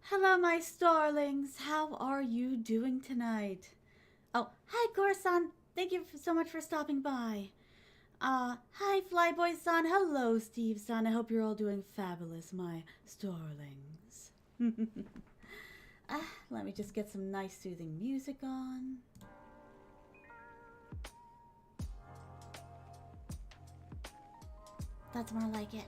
Hello, my starlings. How are you doing tonight? Oh, hi, Corson. Thank you so much for stopping by. Hi, Flyboy-san. Hello, Steve-san. I hope you're all doing fabulous, my starlings. Let me just get some nice soothing music on. That's more like it.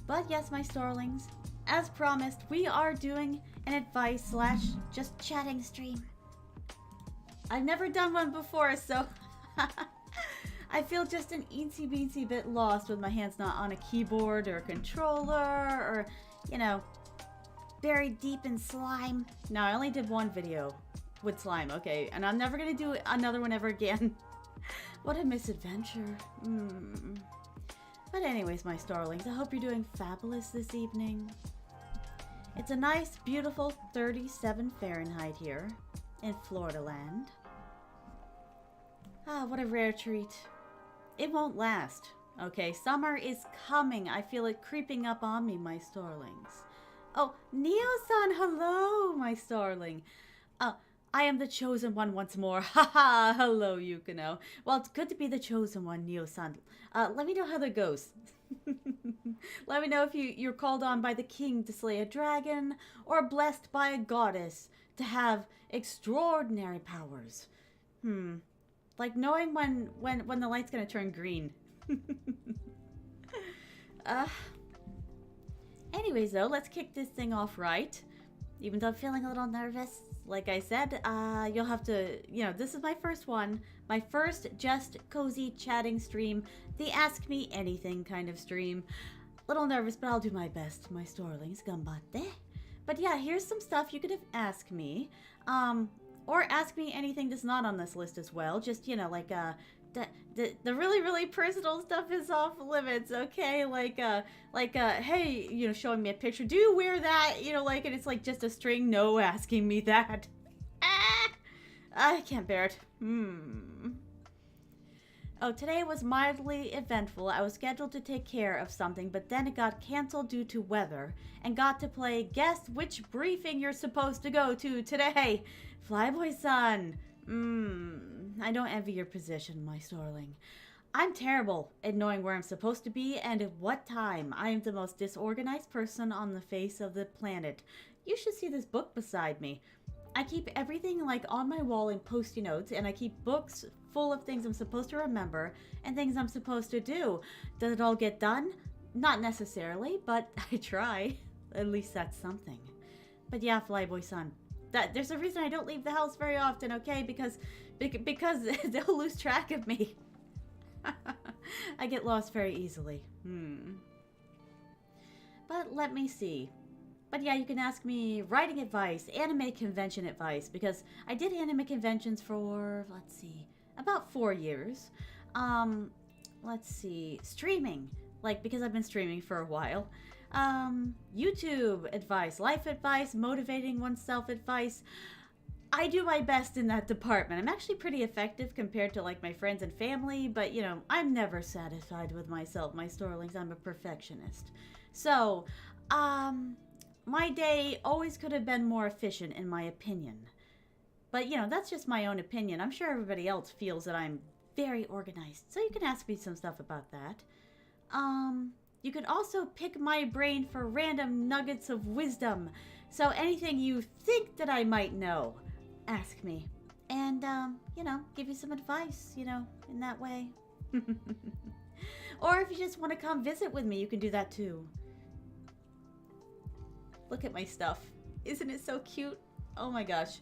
But yes, my starlings, as promised, we are doing an advice slash just chatting stream. I've never done one before, so I feel just an eensy beensy bit lost with my hands not on a keyboard or a controller or, you know, buried deep in slime. No, I only did one video with slime, okay, and I'm never gonna do another one ever again. What a misadventure. But anyways, my starlings, I hope you're doing fabulous this evening. It's a nice, beautiful 37 Fahrenheit here in Florida land. Ah, what a rare treat. It won't last. Okay, summer is coming. I feel it creeping up on me, my starlings. Oh, Neo-san, hello, my starling. I am the chosen one once more. Haha, hello, Yukano. Well, it's good to be the chosen one, Neo-san. Let me know how that goes. Let me know if you're called on by the king to slay a dragon, or blessed by a goddess to have extraordinary powers. Like knowing when the light's gonna turn green. Anyways, though, let's kick this thing off right. Even though I'm feeling a little nervous, like I said, you'll have to, you know, this is my first one. My first just cozy chatting stream. The Ask Me Anything kind of stream. Little nervous, but I'll do my best, my starlings. Ganbatte. But yeah, here's some stuff you could have asked me. Or ask me anything that's not on this list as well. Just, you know, like, the really, really personal stuff is off limits, okay? Like, hey, you know, showing me a picture. Do you wear that? You know, like, and it's like just a string. No asking me that. I can't bear it. Oh, today was mildly eventful. I was scheduled to take care of something, but then it got canceled due to weather, and got to play guess which briefing you're supposed to go to today. Flyboy-san. I don't envy your position, my starling. I'm terrible at knowing where I'm supposed to be and at what time. I am the most disorganized person on the face of the planet. You should see this book beside me. I keep everything like on my wall in post-it notes, and I keep books full of things I'm supposed to remember and things I'm supposed to do. Does it all get done? Not necessarily, but I try. At least that's something. But yeah, Flyboy-san, there's a reason I don't leave the house very often, okay? Because they'll lose track of me. I get lost very easily. But let me see. But yeah, you can ask me writing advice, anime convention advice, because I did anime conventions for, let's see, about 4 years. Let's see, streaming, like, because I've been streaming for a while. YouTube advice, life advice, motivating oneself advice. I do my best in that department. I'm actually pretty effective compared to like my friends and family, but you know, I'm never satisfied with myself, my starlings. I'm a perfectionist. So, my day always could have been more efficient in my opinion. But you know, that's just my own opinion. I'm sure everybody else feels that I'm very organized. So you can ask me some stuff about that. You could also pick my brain for random nuggets of wisdom. So anything you think that I might know, ask me. And, you know, give you some advice, you know, in that way. Or if you just want to come visit with me, you can do that too. Look at my stuff. Isn't it so cute? Oh my gosh.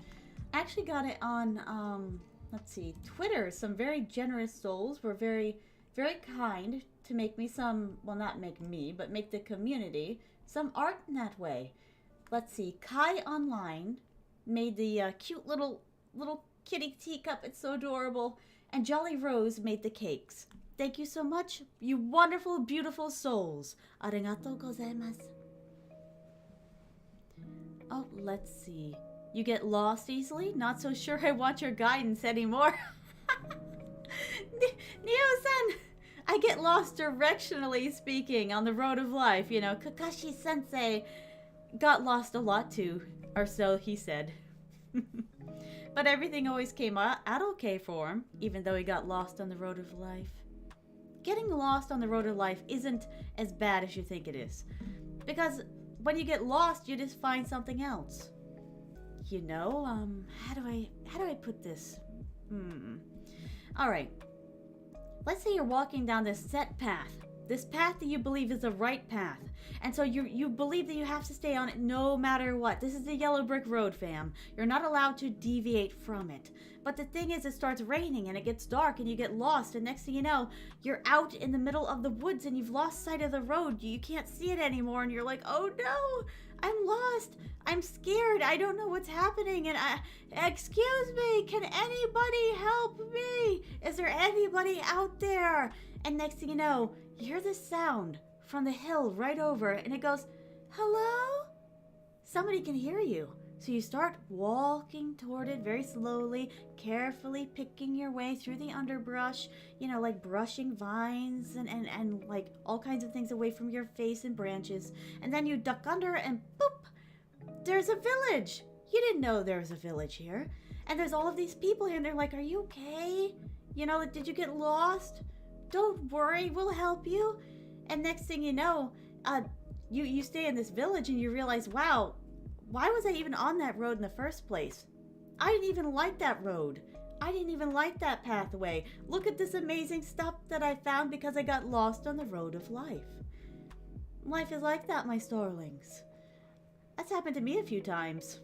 I actually got it on, let's see, Twitter, some very generous souls were very, very kind to make me some, well, not make me, but make the community some art in that way. Let's see, Kai Online made the cute little kitty teacup. It's so adorable. And Jolly Rose made the cakes. Thank you so much, you wonderful, beautiful souls. Arigatou gozaimasu. Oh, let's see. You get lost easily? Not so sure I want your guidance anymore. Neo-san! I get lost directionally speaking on the road of life. You know, Kakashi-sensei got lost a lot too. Or so he said. But everything always came out okay for him, even though he got lost on the road of life. Getting lost on the road of life isn't as bad as you think it is. Because when you get lost, you just find something else. You know, how do I put this? Alright. Let's say you're walking down this set path. This path that you believe is the right path. And so you believe that you have to stay on it no matter what. This is the yellow brick road, fam. You're not allowed to deviate from it. But the thing is, it starts raining and it gets dark and you get lost. And next thing you know, you're out in the middle of the woods and you've lost sight of the road. You can't see it anymore and you're like, oh no, I'm lost. I'm scared. I don't know what's happening. And excuse me, can anybody help me? Is there anybody out there? And next thing you know, you hear this sound from the hill right over, and it goes, hello? Somebody can hear you. So you start walking toward it very slowly, carefully picking your way through the underbrush, you know, like brushing vines and like all kinds of things away from your face and branches. And then you duck under and boop, there's a village. You didn't know there was a village here. And there's all of these people here, and they're like, are you okay? You know, did you get lost? Don't worry, we'll help you. And next thing you know, you stay in this village and you realize, wow, why was I even on that road in the first place? I didn't even like that road. I didn't even like that pathway. Look at this amazing stuff that I found because I got lost on the road of life. Life is like that, my starlings. That's happened to me a few times.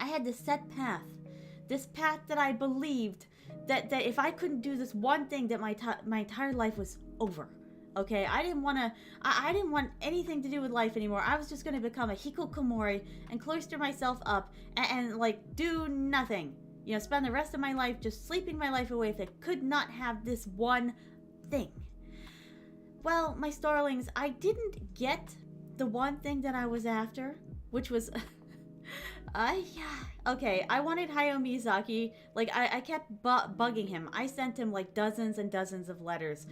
I had this set path. This path that I believed that if I couldn't do this one thing, that my entire life was over. Okay, I didn't want anything to do with life anymore. I was just going to become a hikikomori and cloister myself up and like do nothing. You know, spend the rest of my life just sleeping my life away if I could not have this one thing. Well, my starlings, I didn't get the one thing that I was after, which was okay, I wanted Hayao Miyazaki. Like, I kept bugging him. I sent him like dozens and dozens of letters.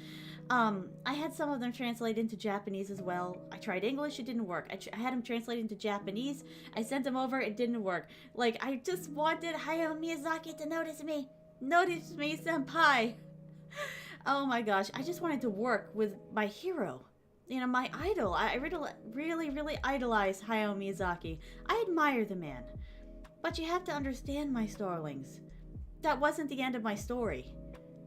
I had some of them translated into Japanese as well. I tried English, it didn't work. I had him translated into Japanese. I sent him over, it didn't work. Like, I just wanted Hayao Miyazaki to notice me. Notice me, senpai. Oh my gosh, I just wanted to work with my hero. You know, my idol. I really idolize Hayao Miyazaki. I admire the man. But you have to understand, my starlings, that wasn't the end of my story.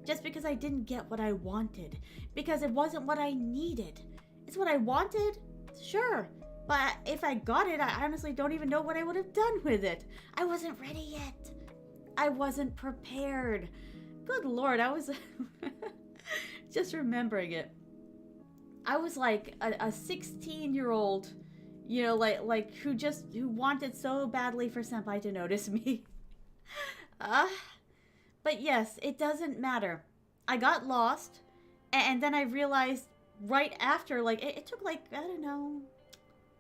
Just because I didn't get what I wanted. Because it wasn't what I needed. It's what I wanted? Sure. But if I got it, I honestly don't even know what I would have done with it. I wasn't ready yet. I wasn't prepared. Good Lord, I was... just remembering it. I was like a 16-year-old, you know, like who wanted so badly for senpai to notice me. But yes, it doesn't matter. I got lost, and then I realized right after, like, it took like, I don't know,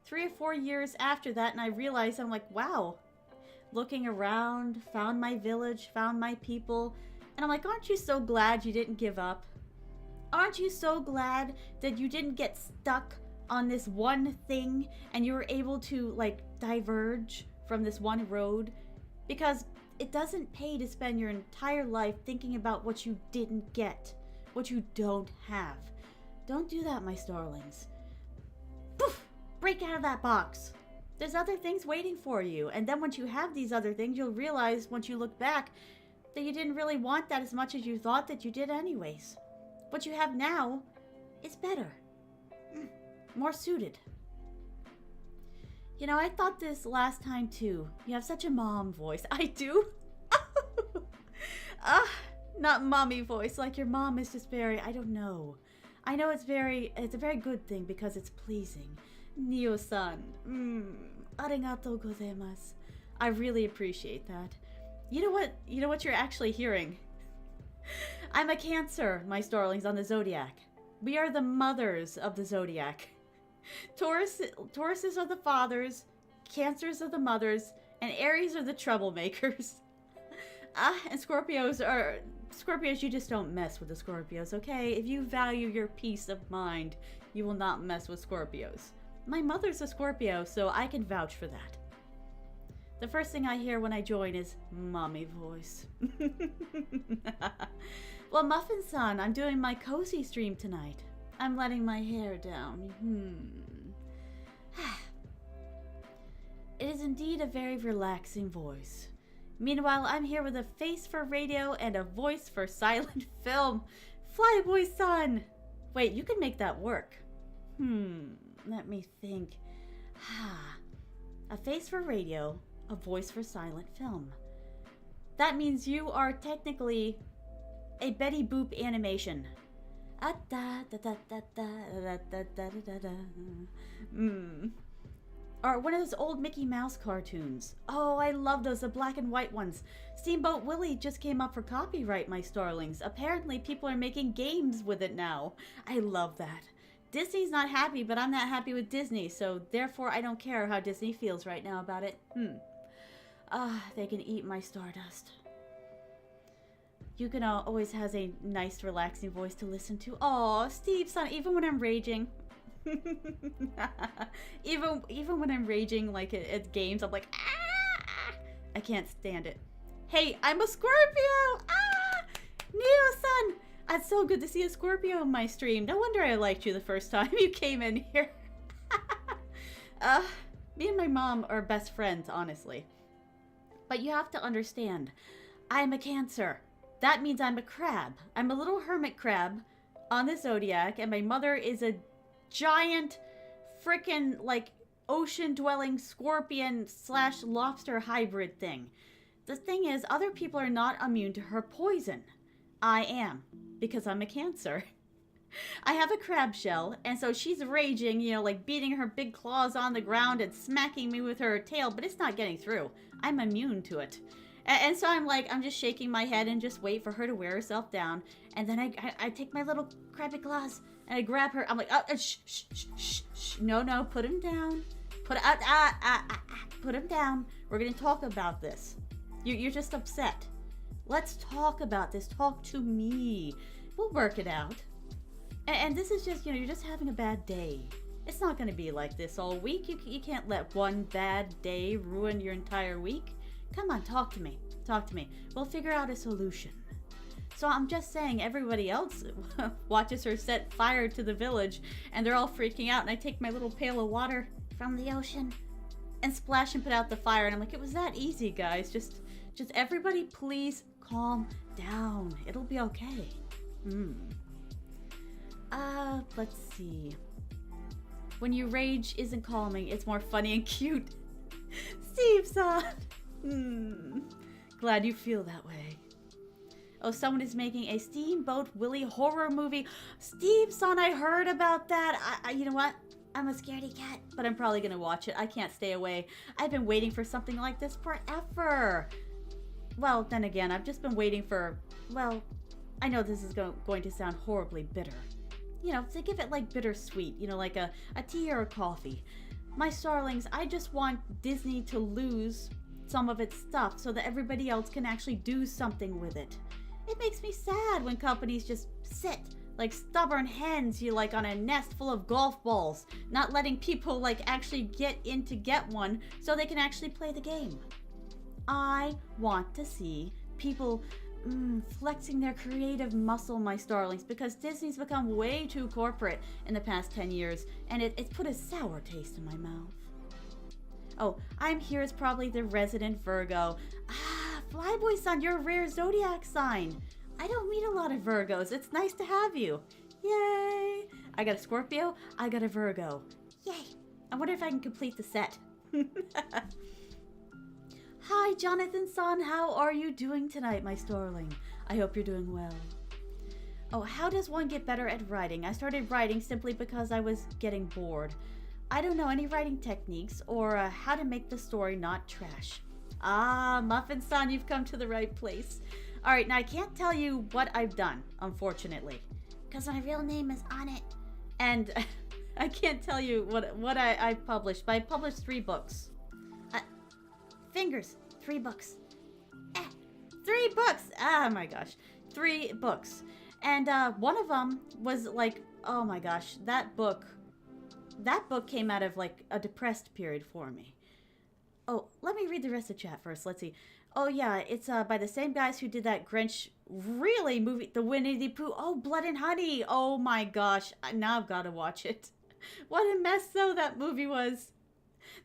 3 or 4 years after that, and I realized, I'm like, wow. Looking around, found my village, found my people, and I'm like, aren't you so glad you didn't give up? Aren't you so glad that you didn't get stuck on this one thing and you were able to, like, diverge from this one road? Because it doesn't pay to spend your entire life thinking about what you didn't get, what you don't have. Don't do that, my starlings. Poof! Break out of that box. There's other things waiting for you. And then once you have these other things, you'll realize, once you look back, that you didn't really want that as much as you thought that you did anyways. What you have now is better. More suited. You know, I thought this last time too. You have such a mom voice. I do? Ah, not mommy voice. Like your mom is just very, I don't know. I know it's a very good thing because it's pleasing. Neo-san. Arigatou gozaimasu. I really appreciate that. You know what? You know what you're actually hearing? I'm a Cancer, my starlings, on the zodiac. We are the mothers of the zodiac. Tauruses are the fathers, Cancers are the mothers, and Aries are the troublemakers. And Scorpios, you just don't mess with the Scorpios, okay? If you value your peace of mind, you will not mess with Scorpios. My mother's a Scorpio, so I can vouch for that. The first thing I hear when I join is mommy voice. Well, Muffin-san, I'm doing my cozy stream tonight. I'm letting my hair down. It is indeed a very relaxing voice. Meanwhile, I'm here with a face for radio and a voice for silent film. Flyboy-san! Wait, you can make that work. Let me think. A face for radio, a voice for silent film. That means you are technically a Betty Boop animation. Or one of those old Mickey Mouse cartoons. Oh, I love those, the black and white ones. Steamboat Willie just came up for copyright, my starlings. Apparently people are making games with it now. I love that. Disney's not happy, but I'm not happy with Disney, so therefore I don't care how Disney feels right now about it. They can eat my stardust. Yukano always has a nice, relaxing voice to listen to. Aw, Steve-san, even when I'm raging. even when I'm raging, like at games, I'm like, ah! I can't stand it. Hey, I'm a Scorpio! Ah! Neo-san! It's so good to see a Scorpio in my stream. No wonder I liked you the first time you came in here. Me and my mom are best friends, honestly. But you have to understand, I'm a Cancer. That means I'm a crab. I'm a little hermit crab on the zodiac, and my mother is a giant frickin' like ocean-dwelling scorpion / lobster hybrid thing. The thing is, other people are not immune to her poison. I am, because I'm a Cancer. I have a crab shell, and so she's raging, you know, like beating her big claws on the ground and smacking me with her tail, but it's not getting through. I'm immune to it. And so I'm just shaking my head and just wait for her to wear herself down. And then I take my little crabby claws and I grab her. I'm like, shh, shh, shh, shh, shh. No, put him down. Put him down. We're going to talk about this. You're just upset. Let's talk about this. Talk to me. We'll work it out. And this is just, you're just having a bad day. It's not going to be like this all week. You can't let one bad day ruin your entire week. Come on, talk to me. Talk to me. We'll figure out a solution. So I'm just saying, everybody else watches her set fire to the village, and they're all freaking out, and I take my little pail of water from the ocean and splash and put out the fire, and I'm like, it was that easy, guys. Just everybody please calm down. It'll be okay. Let's see. When you rage isn't calming, it's more funny and cute. Steve-san! Glad you feel that way. Oh, someone is making a Steamboat Willie horror movie. Steve-san, I heard about that. You know what? I'm a scaredy cat, but I'm probably gonna watch it. I can't stay away. I've been waiting for something like this forever. Well, then again, I've just been waiting for, well, I know this is going to sound horribly bitter. You know, to give it like bittersweet, you know, like a tea or a coffee. My starlings, I just want Disney to lose some of its stuff so that everybody else can actually do something with it. It makes me sad when companies just sit like stubborn hens, you like on a nest full of golf balls, not letting people like actually get in to get one so they can actually play the game. I want to see people flexing their creative muscle, my starlings, because Disney's become way too corporate in the past 10 years, and it's put a sour taste in my mouth. Oh, I'm here as probably the resident Virgo. Flyboy-san, you're a rare zodiac sign. I don't meet a lot of Virgos. It's nice to have you. Yay! I got a Scorpio, I got a Virgo. Yay! I wonder if I can complete the set. Hi, Jonathan-san. How are you doing tonight, my starling? I hope you're doing well. Oh, how does one get better at writing? I started writing simply because I was getting bored. I don't know any writing techniques or how to make the story not trash. Ah, Muffin-san, you've come to the right place. All right, now I can't tell you what I've done, unfortunately, because my real name is on it. And I can't tell you what I've published, but I published 3 books. Fingers, 3 books. 3 books! Oh my gosh, 3 books. And one of them was like, oh my gosh, that book came out of like a depressed period for me. Oh, let me read the rest of the chat first. Let's see. Oh yeah, it's by the same guys who did that Grinch really movie, the Winnie the Pooh. Oh, Blood and Honey. Oh my gosh, now I've got to watch it. What a mess though that movie was.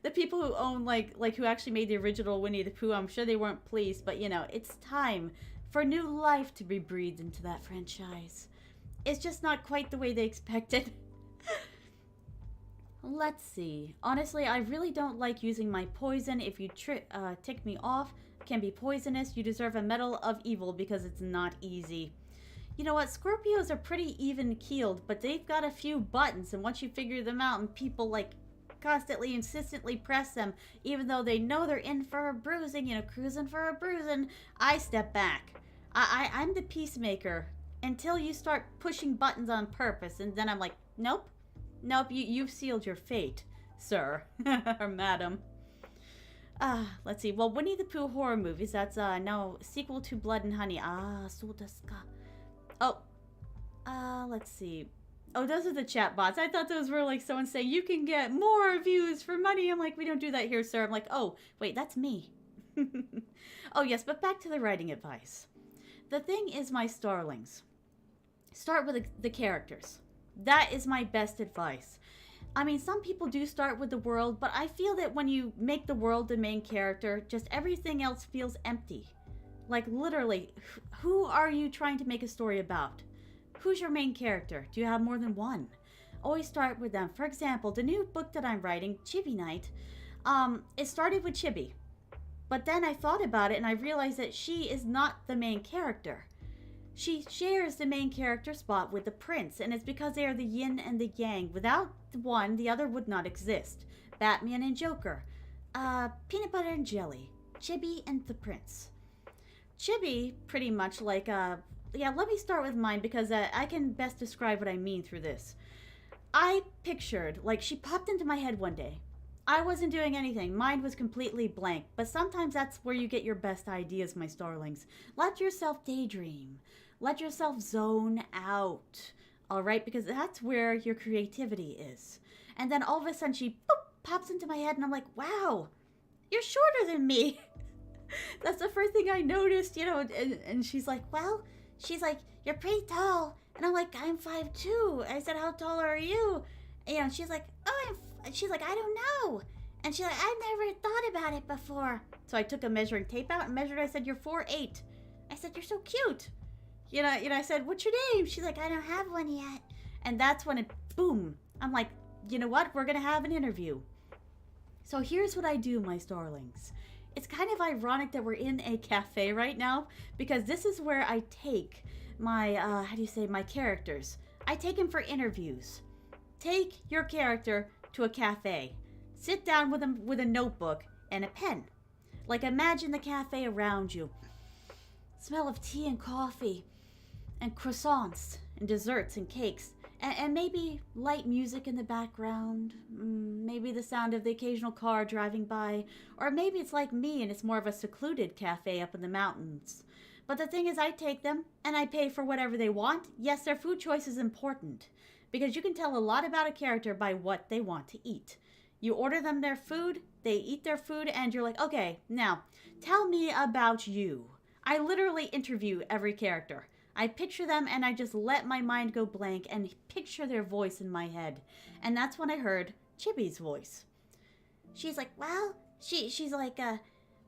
The people who own like who actually made the original Winnie the Pooh, I'm sure they weren't pleased, but you know, it's time for new life to be breathed into that franchise. It's just not quite the way they expected. Let's see. Honestly, I really don't like using my poison. If you tick me off, it can be poisonous. You deserve a medal of evil because it's not easy. You know what? Scorpios are pretty even-keeled, but they've got a few buttons, and once you figure them out and people like constantly, insistently press them, even though they know they're in for a bruising, you know, cruising for a bruising, I step back. I'm the peacemaker until you start pushing buttons on purpose, and then I'm like, nope. Nope, you've sealed your fate, sir. Or madam. Let's see. Well, Winnie the Pooh horror movies, that's now sequel to Blood and Honey. So desu ka. Oh, let's see. Oh, those are the chat bots. I thought those were like someone saying, you can get more views for money. I'm like, we don't do that here, sir. I'm like, oh, wait, that's me. Oh, yes, but back to the writing advice. The thing is my starlings. Start with the characters. That is my best advice. I mean, some people do start with the world, but I feel that when you make the world the main character, just everything else feels empty. Like, literally, who are you trying to make a story about? Who's your main character? Do you have more than one? Always start with them. For example, the new book that I'm writing, Chibi Night, it started with Chibi. But then I thought about it and I realized that she is not the main character. She shares the main character spot with the prince, and it's because they are the yin and the yang. Without one, the other would not exist. Batman and Joker. Peanut butter and jelly. Chibi and the prince. Chibi, pretty much like, yeah, let me start with mine because I can best describe what I mean through this. I pictured, like, she popped into my head one day. I wasn't doing anything. Mine was completely blank. But sometimes that's where you get your best ideas, my starlings. Let yourself daydream. Let yourself zone out. All right? Because that's where your creativity is. And then all of a sudden she pops into my head and I'm like, wow, you're shorter than me. That's the first thing I noticed, you know. And she's like, well, she's like, you're pretty tall. And I'm like, I'm 5'2". I said, how tall are you? And she's like, oh, she's like, I don't know. And she's like, I've never thought about it before. So I took a measuring tape out and measured. I said, you're 4'8". I said, you're so cute. You know, I said, what's your name? She's like, I don't have one yet. And that's when it, boom. I'm like, you know what? We're going to have an interview. So here's what I do, my starlings. It's kind of ironic that we're in a cafe right now because this is where I take my, my characters. I take them for interviews. Take your character to a cafe. Sit down with them with a notebook and a pen. Like, imagine the cafe around you. Smell of tea and coffee and croissants and desserts and cakes and maybe light music in the background. Maybe the sound of the occasional car driving by. Or maybe it's like me and it's more of a secluded cafe up in the mountains. But the thing is, I take them and I pay for whatever they want. Yes, their food choice is important because you can tell a lot about a character by what they want to eat. You order them their food, they eat their food, and you're like, okay, now tell me about you. I literally interview every character. I picture them and I just let my mind go blank and picture their voice in my head. And that's when I heard Chibi's voice. She's like, well, she's like, I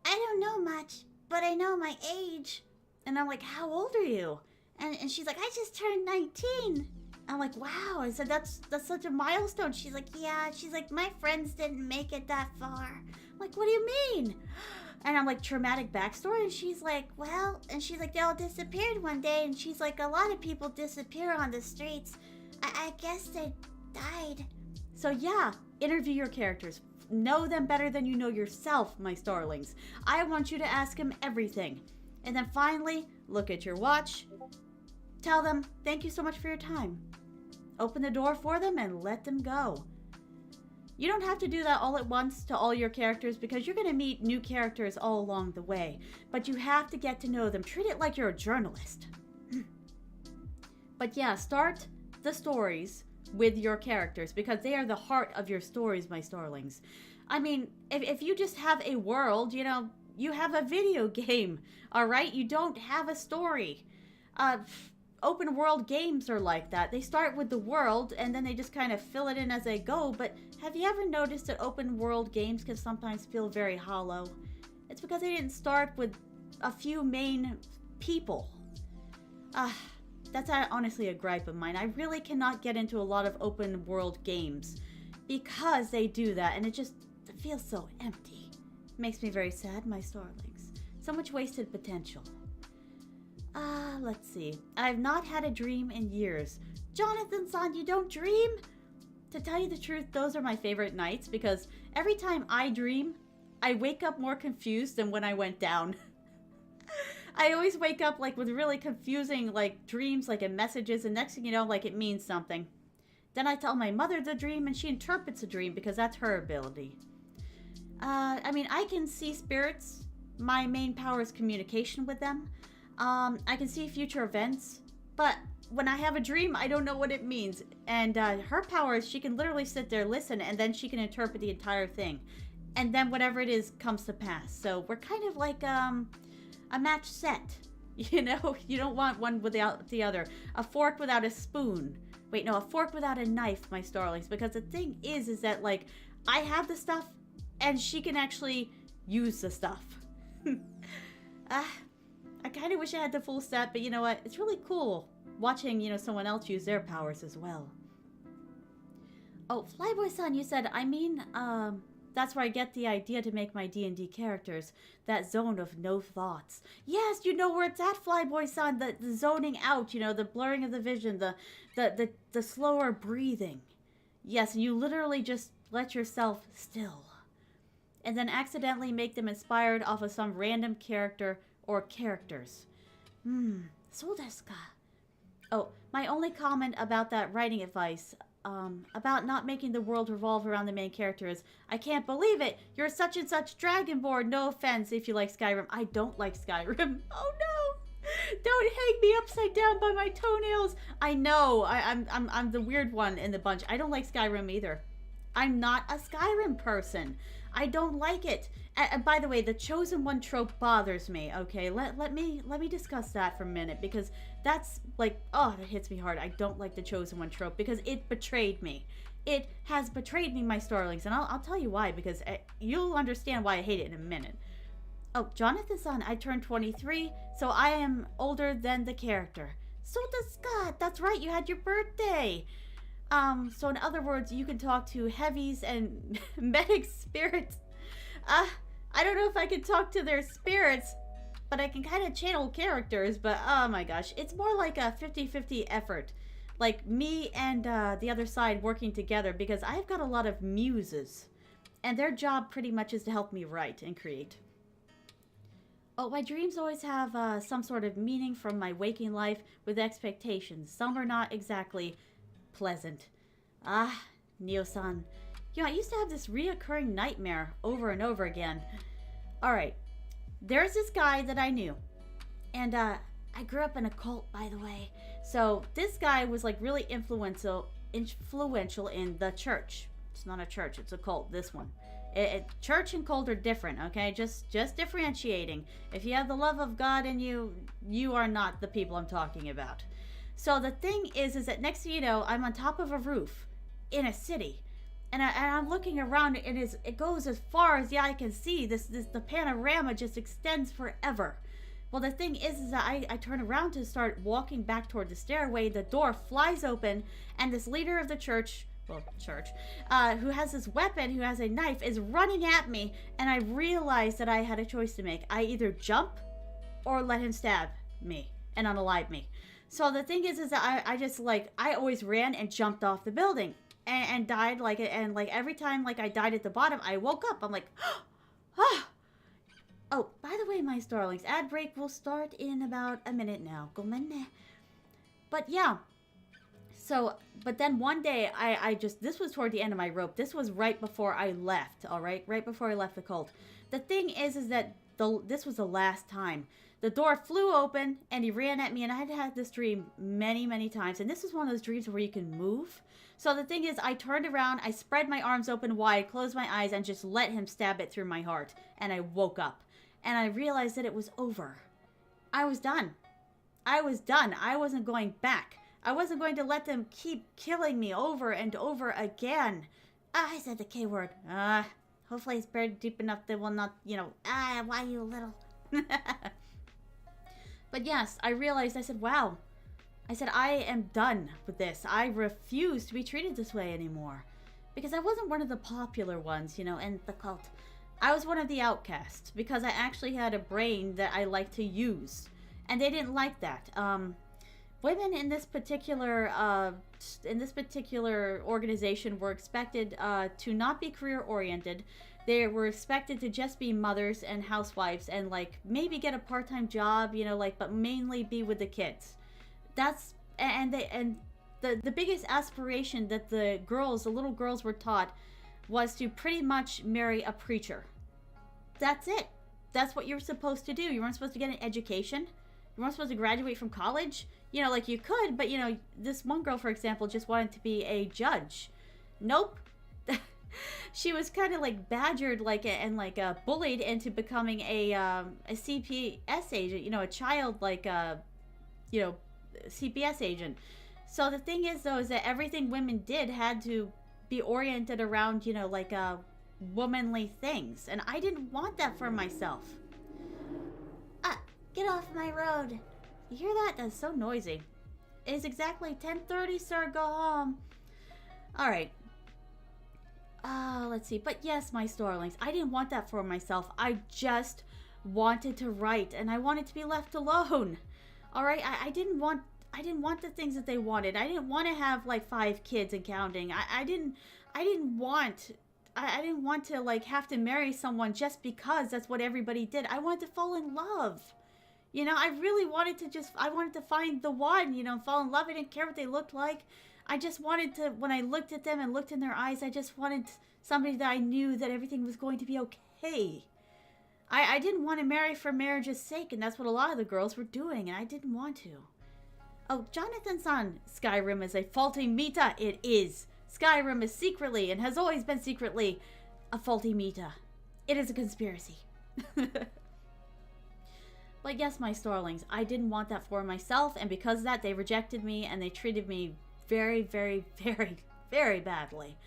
don't know much, but I know my age. And I'm like, how old are you? And she's like, I just turned 19. I'm like, wow. I said, that's such a milestone. She's like, yeah. She's like, my friends didn't make it that far. I'm like, what do you mean? And I'm like, traumatic backstory? And she's like, well, and she's like, they all disappeared one day. And she's like, a lot of people disappear on the streets. I guess they died. So yeah, interview your characters. Know them better than you know yourself, my starlings. I want you to ask them everything. And then finally, look at your watch. Tell them, thank you so much for your time. Open the door for them and let them go. You don't have to do that all at once to all your characters because you're going to meet new characters all along the way. But you have to get to know them. Treat it like you're a journalist. But yeah, start the stories with your characters because they are the heart of your stories, my starlings. I mean, if you just have a world, you know, you have a video game, all right? You don't have a story. Open world games are like that. They start with the world and then they just kind of fill it in as they go. But have you ever noticed that open world games can sometimes feel very hollow? It's because they didn't start with a few main people. That's honestly a gripe of mine. I really cannot get into a lot of open world games because they do that and it feels so empty. Makes me very sad, my starlings. So much wasted potential. Let's see. I've not had a dream in years. Jonathan-san, you don't dream? To tell you the truth, those are my favorite nights because every time I dream, I wake up more confused than when I went down. I always wake up like with really confusing like dreams, like in messages, and next thing you know, like it means something. Then I tell my mother the dream and she interprets the dream because that's her ability. I mean, I can see spirits. My main power is communication with them. I can see future events, but when I have a dream, I don't know what it means. And her power is she can literally sit there, listen, and then she can interpret the entire thing. And then whatever it is comes to pass. So we're kind of like a match set. You know, you don't want one without the other. A fork without a spoon. Wait, no, a fork without a knife, my starlings. Because the thing is that like, I have the stuff and she can actually use the stuff. I kind of wish I had the full set, but you know what? It's really cool watching, you know, someone else use their powers as well. Oh, Flyboy-san, you said, I mean, that's where I get the idea to make my D&D characters. That zone of no thoughts. Yes, you know where it's at, Flyboy-san. The zoning out, you know, the blurring of the vision, the slower breathing. Yes, and you literally just let yourself still. And then accidentally make them inspired off of some random character or characters. So desu ka. Oh, my only comment about that writing advice, about not making the world revolve around the main character is, I can't believe it! You're such and such Dragonborn! No offense if you like Skyrim. I don't like Skyrim. Oh no! Don't hang me upside down by my toenails! I know, I'm the weird one in the bunch. I don't like Skyrim either. I'm not a Skyrim person. I don't like it. And by the way, the chosen one trope bothers me. Okay, let me discuss that for a minute because that's like, oh, that hits me hard. I don't like the chosen one trope because it betrayed me. It has betrayed me, my starlings, and I'll tell you why because you'll understand why I hate it in a minute. Oh, Jonathan-san, I turned 23, so I am older than the character. So does Scott. That's right. You had your birthday. So in other words, you can talk to heavies and medic spirits. I don't know if I can talk to their spirits, but I can kind of channel characters, but oh my gosh. It's more like a 50-50 effort. Like me and the other side working together because I've got a lot of muses. And their job pretty much is to help me write and create. Oh, my dreams always have some sort of meaning from my waking life with expectations. Some are not exactly pleasant. Neo-san. You know, I used to have this reoccurring nightmare over and over again. Alright. There's this guy that I knew. And, I grew up in a cult, by the way. So, this guy was, like, really influential in the church. It's not a church, it's a cult, this one. Church and cult are different, okay? Just differentiating. If you have the love of God in you, you are not the people I'm talking about. So the thing is that next thing you know, I'm on top of a roof in a city. And I'm looking around and it goes as far as the eye can see. The panorama just extends forever. Well, the thing is that I turn around to start walking back toward the stairway. The door flies open and this leader of the church well, church, who has this weapon, who has a knife, is running at me, and I realized that I had a choice to make. I either jump or let him stab me and unalive me. So the thing is that I just, like, I always ran and jumped off the building and died, like, and, like, every time, like, I died at the bottom, I woke up. I'm like, ah. Oh, by the way, my starlings, ad break will start in about a minute now. But yeah. So, but then one day, I just, this was toward the end of my rope. This was right before I left, all right? Right before I left the cult. The thing is that this was the last time. The door flew open, and he ran at me, and I had had this dream many, many times. And this was one of those dreams where you can move. So the thing is, I turned around, I spread my arms open wide, closed my eyes, and just let him stab it through my heart. And I woke up. And I realized that it was over. I was done. I was done. I wasn't going back. I wasn't going to let them keep killing me over and over again. I said the K word. Hopefully it's buried deep enough they will not, you know, why you little. But yes, I realized, I said, wow. I said, I am done with this. I refuse to be treated this way anymore. Because I wasn't one of the popular ones, you know, in the cult. I was one of the outcasts because I actually had a brain that I liked to use. And they didn't like that. Women in this particular organization were expected to not be career oriented. They were expected to just be mothers and housewives and, like, maybe get a part-time job, you know, like, but mainly be with the kids. That's the biggest aspiration that the little girls were taught was to pretty much marry a preacher. That's it. That's what you were supposed to do. You weren't supposed to get an education. You weren't supposed to graduate from college. You know, like, you could, but, you know, this one girl, for example, just wanted to be a judge. Nope. She was kind of, like, badgered, like, and, like, bullied into becoming a CPS agent, you know, a child, like, you know, CPS agent. So the thing is, though, is that everything women did had to be oriented around, you know, like, womanly things. And I didn't want that for myself. Get off my road. You hear that? That's so noisy. It is exactly 10:30, sir. Go home. Alright. Let's see. But yes, my starlings, I didn't want that for myself. I just wanted to write, and I wanted to be left alone. Alright? I didn't want the things that they wanted. I didn't want to have, like, 5 kids and counting. I didn't want to, like, have to marry someone just because that's what everybody did. I wanted to fall in love. You know, I really wanted to find the one, you know, fall in love. I didn't care what they looked like. I just wanted to, when I looked at them and looked in their eyes, I just wanted somebody that I knew that everything was going to be okay. I didn't want to marry for marriage's sake, and that's what a lot of the girls were doing, and I didn't want to. Oh, Jonathan-san, Skyrim is a faulty meta. It is. Skyrim is secretly, and has always been secretly, a faulty meta. It is a conspiracy. But yes, my starlings, I didn't want that for myself, and because of that, they rejected me, and they treated me very, very, very, very badly.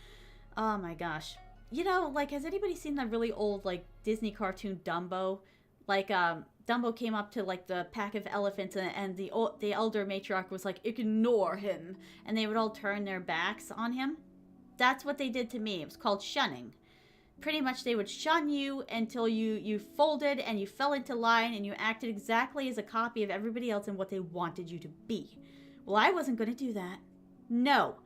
Oh my gosh. You know, like, has anybody seen that really old, like, Disney cartoon Dumbo? Like, Dumbo came up to, like, the pack of elephants, and the elder matriarch was like, ignore him, and they would all turn their backs on him. That's what they did to me. It was called shunning. Pretty much they would shun you until you folded and you fell into line and you acted exactly as a copy of everybody else and what they wanted you to be. Well, I wasn't going to do that. No.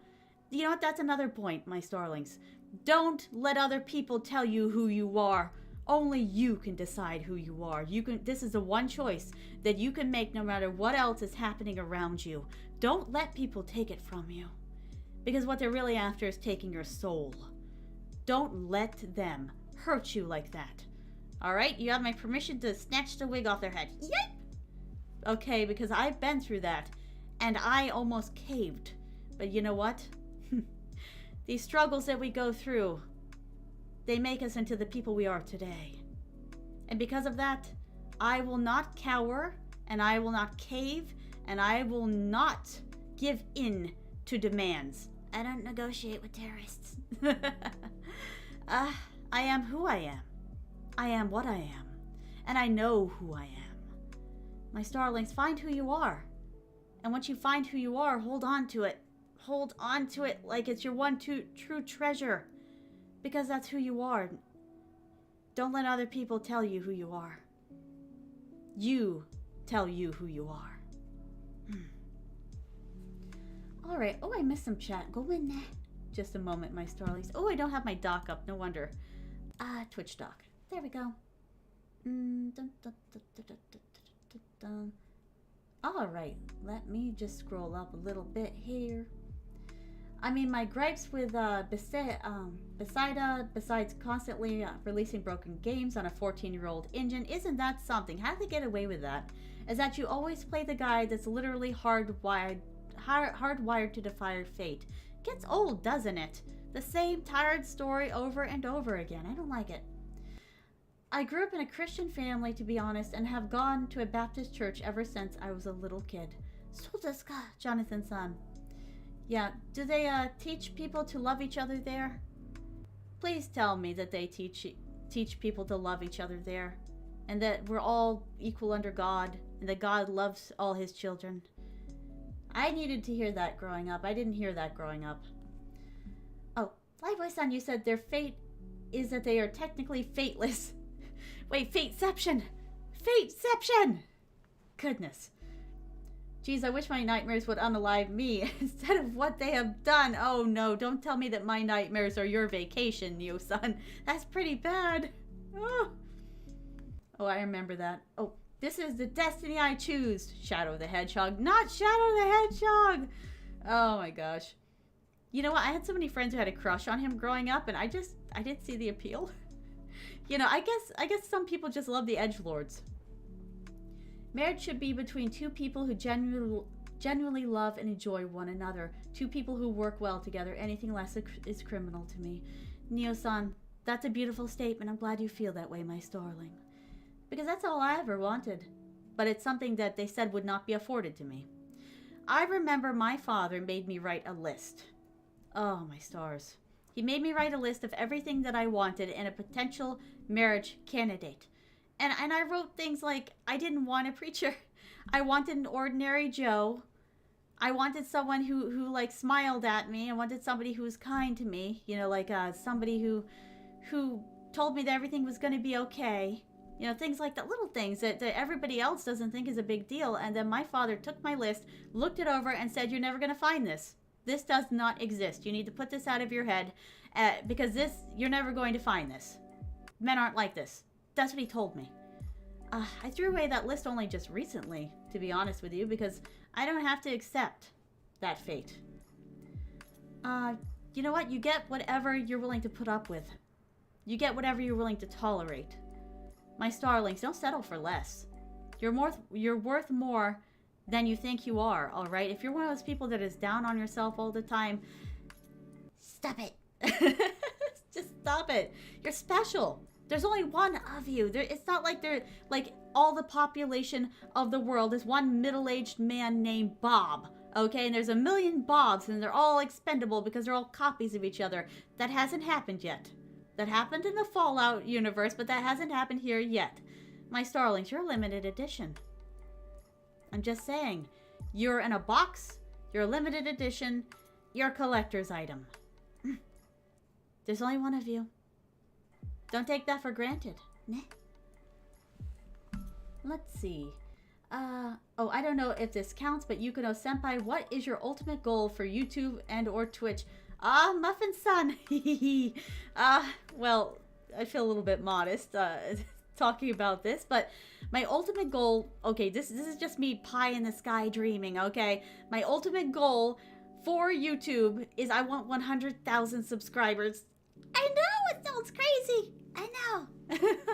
You know what? That's another point, my starlings. Don't let other people tell you who you are. Only you can decide who you are. This is the one choice that you can make no matter what else is happening around you. Don't let people take it from you. Because what they're really after is taking your soul. Don't let them hurt you like that. Alright? You have my permission to snatch the wig off their head. Yep! Okay, because I've been through that. And I almost caved. But you know what? These struggles that we go through, they make us into the people we are today. And because of that, I will not cower, and I will not cave, and I will not give in to demands. I don't negotiate with terrorists. I am who I am. I am what I am. And I know who I am. My starlings, find who you are. And once you find who you are, hold on to it. hold on to it like it's your true treasure. Because that's who you are. Don't let other people tell you who you are. You tell you who you are. Alright. Oh, I missed some chat. Go in there. Just a moment, my starlings. Oh, I don't have my dock up. No wonder. Twitch dock. There we go. Alright. Let me just scroll up a little bit here. I mean, my gripes with besides constantly releasing broken games on a 14-year-old engine, isn't that something? How do they get away with that? Is that you always play the guy that's literally hardwired to defy fate. Gets old, doesn't it? The same tired story over and over again. I don't like it. I grew up in a Christian family, to be honest, and have gone to a Baptist church ever since I was a little kid. So does Jonathan-san. Yeah, do they teach people to love each other there? Please tell me that they teach people to love each other there, and that we're all equal under God, and that God loves all his children. I needed to hear that growing up. I didn't hear that growing up. Oh, Liveway-san, you said their fate is that they are technically fateless. Wait, fateception! Fateception! Goodness. Geez, I wish my nightmares would unalive me instead of what they have done. Oh no, don't tell me that my nightmares are your vacation, Neo-san. That's pretty bad. Oh, I remember that. Oh, this is the destiny I choose. Shadow the Hedgehog, not Shadow the Hedgehog. Oh my gosh. You know what? I had so many friends who had a crush on him growing up, and I didn't see the appeal. You know, I guess some people just love the edgelords. Marriage should be between two people who genuinely love and enjoy one another. Two people who work well together. Anything less is criminal to me. Neo-san, that's a beautiful statement. I'm glad you feel that way, my starling. Because that's all I ever wanted. But it's something that they said would not be afforded to me. I remember my father made me write a list. Oh, my stars. He made me write a list of everything that I wanted in a potential marriage candidate. And I wrote things like, I didn't want a preacher. I wanted an ordinary Joe. I wanted someone who like smiled at me. I wanted somebody who was kind to me. You know, like somebody who told me that everything was going to be okay. You know, things like that, little things that everybody else doesn't think is a big deal. And then my father took my list, looked it over, and said, you're never going to find this. This does not exist. You need to put this out of your head because you're never going to find this. Men aren't like this. That's what he told me. I threw away that list only just recently, to be honest with you, because I don't have to accept that fate. You know what? You get whatever you're willing to put up with. You get whatever you're willing to tolerate. My starlings, don't settle for less. You're worth more than you think you are, alright? If you're one of those people that is down on yourself all the time, stop it. Just stop it. You're special. There's only one of you. It's not like all the population of the world is one middle-aged man named Bob. Okay, and there's a million Bobs, and they're all expendable because they're all copies of each other. That hasn't happened yet. That happened in the Fallout universe, but that hasn't happened here yet. My starlings, you're a limited edition. I'm just saying. You're in a box. You're a limited edition. You're a collector's item. There's only one of you. Don't take that for granted. Nah. Let's see. Oh, I don't know if this counts, but Yukano Senpai, what is your ultimate goal for YouTube and or Twitch? Muffin-san. Well, I feel a little bit modest talking about this, but my ultimate goal, okay, this is just me pie in the sky dreaming, okay? My ultimate goal for YouTube is I want 100,000 subscribers. I know, it sounds crazy. I know.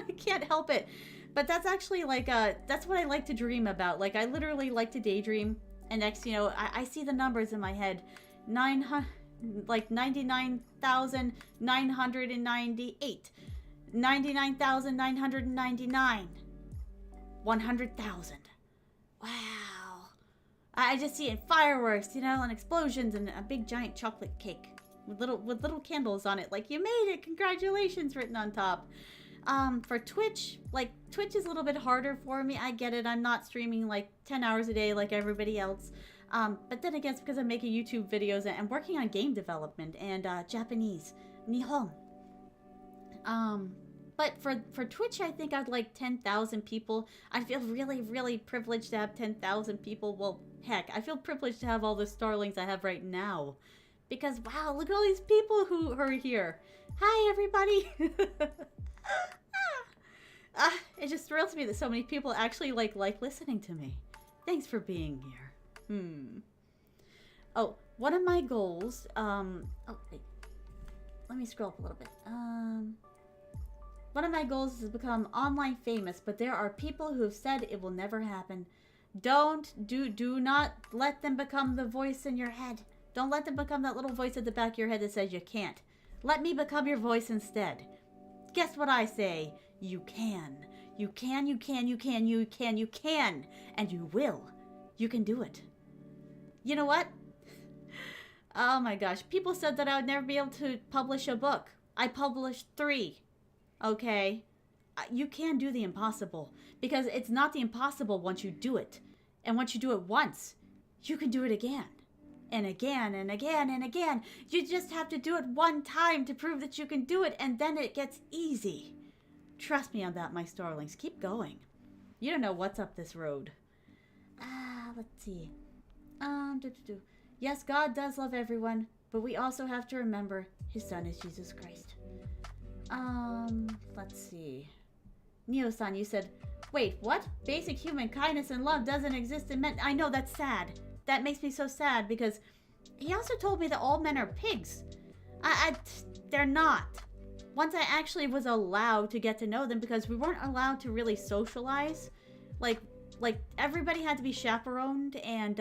I can't help it. But that's actually like, that's what I like to dream about. Like, I literally like to daydream. And next, you know, I see the numbers in my head. 99,998. 99,999. 100,000. Wow. I just see it in fireworks, you know, and explosions and a big giant chocolate cake with little candles on it. Like, you made it. Congratulations written on top. For Twitch, like, Twitch is a little bit harder for me. I get it. I'm not streaming like 10 hours a day like everybody else. But then again, it's because I'm making YouTube videos and working on game development and Japanese. Nihon. But for Twitch, I think I'd like 10,000 people. I feel really, really privileged to have 10,000 people. Well, heck, I feel privileged to have all the starlings I have right now. Because, wow, look at all these people who are here. Hi, everybody. It just thrills me that so many people actually like listening to me. Thanks for being here. Oh, one of my goals, oh, wait. Let me scroll up a little bit. One of my goals is to become online famous, but there are people who have said it will never happen. Do not let them become the voice in your head. Don't let them become that little voice at the back of your head that says you can't. Let me become your voice instead. Guess what I say? You can. You can, you can, you can, you can, you can. And you will. You can do it. You know what? Oh my gosh. People said that I would never be able to publish a book. I published 3. Okay? You can do the impossible. Because it's not the impossible once you do it. And once you do it once, you can do it again. And again, and again, and again. You just have to do it one time to prove that you can do it. And then it gets easy. Trust me on that, my starlings. Keep going. You don't know what's up this road. Let's see. Yes, God does love everyone, but we also have to remember his son is Jesus Christ. Let's see. Neo-san, you said, wait, what? Basic human kindness and love doesn't exist in men. I know, that's sad. That makes me so sad because he also told me that all men are pigs. They're not. Once I actually was allowed to get to know them, because we weren't allowed to really socialize, like everybody had to be chaperoned and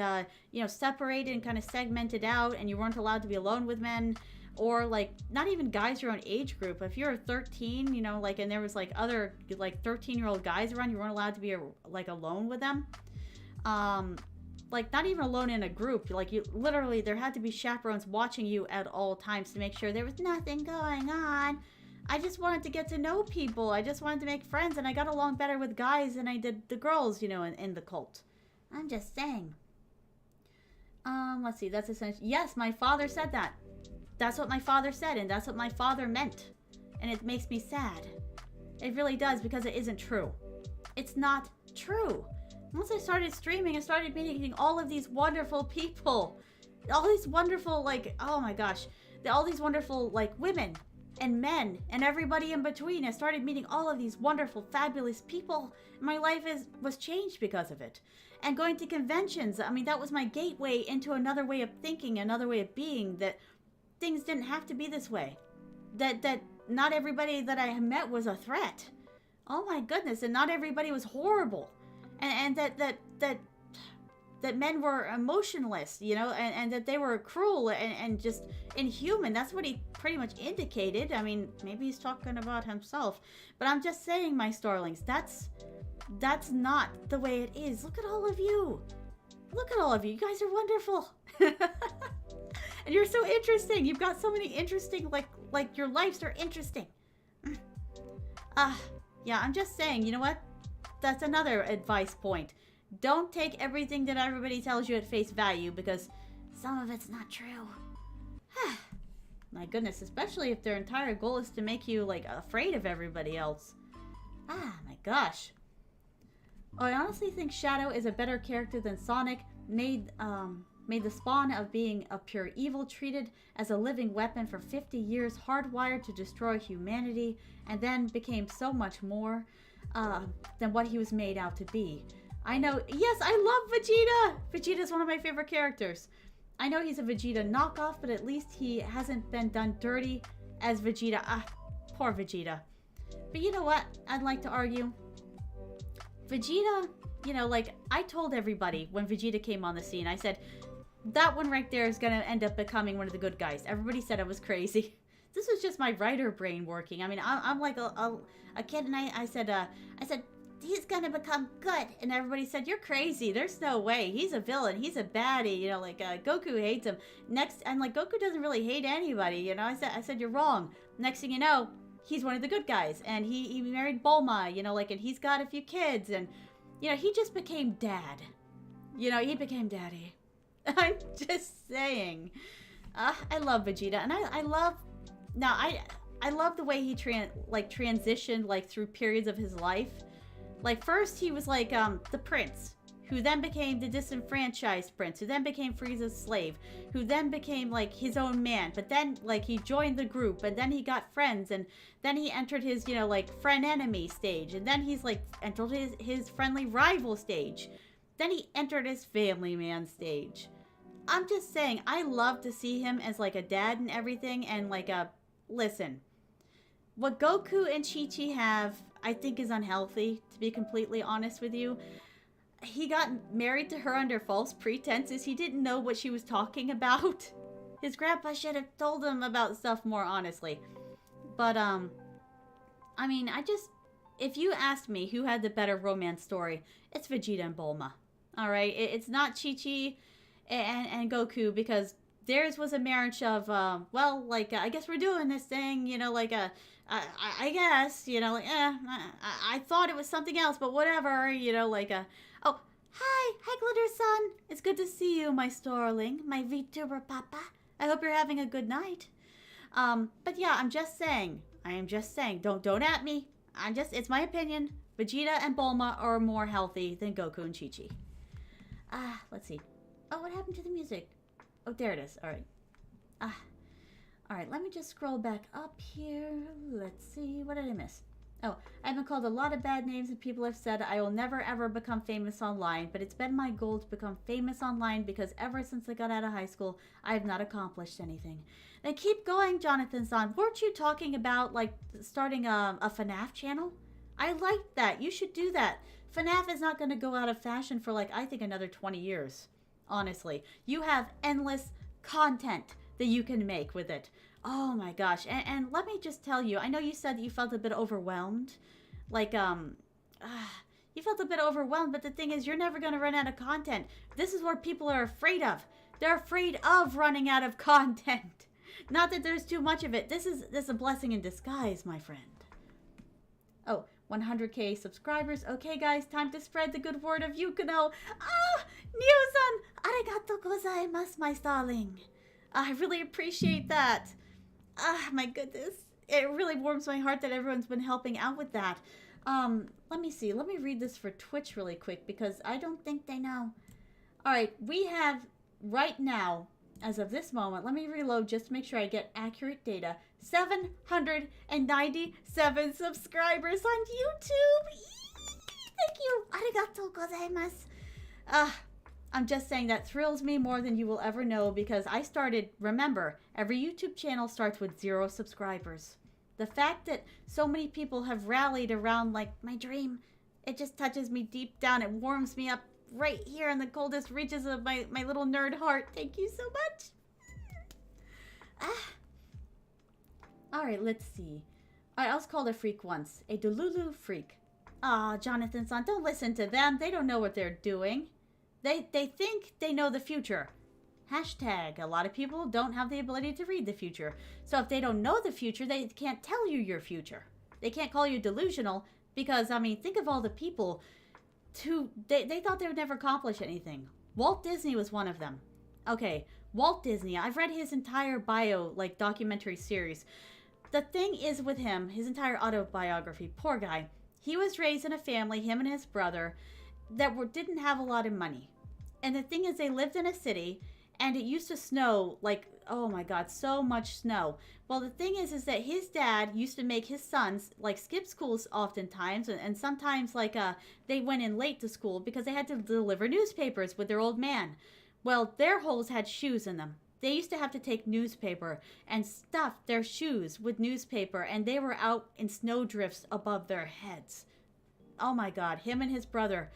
you know, separated and kind of segmented out, and you weren't allowed to be alone with men, or like not even guys your own age group. If you're 13, you know, like, and there was like other like 13-year-old guys around, you weren't allowed to be like alone with them. Like not even alone in a group. Like you literally, there had to be chaperones watching you at all times to make sure there was nothing going on. I just wanted to get to know people. I just wanted to make friends, and I got along better with guys than I did the girls, you know, in the cult. I'm just saying. Let's see, that's essential. Yes, my father said that. That's what my father said, and that's what my father meant. And it makes me sad. It really does, because it isn't true. It's not true. Once I started streaming, I started meeting all of these wonderful people. All these wonderful, like, oh my gosh. All these wonderful, like, women and men and everybody in between. I started meeting all of these wonderful, fabulous people. My life was changed because of it. And going to conventions, I mean, that was my gateway into another way of thinking, another way of being, that things didn't have to be this way. That not everybody that I met was a threat. Oh my goodness, and not everybody was horrible. And that men were emotionless, you know, and that they were cruel and just inhuman. That's what he pretty much indicated. I mean, maybe he's talking about himself. But I'm just saying, my starlings, that's not the way it is. Look at all of you. Look at all of you. You guys are wonderful. And you're so interesting. You've got so many interesting, like your lives are interesting. Yeah, I'm just saying, you know what? That's another advice point. Don't take everything that everybody tells you at face value, because some of it's not true. My goodness, especially if their entire goal is to make you, like, afraid of everybody else. My gosh. I honestly think Shadow is a better character than Sonic. Made the spawn of being a pure evil, treated as a living weapon for 50 years, hardwired to destroy humanity, and then became so much more than what he was made out to be. I know, yes, I love Vegeta! Vegeta's one of my favorite characters. I know he's a Vegeta knockoff, but at least he hasn't been done dirty as Vegeta. Poor Vegeta. But you know what? I'd like to argue. Vegeta, you know, like, I told everybody when Vegeta came on the scene, I said, that one right there is gonna end up becoming one of the good guys. Everybody said I was crazy. This was just my writer brain working. I mean, I'm like a kid, and I said, he's gonna become good. And everybody said, you're crazy. There's no way. He's a villain. He's a baddie. You know, like, Goku hates him. Next, and like, Goku doesn't really hate anybody. You know, I said, you're wrong. Next thing you know, he's one of the good guys. And he married Bulma, you know, like, and he's got a few kids. And, you know, he just became dad. You know, he became daddy. I'm just saying. I love Vegeta, and I love. Now I love the way he transitioned like through periods of his life. Like first he was like the prince, who then became the disenfranchised prince, who then became Frieza's slave, who then became like his own man. But then like he joined the group, and then he got friends, and then he entered his like friend enemy stage, and then he's like entered his friendly rival stage. Then he entered his family man stage. I'm just saying, I love to see him as like a dad and everything, and like a listen. What Goku and Chi-Chi have, I think, is unhealthy, to be completely honest with you. He got married to her under false pretenses. He didn't know what she was talking about. His grandpa should have told him about stuff more honestly. But, I mean, if you asked me who had the better romance story, it's Vegeta and Bulma. Alright? It's not Chi-Chi and Goku, because theirs was a marriage of, well, like, I guess we're doing this thing, like, I guess, like, I thought it was something else, but whatever, like, oh, hi, Glitter-san. It's good to see you, my starling, my Vtuber papa. I hope you're having a good night. But yeah, I'm just saying, don't at me. It's my opinion. Vegeta and Bulma are more healthy than Goku and Chi-Chi. Let's see. Oh, what happened to the music? Oh, there it is. All right. All right, let me just scroll back up here. Let's see. What did I miss? Oh, I've been called a lot of bad names, and people have said I will never ever become famous online, but it's been my goal to become famous online because ever since I got out of high school, I have not accomplished anything. Then keep going, Jonathan-san. Weren't you talking about, like, starting a FNAF channel? I like that. You should do that. FNAF is not going to go out of fashion for, like, I think another 20 years. Honestly, you have endless content that you can make with it. Oh my gosh. And let me just tell you, I know you said that you felt a bit overwhelmed. Like, you felt a bit overwhelmed, but the thing is, you're never going to run out of content. This is what people are afraid of. They're afraid of running out of content. Not that there's too much of it. This is a blessing in disguise, my friend. Oh, 100k subscribers. Okay, guys, time to spread the good word of Yukano. Neo-san, arigatou gozaimasu, my darling. I really appreciate that. My goodness. It really warms my heart that everyone's been helping out with that. Let me see. Let me read this for Twitch really quick because I don't think they know. All right, we have right now, as of this moment, let me reload just to make sure I get accurate data. 797 subscribers on YouTube. Thank you. Arigatou gozaimasu. I'm just saying that thrills me more than you will ever know because I started, remember, every YouTube channel starts with 0 subscribers. The fact that so many people have rallied around, like, my dream, it just touches me deep down. It warms me up right here in the coldest reaches of my little nerd heart. Thank you so much. Alright, let's see. I was called a freak once. A Delulu freak. Jonathan-san, don't listen to them. They don't know what they're doing. They think they know the future. Hashtag, a lot of people don't have the ability to read the future. So if they don't know the future, they can't tell you your future. They can't call you delusional because, I mean, think of all the people who, they thought they would never accomplish anything. Walt Disney was one of them. Okay, Walt Disney, I've read his entire bio, like, documentary series. The thing is with him, his entire autobiography, poor guy, he was raised in a family, him and his brother, that didn't have a lot of money. And the thing is, they lived in a city, and it used to snow, like, oh my god, so much snow. Well, the thing is that his dad used to make his sons, like, skip schools oftentimes, and sometimes, like, they went in late to school because they had to deliver newspapers with their old man. Well, their holes had shoes in them. They used to have to take newspaper and stuff their shoes with newspaper, and they were out in snowdrifts above their heads. Oh my god, him and his brother.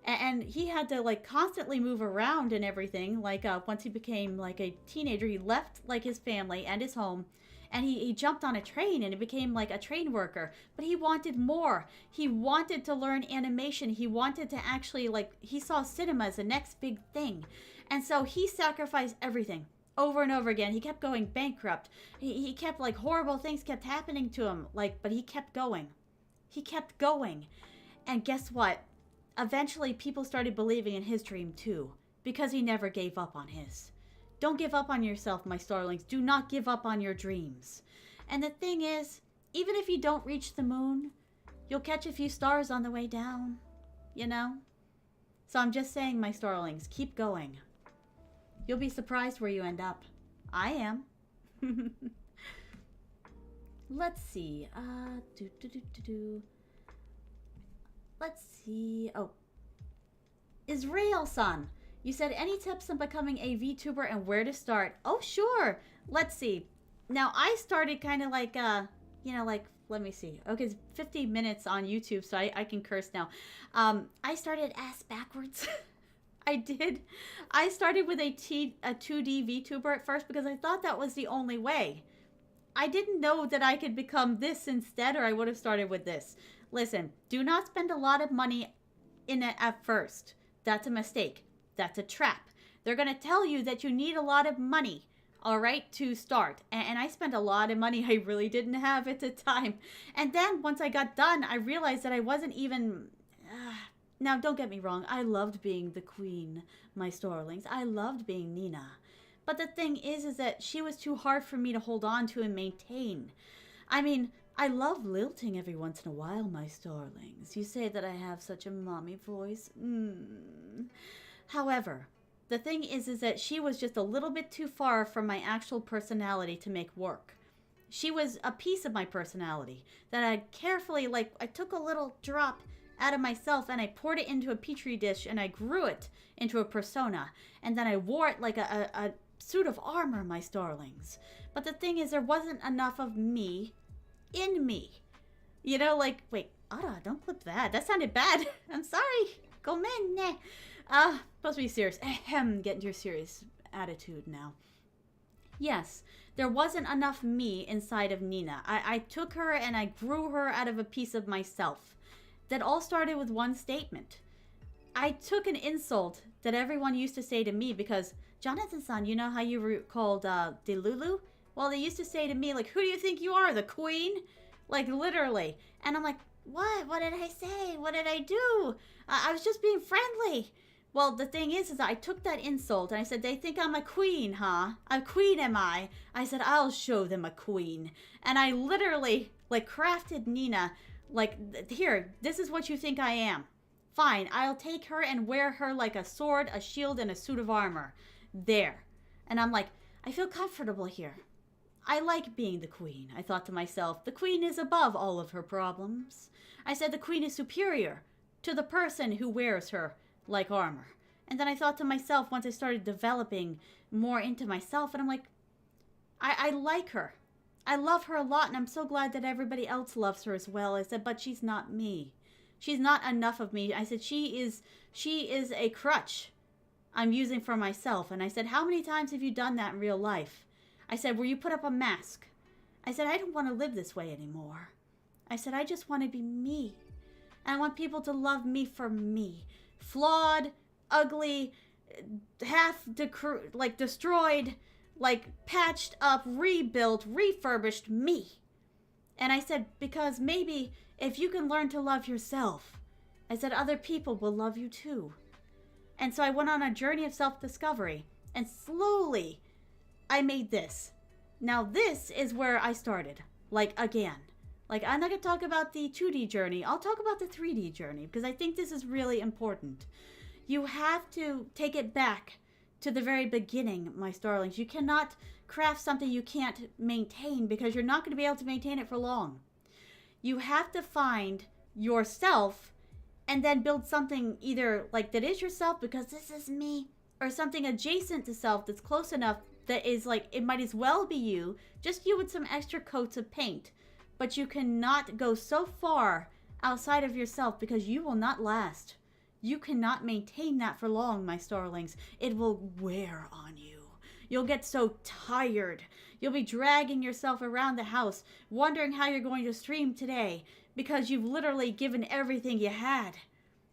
And he had to, like, constantly move around and everything. Like, once he became, like, a teenager, he left, like, his family and his home. And he jumped on a train and he became, like, a train worker. But he wanted more. He wanted to learn animation. He wanted to actually, like, he saw cinema as the next big thing. And so he sacrificed everything over and over again. He kept going bankrupt. He kept, like, horrible things kept happening to him. Like, but he kept going. He kept going. And guess what? Eventually, people started believing in his dream, too. because he never gave up on his. Don't give up on yourself, my starlings. Do not give up on your dreams. And the thing is, even if you don't reach the moon, you'll catch a few stars on the way down, you know? So I'm just saying, my starlings, keep going. You'll be surprised where you end up. I am. Let's see. Let's see. Oh. Israel-san, you said any tips on becoming a VTuber and where to start? Oh, sure. Let's see. Now, I started kind of like, you know, like, let me see. Okay, it's 50 minutes on YouTube, so I can curse now. I started ass backwards. I did. I started with a 2D VTuber at first because I thought that was the only way. I didn't know that I could become this instead, or I would have started with this. Listen, do not spend a lot of money in it at first. That's a mistake. That's a trap. They're going to tell you that you need a lot of money, all right, to start. And I spent a lot of money I really didn't have at the time. And then once I got done, I realized that I wasn't even... Now, don't get me wrong. I loved being the queen, my starlings. I loved being Nina. But the thing is that she was too hard for me to hold on to and maintain. I mean, I love lilting every once in a while, my starlings. You say that I have such a mommy voice. However, the thing is that she was just a little bit too far from my actual personality to make work. She was a piece of my personality that I carefully, like, I took a little drop out of myself and I poured it into a petri dish and I grew it into a persona. And then I wore it like a suit of armor, my starlings. But the thing is, there wasn't enough of me in me. You know, like, wait, Ara, don't clip that. That sounded bad. I'm sorry. Gomenne. Supposed to be serious. Ahem, get into your serious attitude now. Yes, there wasn't enough me inside of Nina. I took her and I grew her out of a piece of myself. That all started with one statement. I took an insult that everyone used to say to me because, Jonathan-san, you know how you were called Delulu? Well, they used to say to me, like, who do you think you are, the queen? Like, literally. And I'm like, what? What did I say? What did I do? I was just being friendly. Well, the thing is I took that insult and I said, they think I'm a queen, huh? A queen, am I? I said, I'll show them a queen. And I literally, like, crafted Nina, like, here, this is what you think I am. Fine, I'll take her and wear her like a sword, a shield, and a suit of armor. There. And I'm like, I feel comfortable here. I like being the queen. I thought to myself, the queen is above all of her problems. I said the queen is superior to the person who wears her like armor. And then I thought to myself, once I started developing more into myself, and I'm like, I like her. I love her a lot, and I'm so glad that everybody else loves her as well. I said, but she's not me. She's not enough of me. I said, she is a crutch I'm using for myself. And I said, how many times have you done that in real life? I said, where you put up a mask. I said, I don't want to live this way anymore. I said, I just want to be me. And I want people to love me for me. Flawed, ugly, destroyed, like patched up, rebuilt, refurbished me. And I said, because maybe if you can learn to love yourself, I said, other people will love you too. And so I went on a journey of self-discovery. And slowly, I made this. Now this is where I started. Like, again. Like, I'm not going to talk about the 2D journey. I'll talk about the 3D journey. Because I think this is really important. You have to take it back to the very beginning, my starlings. You cannot craft something you can't maintain. Because you're not going to be able to maintain it for long. You have to find yourself and then build something either like that is yourself because this is me, or something adjacent to self that's close enough that is like, it might as well be you, just you with some extra coats of paint. But you cannot go so far outside of yourself because you will not last. You cannot maintain that for long, my starlings. It will wear on you. You'll get so tired. You'll be dragging yourself around the house, wondering how you're going to stream today because you've literally given everything you had.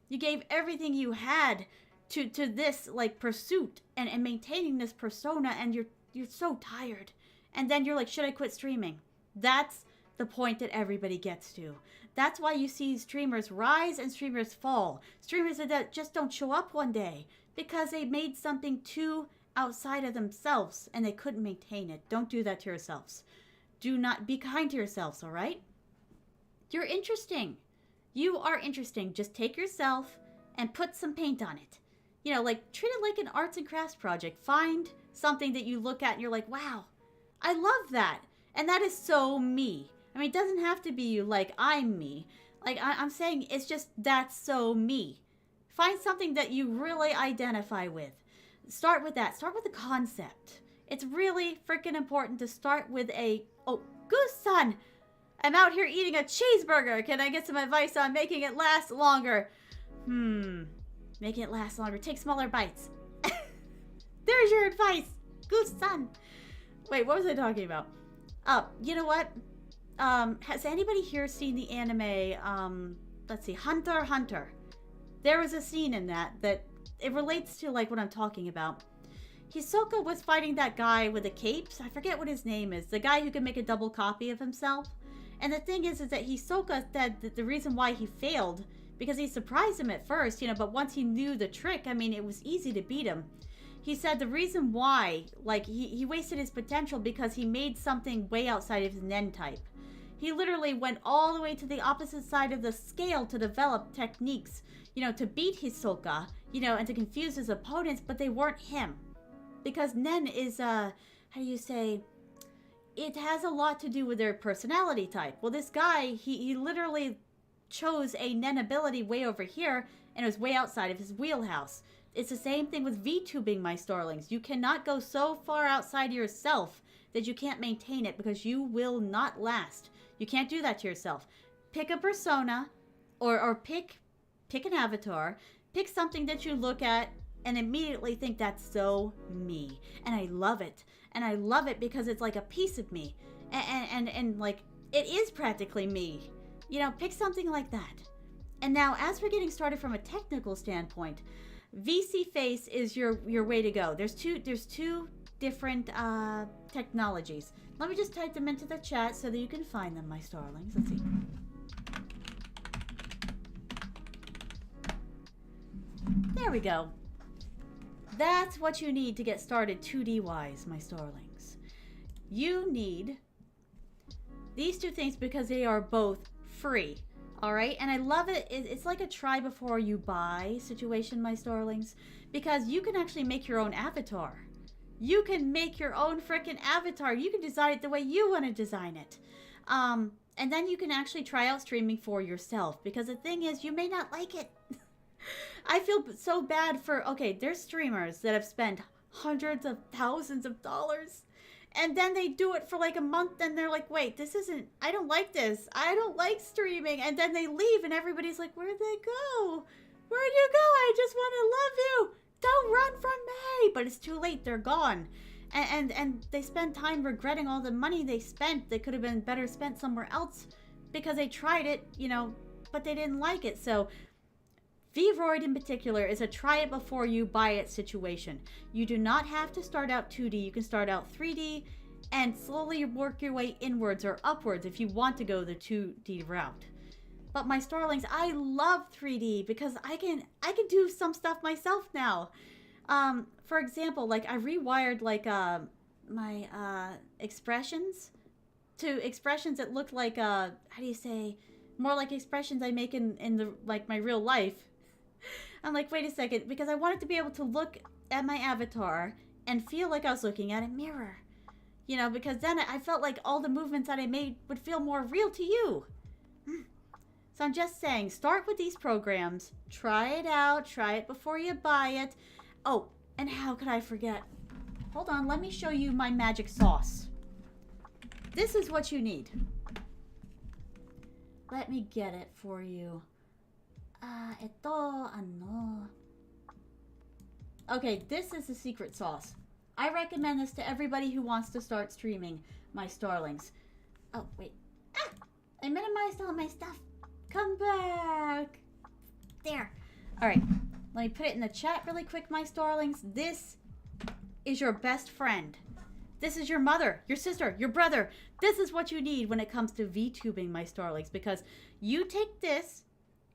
You gave everything you had to this like pursuit and maintaining this persona, and you're so tired. And then you're like, should I quit streaming? That's the point that everybody gets to. That's why you see streamers rise and streamers fall. Streamers that just don't show up one day because they made something too outside of themselves and they couldn't maintain it. Don't do that to yourselves. Do not be kind to yourselves, all right? You're interesting. You are interesting. Just take yourself and put some paint on it. You know, like treat it like an arts and crafts project. Find something that you look at and you're like, wow, I love that. And that is so me. I mean, it doesn't have to be you like I'm me. Like I'm saying, it's just that's so me. Find something that you really identify with. Start with that. Start with the concept. It's really freaking important to start with a... Oh, Goose-san! I'm out here eating a cheeseburger. Can I get some advice on making it last longer? Making it last longer. Take smaller bites. There's your advice, Goose-san. Wait, what was I talking about? Oh, you know what? Has anybody here seen the anime, let's see, Hunter x Hunter? There was a scene in that it relates to, like, what I'm talking about. Hisoka was fighting that guy with the capes. I forget what his name is. The guy who can make a double copy of himself. And the thing is that Hisoka said that the reason why he failed, because he surprised him at first, you know, but once he knew the trick, I mean, it was easy to beat him. He said the reason why, like, he wasted his potential because he made something way outside of his Nen type. He literally went all the way to the opposite side of the scale to develop techniques, you know, to beat Hisoka, you know, and to confuse his opponents, but they weren't him. Because Nen is, how do you say, it has a lot to do with their personality type. Well, this guy, he literally chose a Nen ability way over here, and it was way outside of his wheelhouse. It's the same thing with VTubing, my starlings. You cannot go so far outside yourself that you can't maintain it because you will not last. You can't do that to yourself. Pick a persona or pick an avatar. Pick something that you look at and immediately think that's so me. And I love it. And I love it because it's like a piece of me. And like, it is practically me. You know, pick something like that. And now, as we're getting started from a technical standpoint, VC Face is your way to go. There's two different technologies. Let me just type them into the chat so that you can find them, my starlings. Let's see. There we go. That's what you need to get started 2D-wise, my starlings. You need these two things because they are both free. Alright, and I love it. It's like a try before you buy situation, my starlings, because you can actually make your own avatar. You can make your own frickin' avatar. You can design it the way you want to design it. And then you can actually try out streaming for yourself, because the thing is, you may not like it. I feel so bad for, okay, there's streamers that have spent hundreds of thousands of dollars. And then they do it for like a month and they're like, wait, this isn't, I don't like this. I don't like streaming. And then they leave and everybody's like, where'd they go? Where'd you go? I just want to love you. Don't run from me. But it's too late. They're gone. And they spend time regretting all the money they spent. They could have been better spent somewhere else because they tried it, you know, but they didn't like it. So Vroid in particular is a try it before you buy it situation. You do not have to start out 2D. You can start out 3D and slowly work your way inwards or upwards if you want to go the 2D route. But my starlings, I love 3D because I can do some stuff myself now. For example, like I rewired like my expressions to expressions that look like how do you say, more like expressions I make in the like my real life. I'm like, wait a second, because I wanted to be able to look at my avatar and feel like I was looking at a mirror. You know, because then I felt like all the movements that I made would feel more real to you. So I'm just saying, start with these programs. Try it out. Try it before you buy it. Oh, and how could I forget? Hold on, let me show you my magic sauce. This is what you need. Let me get it for you. Okay, this is the secret sauce. I recommend this to everybody who wants to start streaming, my starlings. Oh, wait. Ah! I minimized all my stuff. Come back. There. Alright, let me put it in the chat really quick, my starlings. This is your best friend. This is your mother, your sister, your brother. This is what you need when it comes to VTubing, my starlings, because you take this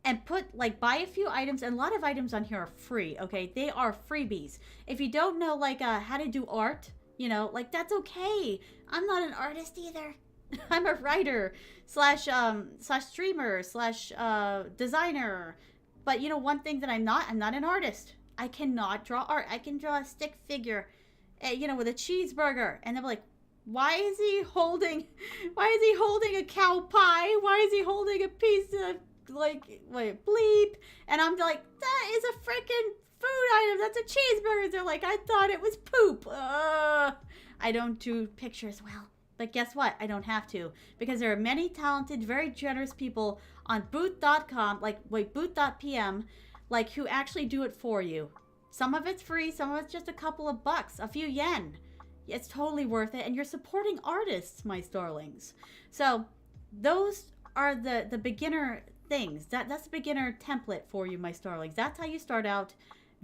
and put, like, buy a few items, and a lot of items on here are free, okay? They are freebies. If you don't know, like, how to do art, you know, like, that's okay. I'm not an artist either. I'm a writer slash streamer slash designer. But, you know, one thing that I'm not an artist. I cannot draw art. I can draw a stick figure, you know, with a cheeseburger. And they're like, why is he holding a cow pie? Why is he holding a piece of, like, wait, bleep? And I'm like, that is a freaking food item. That's a cheeseburger. They're like, I thought it was poop. I don't do pictures well. But guess what? I don't have to. Because there are many talented, very generous people on boot.com, like, wait, boot.pm, like, who actually do it for you. Some of it's free. Some of it's just a couple of bucks, a few yen. It's totally worth it. And you're supporting artists, my starlings. So those are the beginner things. That's the beginner template for you, my starlings. That's how you start out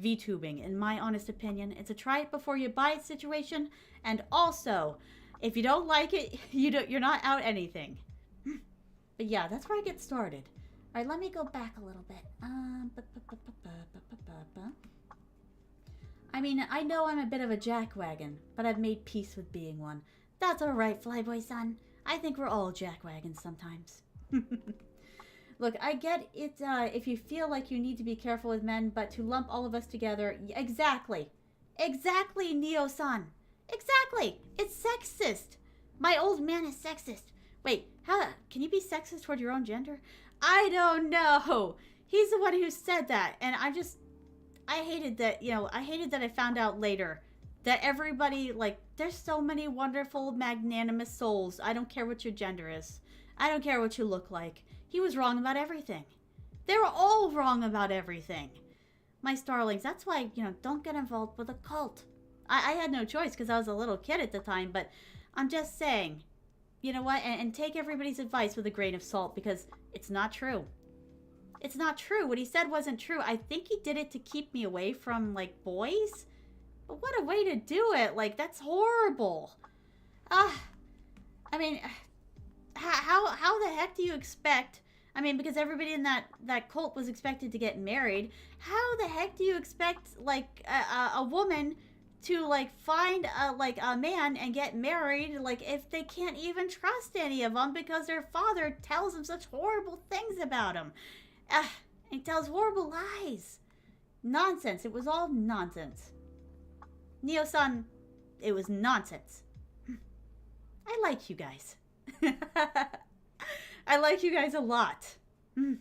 VTubing, in my honest opinion. It's a try it before you buy it situation. And also, if you don't like it, you're not out anything. But yeah, that's where I get started. All right, let me go back a little bit. I mean, I know I'm a bit of a jackwagon, but I've made peace with being one. That's all right, Flyboy son. I think we're all jackwagons sometimes. Look, I get it if you feel like you need to be careful with men, but to lump all of us together... Exactly. Exactly, Neo-san. Exactly. It's sexist. My old man is sexist. Wait, how... Can you be sexist toward your own gender? I don't know. He's the one who said that, and I hated that, you know, I hated that I found out later that everybody, like, there's so many wonderful, magnanimous souls. I don't care what your gender is. I don't care what you look like. He was wrong about everything. They were all wrong about everything. My starlings, that's why, you know, don't get involved with a cult. I had no choice because I was a little kid at the time, but I'm just saying, you know what, and take everybody's advice with a grain of salt because it's not true. It's not true. What he said wasn't true. I think he did it to keep me away from, like, boys. But what a way to do it. Like, that's horrible. I mean, how the heck do you expect... I mean, because everybody in that cult was expected to get married. How the heck do you expect, like, a woman to, like, find, a man and get married, like, if they can't even trust any of them because their father tells them such horrible things about them? He tells horrible lies. Nonsense. It was all nonsense. Neo-san, it was nonsense. I like you guys. I like you guys a lot. And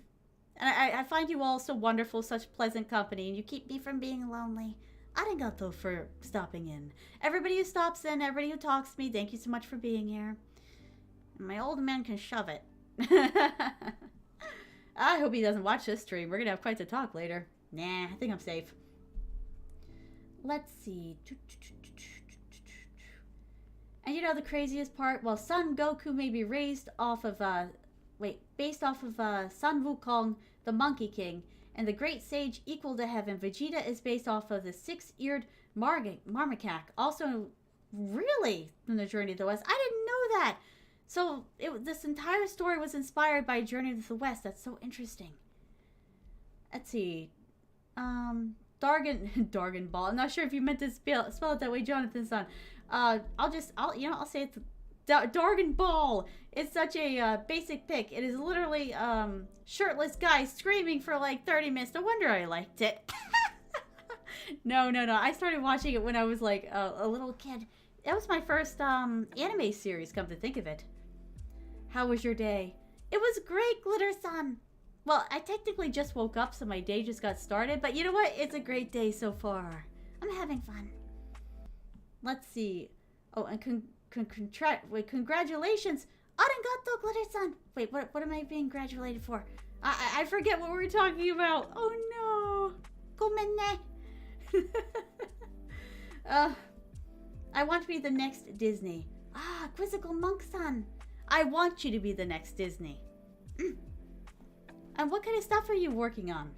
I find you all so wonderful, such pleasant company, and you keep me from being lonely. Arigato for stopping in. Everybody who stops in, everybody who talks to me, thank you so much for being here. And my old man can shove it. I hope he doesn't watch this stream. We're going to have quite the talk later. Nah, I think I'm safe. Let's see. And you know the craziest part? Well, Son Goku may be based off of Sun Wukong, the Monkey King, and the Great Sage Equal to Heaven. Vegeta is based off of the six-eared Marmacaque. Also, really, from the Journey to the West. I didn't know that. So, this entire story was inspired by Journey to the West. That's so interesting. Let's see. Dargan Ball. I'm not sure if you meant to spell it that way, Jonathan-san. I'll say it's Dargan Ball. It's such a basic pick. It is literally shirtless guy screaming for like 30 minutes. No wonder I liked it. No. I started watching it when I was like a little kid. That was my first anime series, come to think of it. How was your day? It was great, Glitter-san. Well, I technically just woke up, so my day just got started. But you know what? It's a great day so far. I'm having fun. Let's see. Oh, and congratulations. Arigato, Glitter-san. Wait, what am I being congratulated for? I forget what we were talking about. Oh, no. Gomenne. I want to be the next Disney. Quizzical Monk-san. I want you to be the next Disney. And what kind of stuff are you working on?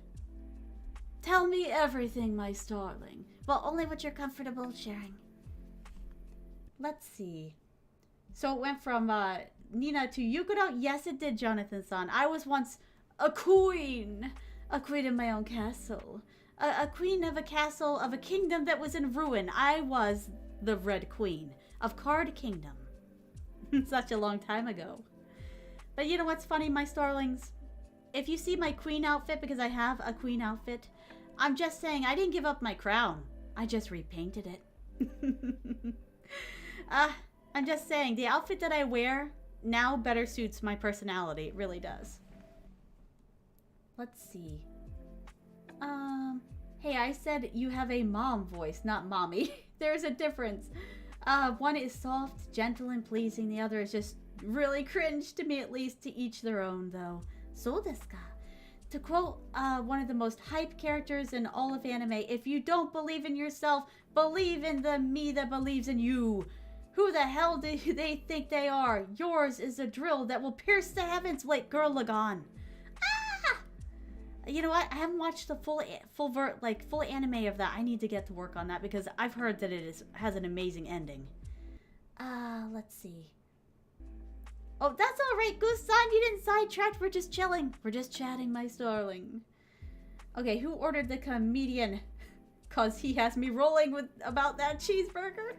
Tell me everything, my starling. Well, only what you're comfortable sharing. Let's see. So it went from Nina to Yukano? Yes, it did, Jonathan-san. I was once a queen. A queen in my own castle. A queen of a castle of a kingdom that was in ruin. I was the Red Queen of Card Kingdom. Such a long time ago. But you know what's funny, my starlings? If you see my queen outfit, because I have a queen outfit, I'm just saying I didn't give up my crown. I just repainted it. I'm just saying, the outfit that I wear now better suits my personality. It really does. Let's see. Hey, I said you have a mom voice, not mommy. There's a difference. One is soft, gentle, and pleasing. The other is just really cringe, to me at least. To each their own, though. So desu ka? To quote one of the most hype characters in all of anime, if you don't believe in yourself, believe in the me that believes in you. Who the hell do they think they are? Yours is a drill that will pierce the heavens like Girl Lagan. Ah! You know what? I haven't watched the full anime of that. I need to get to work on that because I've heard that it has an amazing ending. Let's see. Oh, that's all right, Goose-san. You didn't sidetrack. We're just chilling. We're just chatting, my darling. Okay, who ordered the comedian? Cause he has me rolling with about that cheeseburger.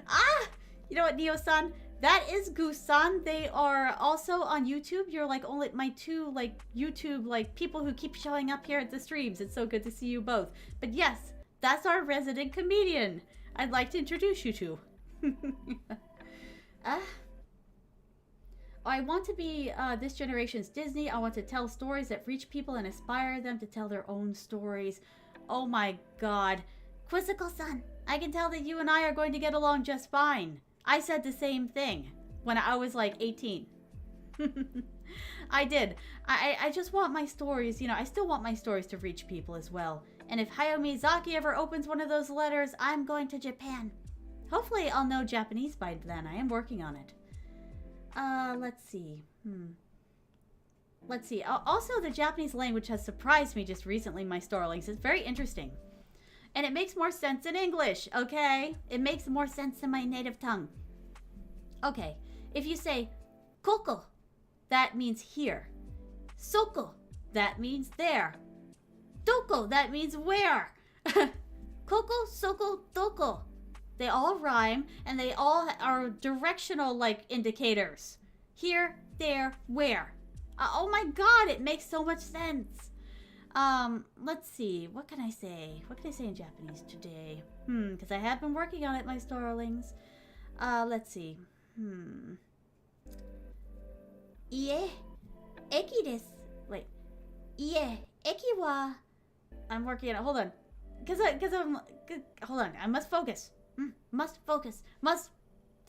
Ah! You know what, Neo-san? That is Goose-san. They are also on YouTube. You're like only my two YouTube people who keep showing up here at the streams. It's so good to see you both. But yes, that's our resident comedian. I'd like to introduce you to. I want to be this generation's Disney. I want to tell stories that reach people and inspire them to tell their own stories. Oh my god. Quizzical-san, I can tell that you and I are going to get along just fine. I said the same thing when I was like 18. I did. I just want my stories, you know, I still want my stories to reach people as well. And if Hayao Miyazaki ever opens one of those letters, I'm going to Japan. Hopefully I'll know Japanese by then. I am working on it. Let's see. Let's see. Also, the Japanese language has surprised me just recently, my starlings. It's very interesting. And it makes more sense in English, okay? It makes more sense in my native tongue. Okay, if you say koko, that means here. Soko, that means there. Doko, that means where. Koko, soko, doko. They all rhyme, and they all are directional, like, indicators. Here, there, where. Oh my god, it makes so much sense. Let's see. What can I say? What can I say in Japanese today? Because I have been working on it, my starlings. Let's see. Ie, eki desu. Wait. Ie, eki wa. I'm working on it. Hold on. Hold on. I must focus. Must focus. Must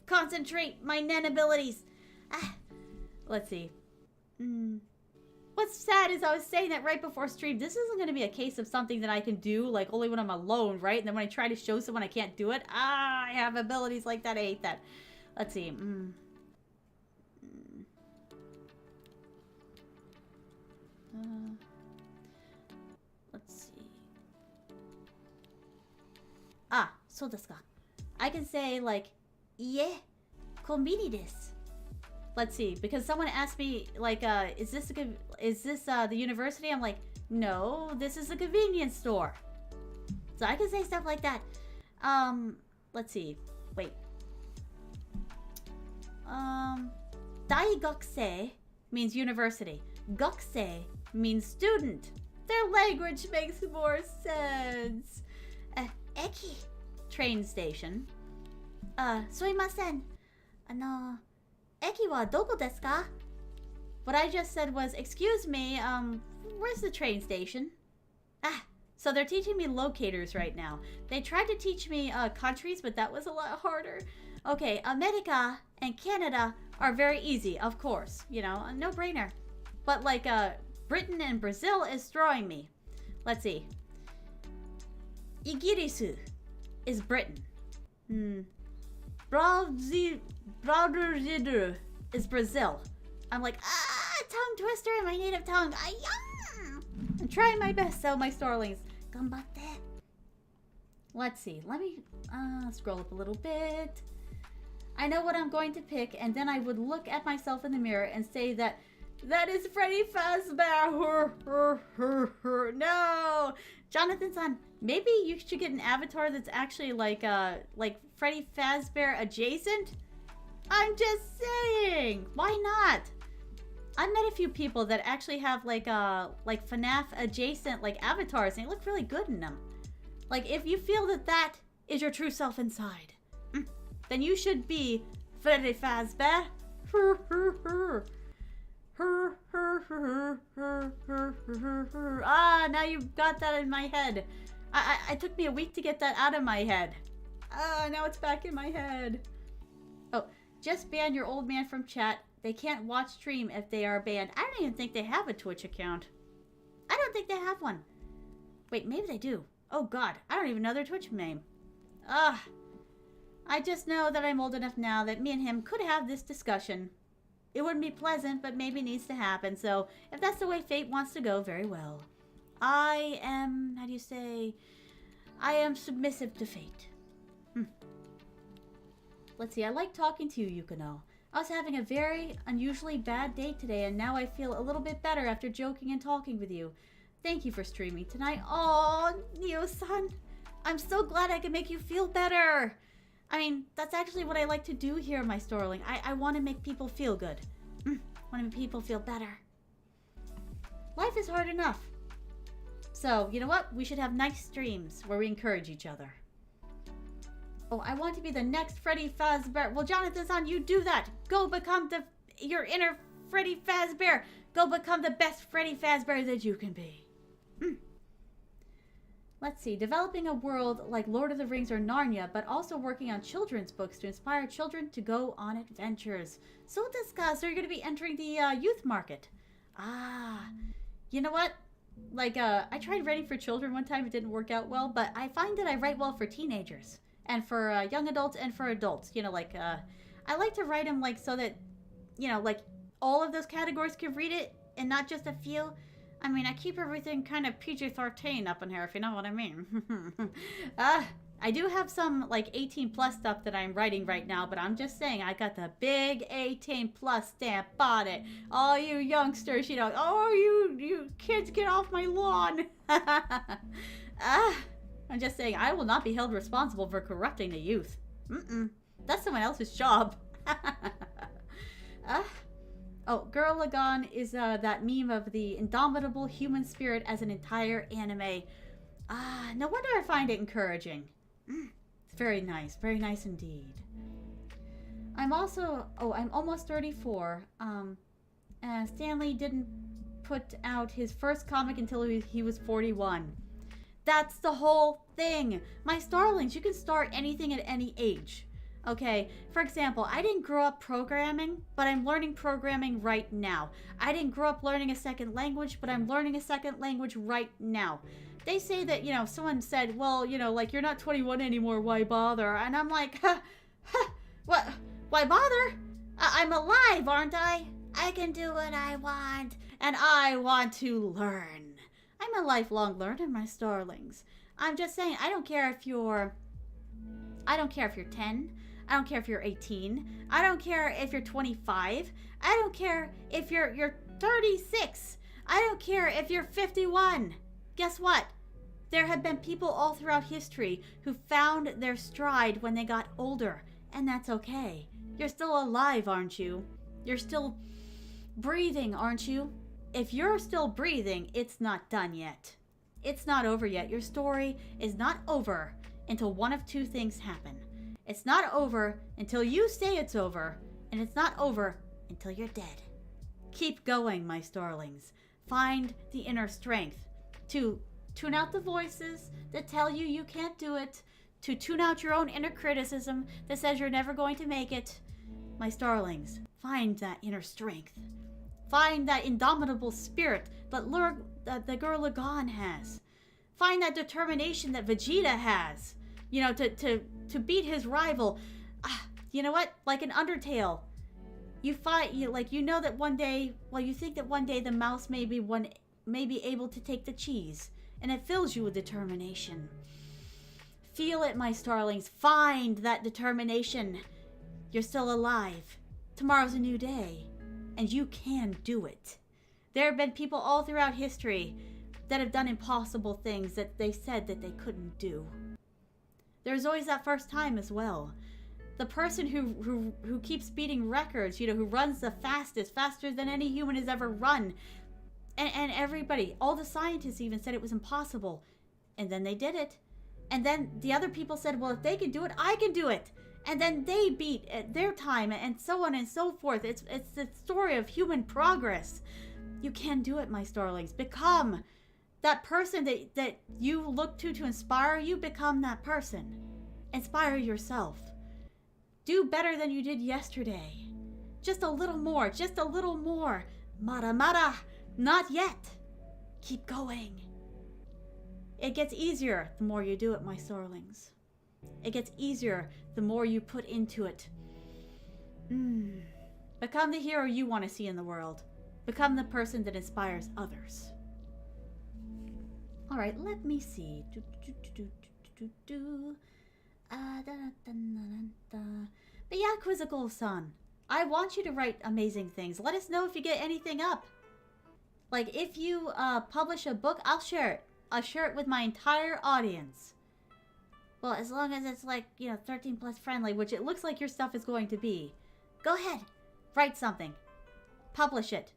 concentrate my nen abilities. Let's see. What's sad is I was saying that right before stream. This isn't going to be a case of something that I can do, like, only when I'm alone, right? And then when I try to show someone I can't do it. I have abilities like that. I hate that. Let's see. Let's see. So desu ka. I can say, like, ie, konbini desu. Let's see, because someone asked me, like, is this the university? I'm like, no, this is a convenience store. So I can say stuff like that. Let's see. Wait. Daigakuse means university. Gakusei means student. Their language makes more sense. Eki, train station. Suimasen. Eki wa doko desu ka? What I just said was, excuse me, where's the train station? So they're teaching me locators right now. They tried to teach me countries, but that was a lot harder. Okay, America and Canada are very easy, of course. You know, a no-brainer. But like, Britain and Brazil is throwing me. Let's see. Igirisu is Britain. Brazil is Brazil. I'm like, tongue twister in my native tongue. I'm trying my best, so my starlings. Ganbatte. Let's see. Let me scroll up a little bit. I know what I'm going to pick, and then I would look at myself in the mirror and say that That is Freddy Fazbear. No. Jonathan-san, maybe you should get an avatar that's actually like Freddy Fazbear adjacent? I'm just saying. Why not? I've met a few people that actually have like FNAF adjacent like avatars and they look really good in them. Like if you feel that that is your true self inside, then you should be Freddy Fazbear. Ah, now you've got that in my head. It took me a week to get that out of my head. Ah, now it's back in my head. Oh, just ban your old man from chat. They can't watch stream if they are banned. I don't even think they have a Twitch account. I don't think they have one. Wait, maybe they do. Oh god, I don't even know their Twitch name. Ah, I just know that I'm old enough now that me and him could have this discussion. It wouldn't be pleasant, but maybe needs to happen. So, if that's the way fate wants to go, very well. I am, how do you say, I am submissive to fate. Let's see, I like talking to you, Yukano. I was having a very unusually bad day today, and now I feel a little bit better after joking and talking with you. Thank you for streaming tonight. Oh, Neo-san, I'm so glad I can make you feel better. I mean, that's actually what I like to do here, my Starling. I want to make people feel good. Want to make people feel better. Life is hard enough. So, you know what? We should have nice streams where we encourage each other. Oh, I want to be the next Freddy Fazbear. Well, Jonathan-san, you do that. Go become your inner Freddy Fazbear. Go become the best Freddy Fazbear that you can be. Let's see. Developing a world like Lord of the Rings or Narnia, but also working on children's books to inspire children to go on adventures. So discuss. So you're going to be entering the youth market. Ah, you know what? Like, I tried writing for children one time. It didn't work out well, but I find that I write well for teenagers. And for young adults and for adults. You know, like, I like to write them, like, so that, you know, like, all of those categories can read it and not just a few. I mean, I keep everything kind of PG-13 up in here, if you know what I mean. I do have some, like, 18-plus stuff that I'm writing right now, but I'm just saying, I got the big 18-plus stamp on it. All you youngsters, you know, oh, you kids, get off my lawn. I'm just saying, I will not be held responsible for corrupting the youth. That's someone else's job. Oh, Girl Lagan is that meme of the indomitable human spirit as an entire anime. No wonder I find it encouraging. It's very nice indeed. I'm almost 34. Stanley didn't put out his first comic until he was 41. That's the whole thing. My Starlings, you can start anything at any age. Okay, for example, I didn't grow up programming, but I'm learning programming right now. I didn't grow up learning a second language, but I'm learning a second language right now. They say that, you know, someone said, well, you know, like, you're not 21 anymore, why bother? And I'm like, what? Why bother? I'm alive, aren't I? I can do what I want, and I want to learn. I'm a lifelong learner, my Starlings. I'm just saying, I don't care if you're 10. I don't care if you're 18. I don't care if you're 25. I don't care if you're 36. I don't care if you're 51. Guess what? There have been people all throughout history who found their stride when they got older, and that's okay. You're still alive, aren't you? You're still breathing, aren't you? If you're still breathing, it's not done yet. It's not over yet. Your story is not over until one of two things happen. It's not over until you say it's over, and it's not over until you're dead. Keep going, my Starlings. Find the inner strength to tune out the voices that tell you you can't do it, to tune out your own inner criticism that says you're never going to make it. My Starlings, find that inner strength. Find that indomitable spirit that the girl Lagan has. Find that determination that Vegeta has. You know, to beat his rival. You know what? Like in Undertale, you know that one day, well, you think that one day the mouse may be able to take the cheese, and it fills you with determination. Feel it, my Starlings. Find that determination. You're still alive. Tomorrow's a new day. and you can do it. There have been people all throughout history that have done impossible things that they said that they couldn't do. There's always that first time as well. The person who keeps beating records, who runs the fastest, faster than any human has ever run. And everybody, all the scientists even said it was impossible. And then they did it. And then the other people said, well, if they can do it, I can do it. And then they beat their time, and so on and so forth. It's the story of human progress. You can do it, my starlings. Become that person that you look to inspire you. Become that person. Inspire yourself. Do better than you did yesterday. Just a little more. Just a little more. Mara mara. Not yet. Keep going. It gets easier the more you do it, my starlings. It gets easier the more you put into it. Become the hero you want to see in the world. Become the person that inspires others. Alright, let me see. But yeah, Quizzical-san, I want you to write amazing things. Let us know if you get anything up. Like, if you publish a book, I'll share it. I'll share it with my entire audience. Well, as long as it's like, 13 plus friendly, which it looks like your stuff is going to be. Go ahead. Write something. Publish it.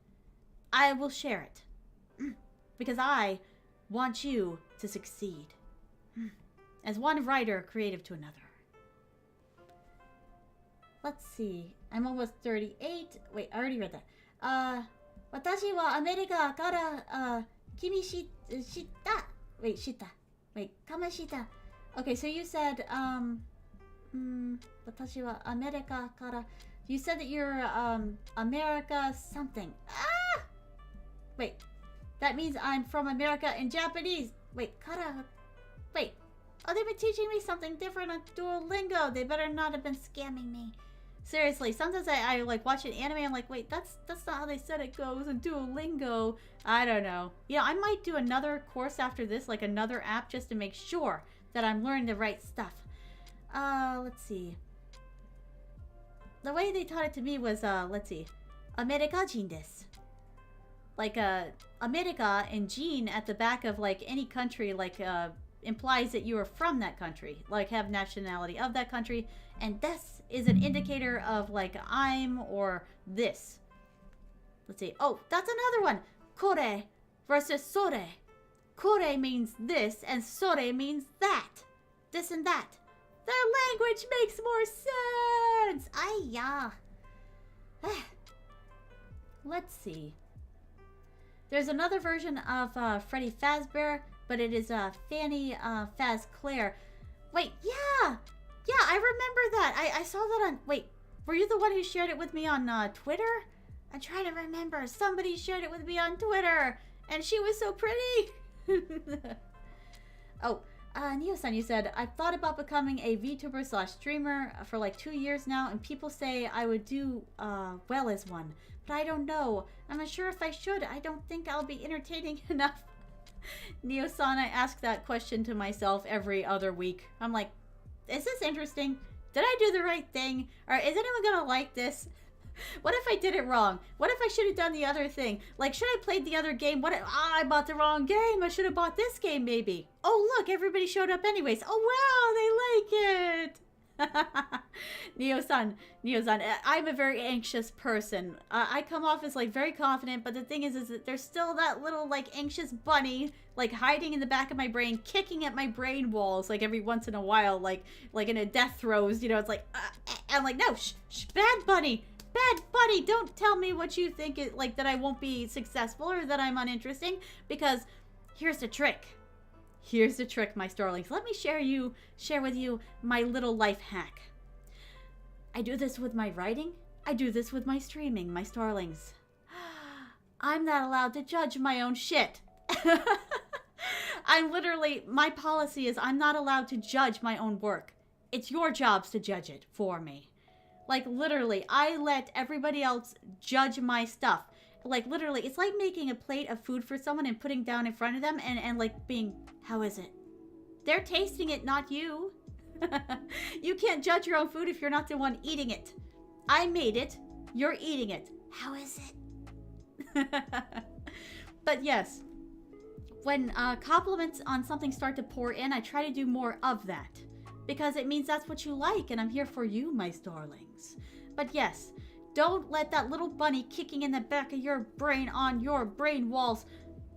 I will share it. Because I want you to succeed. As one writer, creative to another. Let's see. I'm almost 38. Wait, I already read that. 私はアメリカから君知った。Wait, 知った。Wait, かました。Okay, so you said, 私はアメリカから You said that you're, America something. Ah! Wait, that means I'm from America in Japanese. Wait, kara. Wait. Oh, they've been teaching me something different on Duolingo. They better not have been scamming me. Seriously, sometimes I like watch an anime, I'm like, wait, that's not how they said it goes in Duolingo. I don't know. I might do another course after this, like another app, just to make sure that I'm learning the right stuff. Let's see. The way they taught it to me was, let's see. America-jin desu. Like, America and jin at the back of, like, any country, like, implies that you are from that country. Like, have nationality of that country. And this is an indicator of, like, I'm or this. Let's see. Oh, that's another one. Kore versus sore. Kore means this, and sore means that. This and that. Their language makes more sense. Ay-ya. Let's see. There's another version of Freddy Fazbear, but it is Fanny Fazclaire. Wait, yeah! Yeah, I remember that. I saw that on... Wait, were you the one who shared it with me on Twitter? I'm trying to remember. Somebody shared it with me on Twitter, and she was so pretty. Oh, Neo-san, you said, I've thought about becoming a VTuber / streamer for like 2 years now, and people say I would do well as one. But I don't know. I'm not sure if I should. I don't think I'll be entertaining enough. Neo-san, I ask that question to myself every other week. I'm like, is this interesting? Did I do the right thing? Or is anyone gonna like this? What if I did it wrong? What if I should have done the other thing? Like, should I have played the other game? What if, I bought the wrong game. I should have bought this game, maybe. Oh, look, everybody showed up anyways. Oh, wow, they like it. Neo-san, I'm a very anxious person. I come off as, like, very confident, but the thing is that there's still that little, like, anxious bunny, like, hiding in the back of my brain, kicking at my brain walls, like, every once in a while, like in a death throes, it's like, I'm like, no, bad bunny, don't tell me what you think, like, that I won't be successful or that I'm uninteresting, because here's the trick. Here's the trick, my starlings. Let me share with you my little life hack. I do this with my writing. I do this with my streaming, my starlings. I'm not allowed to judge my own shit. My policy is I'm not allowed to judge my own work. It's your jobs to judge it for me. Like, literally, I let everybody else judge my stuff. Like, literally, it's like making a plate of food for someone and putting down in front of them and like, being, how is it? They're tasting it, not you. You can't judge your own food if you're not the one eating it. I made it. You're eating it. How is it? But yes, when compliments on something start to pour in, I try to do more of that. Because it means that's what you like, and I'm here for you, my starlings. But yes, don't let that little bunny kicking in the back of your brain on your brain walls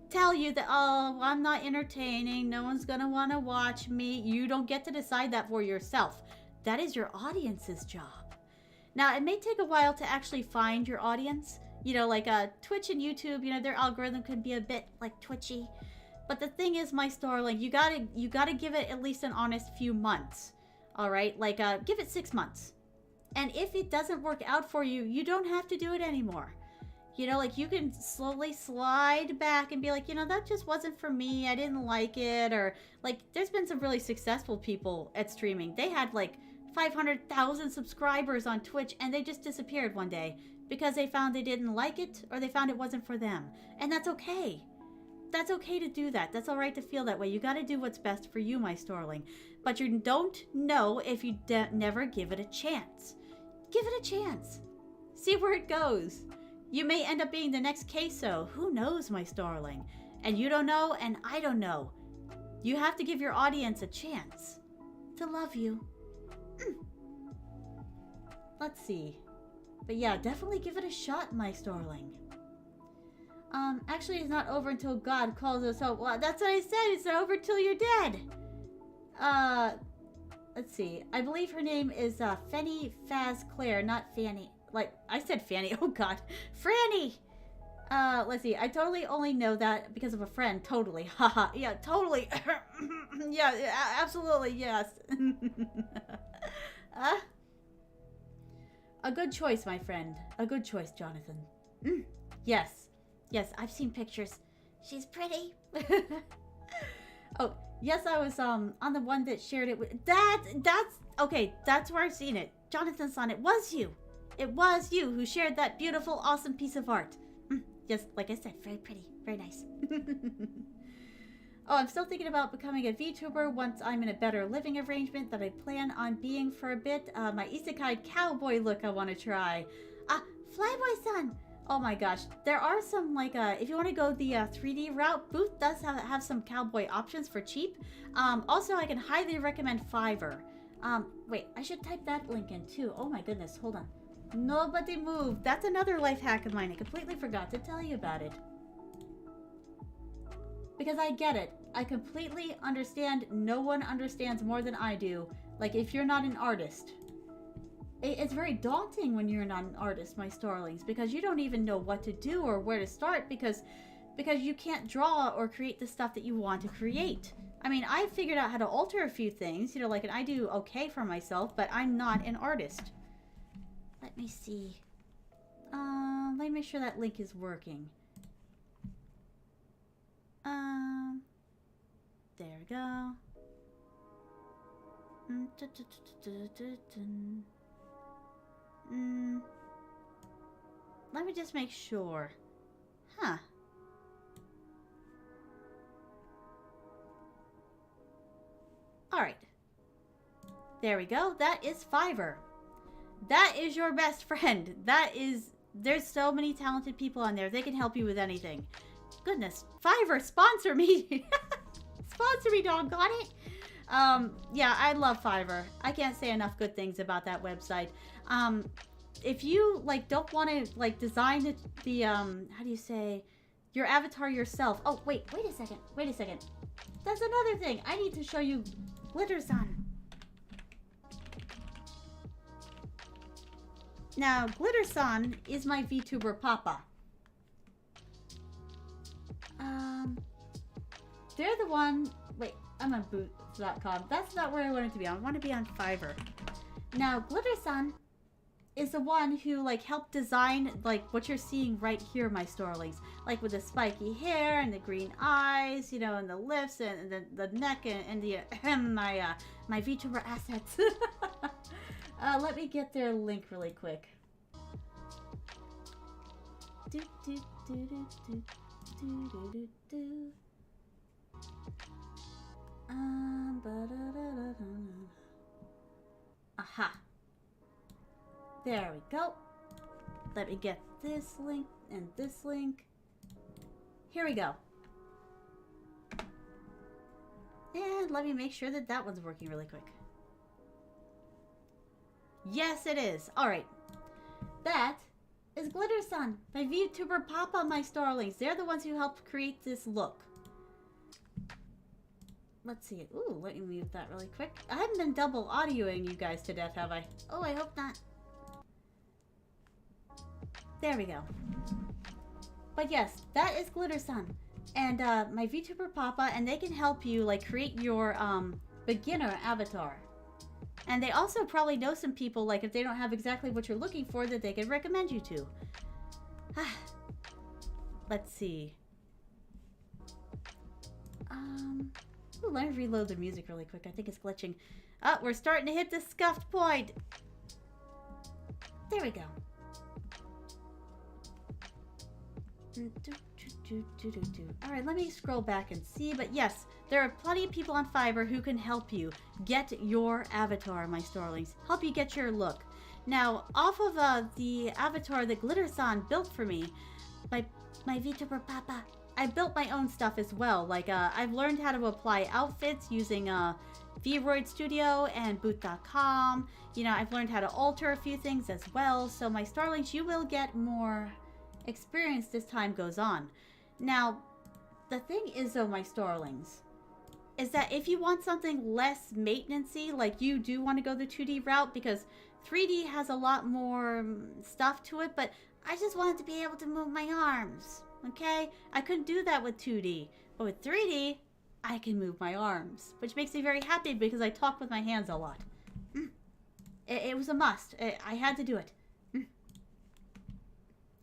tell you that, oh, I'm not entertaining, no one's gonna want to watch me. You don't get to decide that for yourself. That is your audience's job. Now, it may take a while to actually find your audience. You know, like Twitch and YouTube, you know, their algorithm can be a bit like twitchy. But the thing is, my starling, you gotta give it at least an honest few months. All right, like give it 6 months. And if it doesn't work out for you, you don't have to do it anymore. You know, like you can slowly slide back and be like, you know, that just wasn't for me. I didn't like it. Or like, there's been some really successful people at streaming. They had like 500,000 subscribers on Twitch and they just disappeared one day because they found they didn't like it or they found it wasn't for them. And that's okay. That's okay to do that. That's all right to feel that way. You got to do what's best for you, my starling. But you don't know if you never give it a chance. Give it a chance. See where it goes. You may end up being the next queso. Who knows, my starling? And you don't know, and I don't know. You have to give your audience a chance to love you. Let's see. But yeah, definitely give it a shot, my starling. Actually, it's not over until God calls us home. Well, that's what I said. It's not over until you're dead. Let's see. I believe her name is Fanny Faz Claire, not Fanny. Like, I said Fanny. Oh, God. Franny! Let's see. I totally only know that because of a friend. Totally. Haha. Yeah, totally. Yeah, absolutely. Yes. A good choice, my friend. A good choice, Jonathan. Yes. Yes, I've seen pictures. She's pretty. Oh, yes, I was on the one that shared it with that's okay, that's where I've seen it. Jonathan's on it. Was you. It was you who shared that beautiful, awesome piece of art. Yes, like I said, very pretty. Very nice. Oh, I'm still thinking about becoming a VTuber once I'm in a better living arrangement that I plan on being for a bit. My isekai cowboy look I want to try. Flyboy-san! Oh my gosh, there are some, like, if you want to go the 3D route, Booth does have some cowboy options for cheap. Also, I can highly recommend Fiverr. Wait, I should type that link in too. Oh my goodness, hold on. Nobody move. That's another life hack of mine. I completely forgot to tell you about it. Because I get it. I completely understand. No one understands more than I do. Like, if you're not an artist. It's very daunting when you're not an artist, my starlings, because you don't even know what to do or where to start because you can't draw or create the stuff that you want to create. I mean, I figured out how to alter a few things, you know, like, and I do okay for myself, but I'm not an artist. Let me see. Let me make sure that link is working. There we go. Let me just make sure. Huh. Alright. There we go. That is Fiverr. That is your best friend. There's so many talented people on there. They can help you with anything. Goodness. Fiverr, sponsor me. Sponsor me, doggone it. Yeah, I love Fiverr. I can't say enough good things about that website. If you, like, don't want to, like, design the how do you say, your avatar yourself. Oh, wait a second. Wait a second. That's another thing. I need to show you Glitter-san. Now, Glitter-san is my VTuber papa. They're the one... Wait, I'm on Boots.com. That's not where I wanted to be. I want to be on Fiverr. Now, Glitter-san is the one who, like, helped design, like, what you're seeing right here, my starlings. Like, with the spiky hair and the green eyes, you know, and the lips and the neck and the, my VTuber assets. Let me get their link really quick. Aha. There we go. let me get this link and this link. Here we go. And let me make sure that that one's working really quick. Yes, it is. All right. That is Glitter Sun by VTuber Papa, my starlings. They're the ones who helped create this look. Let's see. Ooh, let me mute that really quick. I haven't been double audioing you guys to death, have I? Oh, I hope not. There we go. But yes, that is Glitter Sun. And my VTuber Papa, and they can help you like create your beginner avatar. And they also probably know some people, like if they don't have exactly what you're looking for, that they could recommend you to. Let's see. Ooh, let me reload the music really quick. I think it's glitching. Oh, we're starting to hit the scuffed point. There we go. Alright, let me scroll back and see. But yes, there are plenty of people on Fiverr who can help you get your avatar, my starlings. Help you get your look. Now, off of the avatar that Glitter-san built for me, my VTuber Papa, I built my own stuff as well. Like, I've learned how to apply outfits using Vroid Studio and Boot.com. You know, I've learned how to alter a few things as well. So my starlings, you will get more experience as time goes on. Now, the thing is though, my starlings, is that if you want something less maintenance-y, like you do want to go the 2D route, because 3D has a lot more stuff to it, but I just wanted to be able to move my arms, okay? I couldn't do that with 2D, but with 3D, I can move my arms, which makes me very happy because I talk with my hands a lot. It was a must. I had to do it.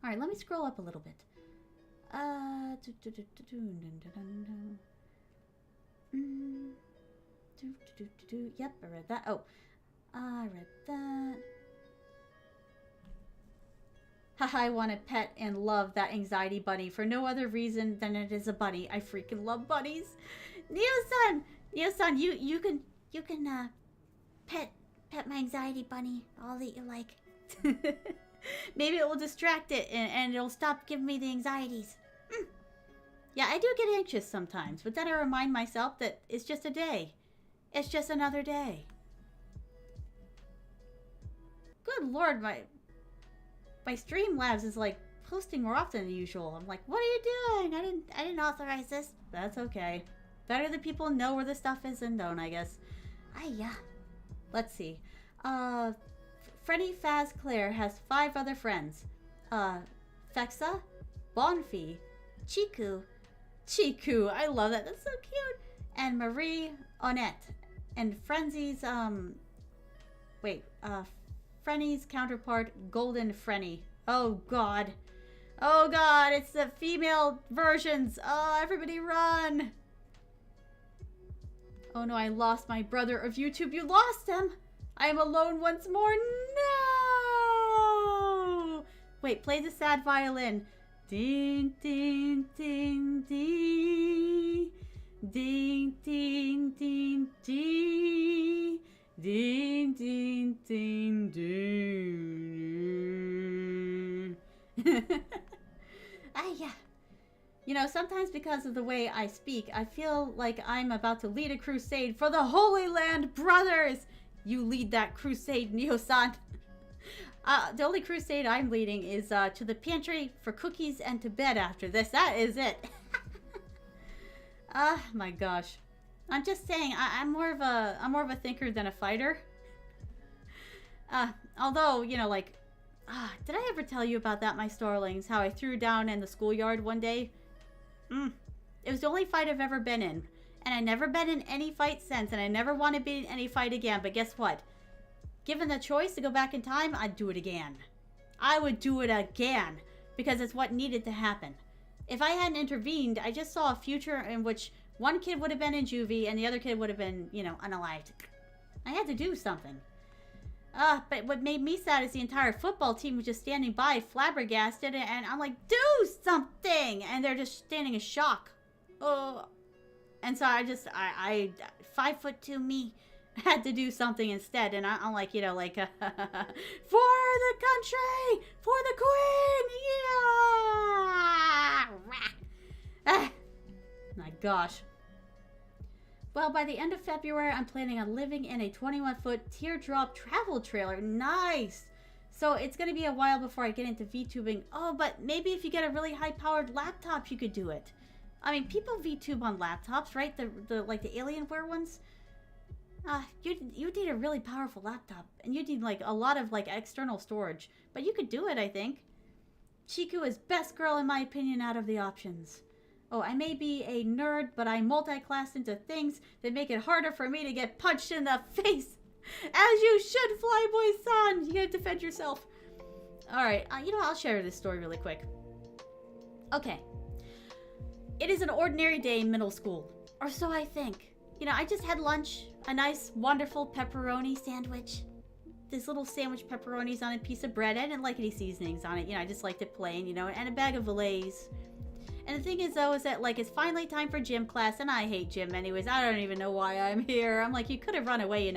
Alright, let me scroll up a little bit. Yep, I read that. Oh, I read that. Haha, I want to pet and love that anxiety bunny for no other reason than it is a bunny. I freaking love bunnies. Neo-san! Neo-san, you can pet my anxiety bunny all that you like. Maybe it will distract it and it'll stop giving me the anxieties. Yeah, I do get anxious sometimes, but then I remind myself that it's just a day. It's just another day. Good Lord, my Streamlabs is like posting more often than usual. I'm like, what are you doing? I didn't authorize this. That's okay. Better that people know where the stuff is and don't, I guess. Yeah. Let's see. Freddy Faz Claire has 5 other friends. Fexa, Bonfi, Chiku, I love that. That's so cute. And Marie Onette. And Frenzy's, Frenny's counterpart, Golden Frenny. Oh god. Oh god, it's the female versions. Oh, everybody run. Oh no, I lost my brother of YouTube. You lost him. I am alone once more. No! Wait, play the sad violin. Ding, ding, ding, ding. Ding, ding, ding, ding. Ding, ding, ding, ding. Yeah. You know, sometimes because of the way I speak, I feel like I'm about to lead a crusade for the Holy Land Brothers. You lead that crusade, Neo-san. The only crusade I'm leading is to the pantry for cookies and to bed after this. That is it. My gosh. I'm just saying, I'm more of a thinker than a fighter. Although, you know, like, did I ever tell you about that, my starlings? How I threw down in the schoolyard one day? It was the only fight I've ever been in. And I've never been in any fight since, and I never want to be in any fight again. But guess what? Given the choice to go back in time, I'd do it again. I would do it again, because it's what needed to happen. If I hadn't intervened, I just saw a future in which one kid would have been in juvie and the other kid would have been, you know, unalived. I had to do something. But what made me sad is the entire football team was just standing by, flabbergasted, and I'm like, do something! And they're just standing in shock. Oh. And so I 5'2" me had to do something instead. And I'm like, like, for the country, for the queen, yeah! Ah, my gosh. Well, by the end of February, I'm planning on living in a 21-foot teardrop travel trailer. Nice! So it's going to be a while before I get into VTubing. Oh, but maybe if you get a really high-powered laptop, you could do it. I mean, people VTube on laptops, right? Like the Alienware ones. You'd need a really powerful laptop. And you'd need, like, a lot of, like, external storage. But you could do it, I think. Chiku is best girl, in my opinion, out of the options. Oh, I may be a nerd, but I multi-class into things that make it harder for me to get punched in the face. As you should, Flyboy-san. You gotta defend yourself. Alright, I'll share this story really quick. Okay. It is an ordinary day in middle school. Or so I think. I just had lunch. A nice, wonderful pepperoni sandwich. This little sandwich pepperonis on a piece of bread. I didn't like any seasonings on it. I just liked it plain, and a bag of Valays. And the thing is, though, is that, like, it's finally time for gym class, and I hate gym anyways. I don't even know why I'm here. I'm like, you could have run away,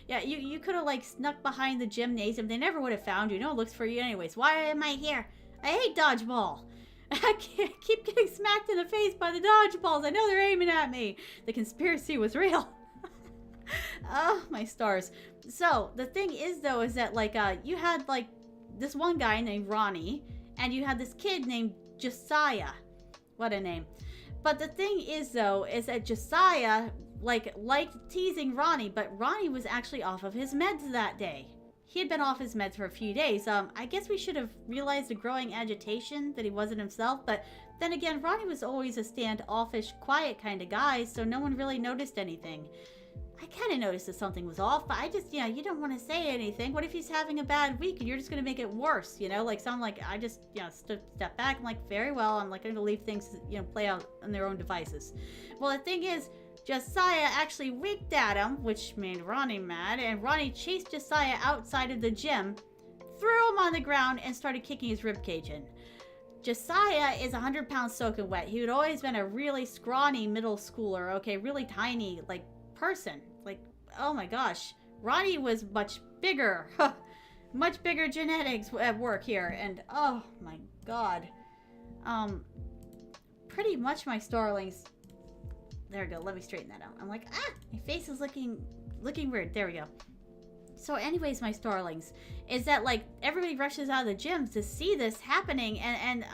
Yeah, you could have, like, snuck behind the gymnasium. They never would have found you. No one looks for you anyways. Why am I here? I hate dodgeball. I keep getting smacked in the face by the dodgeballs. I know they're aiming at me. The conspiracy was real. Oh, my stars. So, the thing is, though, is that, like, you had, like, this one guy named Ronnie, and you had this kid named Josiah. What a name. But the thing is, though, is that Josiah, liked teasing Ronnie, but Ronnie was actually off of his meds that day. He had been off his meds for a few days. I guess we should have realized the growing agitation that he wasn't himself, but then again, Ronnie was always a standoffish, quiet kind of guy, so no one really noticed anything. I kind of noticed that something was off, but I just, you don't want to say anything. What if he's having a bad week and you're just going to make it worse, Like, so I'm like, I just, step back. I'm like, very well. I'm like, going to leave things, play out on their own devices. Well, the thing is, Josiah actually winked at him, which made Ronnie mad, and Ronnie chased Josiah outside of the gym, threw him on the ground, and started kicking his ribcage in. Josiah is 100 pounds soaking wet. He had always been a really scrawny middle schooler, okay? Really tiny, like, person. Like, oh my gosh. Ronnie was much bigger. Much bigger genetics at work here. And, oh my god. Pretty much my starlings. There we go. Let me straighten that out. I'm like, my face is looking weird. There we go. So anyways, my starlings, is that, like, everybody rushes out of the gyms to see this happening, and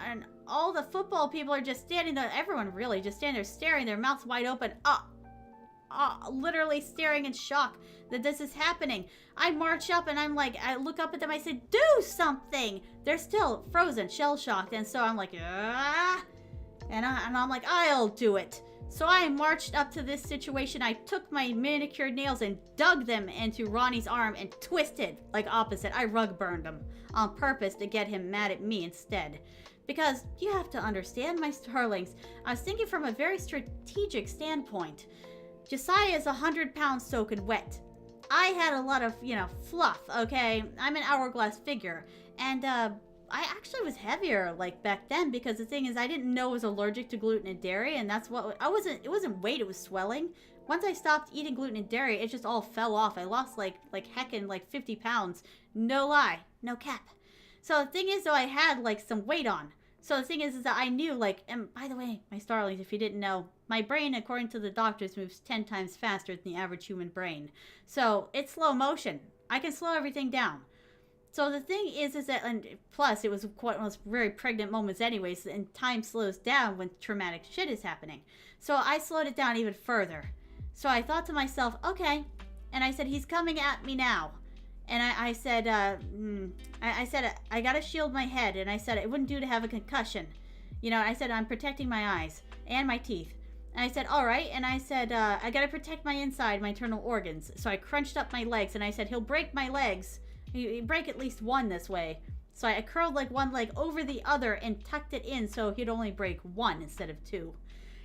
all the football people are just standing there. Everyone really just standing there staring, their mouths wide open. Literally staring in shock that this is happening. I march up and I'm like, I look up at them, I said, do something! They're still frozen, shell-shocked, and so I'm like, and I'm like, I'll do it. So I marched up to this situation. I took my manicured nails and dug them into Ronnie's arm and twisted, like opposite. I rug burned him on purpose to get him mad at me instead. Because you have to understand, my starlings, I was thinking from a very strategic standpoint. Josiah is 100 pounds soaking wet. I had a lot of, fluff, okay? I'm an hourglass figure. And, I actually was heavier, like, back then, because the thing is, I didn't know I was allergic to gluten and dairy, and that's what, it wasn't weight, it was swelling. Once I stopped eating gluten and dairy, it just all fell off. I lost, like heckin', 50 pounds. No lie. No cap. So the thing is, though, I had, like, some weight on. So the thing is that I knew, like, and by the way, my starlings, if you didn't know, my brain, according to the doctors, moves 10 times faster than the average human brain. So it's slow motion. I can slow everything down. So the thing is that, and plus, it was one of those very pregnant moments anyways, and time slows down when traumatic shit is happening. So I slowed it down even further. So I thought to myself, okay, and I said, he's coming at me now. And I said, I gotta shield my head. And I said, it wouldn't do to have a concussion. I said, I'm protecting my eyes and my teeth. And I said, all right. And I said, I gotta protect my inside, my internal organs. So I crunched up my legs and I said, he'll break my legs. He'd break at least one this way. So I curled like one leg over the other and tucked it in so he'd only break one instead of two.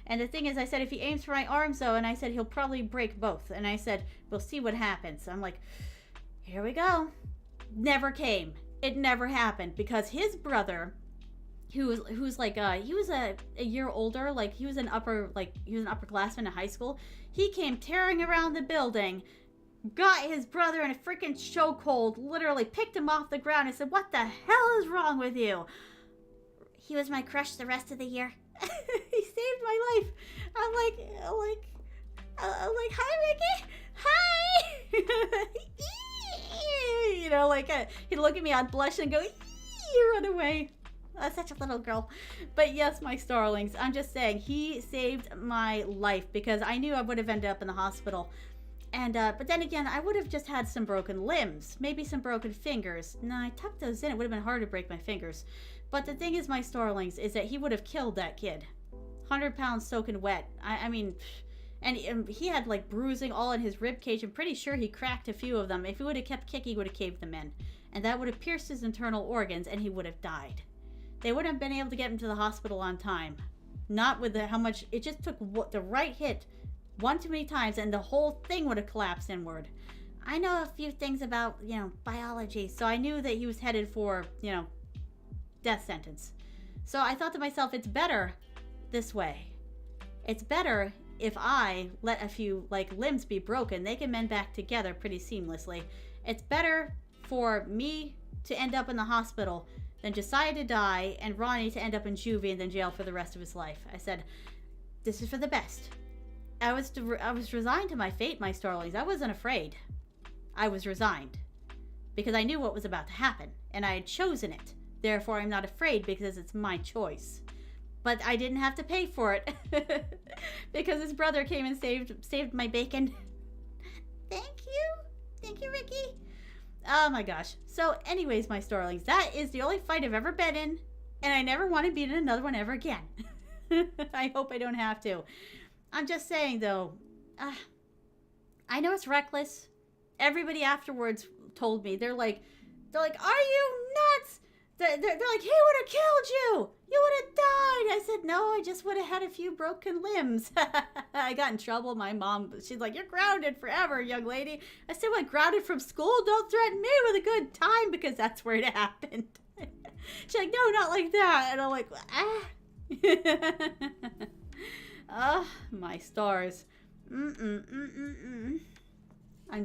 And the thing is, I said, if he aims for my arms though, and I said, he'll probably break both. And I said, we'll see what happens. So I'm like, here we go. Never came. It never happened because his brother, who's like he was a year older, like he was an upperclassman in high school. He came tearing around the building, got his brother in a freaking chokehold, literally picked him off the ground and said, "What the hell is wrong with you?" He was my crush the rest of the year. He saved my life. I'm like, "Hi, Ricky. Hi." You know, like, he'd look at me, I'd blush and go, "Eee," run away. Such a little girl. But yes, my starlings, I'm just saying, he saved my life because I knew I would have ended up in the hospital. And, but then again, I would have just had some broken limbs, maybe some broken fingers. No, I tucked those in. It would have been hard to break my fingers. But the thing is, my starlings, is that he would have killed that kid. 100 pounds soaking wet. I mean, and he had like bruising all in his rib cage. I'm pretty sure he cracked a few of them. If he would have kept kicking, he would have caved them in. And that would have pierced his internal organs, and he would have died. They wouldn't have been able to get him to the hospital on time. Not with how much, it just took the right hit one too many times, and the whole thing would have collapsed inward. I know a few things about, biology, so I knew that he was headed for, death sentence. So I thought to myself, it's better this way. It's better if I let a few, limbs be broken. They can mend back together pretty seamlessly. It's better for me to end up in the hospital than Josiah to die and Ronnie to end up in juvie and then jail for the rest of his life. I said, this is for the best. I was resigned to my fate, my starlings. I wasn't afraid. I was resigned because I knew what was about to happen, and I had chosen it. Therefore, I'm not afraid because it's my choice. But I didn't have to pay for it because his brother came and saved my bacon. Thank you, Ricky. Oh my gosh. So, anyways, my starlings, that is the only fight I've ever been in, and I never want to be in another one ever again. I hope I don't have to. I'm just saying, though, I know it's reckless. Everybody afterwards told me, they're like, are you nuts? They're like, he would have killed you. You would have died. I said, no, I just would have had a few broken limbs. I got in trouble. My mom, she's like, you're grounded forever, young lady. I said, what, grounded from school? Don't threaten me with a good time because that's where it happened. She's like, no, not like that. And I'm like, ah. My stars. I'm